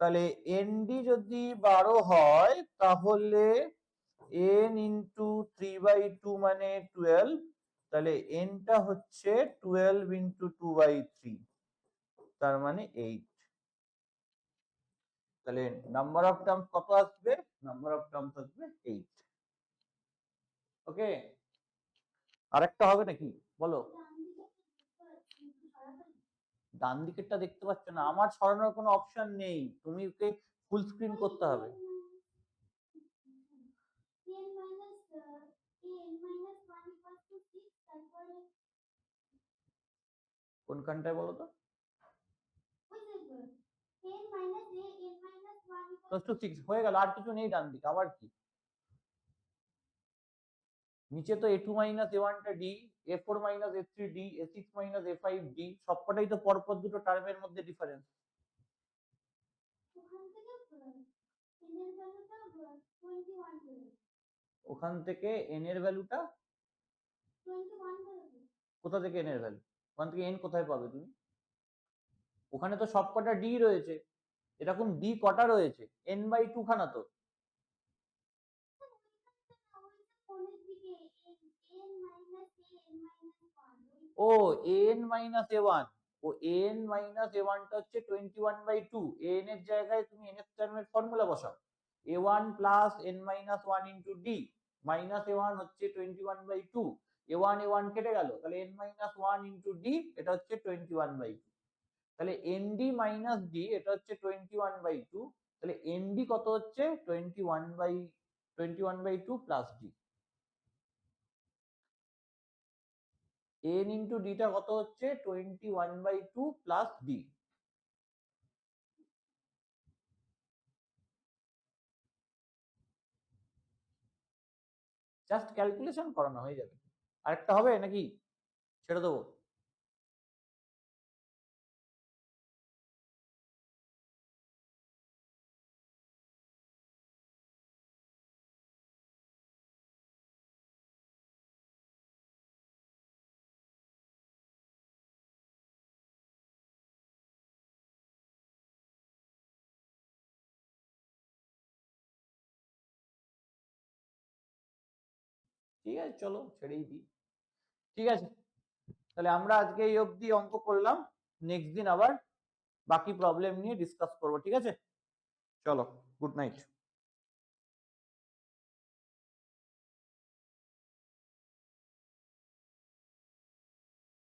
তাহলে nd যদি 12 হয়, তাহলে n ইন্টু 3/2 মানে 12, তাহলে n টা হচ্ছে 12 ইন্টু 2/3, তার মানে 8। তাহলে নাম্বার অফ টার্মস কত আসবে? নাম্বার অফ টার্মস আসবে 8। ওকে, আরেকটা হবে নাকি বলো? ডান দিকেরটা দেখতে পাচ্ছ না? আমার সরানোর কোনো অপশন নেই, তুমি ওকে ফুল স্ক্রিন করতে হবে। কোনখানটায় বলো তো? +6 হয়ে গেল, আর কিছু নেই ডান দিকে, আবার কি? নিচে তো a2 - a1 টা d, a4 - a3 d, a6 - a5 d, সবকটাই তো পরপর দুটো টার্মের মধ্যে ডিফারেন্স। ওখান থেকে n এর ভ্যালুটা কোথা থেকে n এর ভ্যালু? ওখান থেকে n কোথায় পাবে তুমি? ওখানে তো সবকটা d রয়েছে, এরকম d কটা রয়েছে? n/2 খানা তো। ও an - a1, O an - a1 টা হচ্ছে 21/2, an এর জায়গায় তুমি n এর টার্মের ফর্মুলা বসাও, a1 plus n - 1 into d minus a1 হচ্ছে 21/2, a1 কেটে গেল, তাহলে n - 1 ইন্টু d এটা হচ্ছে 21/2, তাহলে nd মাইনাস d এটা হচ্ছে 21/2, তাহলে nd কত হচ্ছে 21/2 plus d, n into d টা কত হচ্ছে 21/2 প্লাস d। জাস্ট ক্যালকুলেশন করানো হয়ে যাবে। আরেকটা হবে নাকি ছেড়ে দেবো? ঠিক আছে, চলো ছেড়েই দিই। ঠিক আছে, তাহলে আমরা আজকে এই অবধি অঙ্ক করলাম। নেক্সট দিন আবার বাকি প্রবলেম নিয়ে ডিসকাস করবো, ঠিক আছে? চলো, গুড নাইট।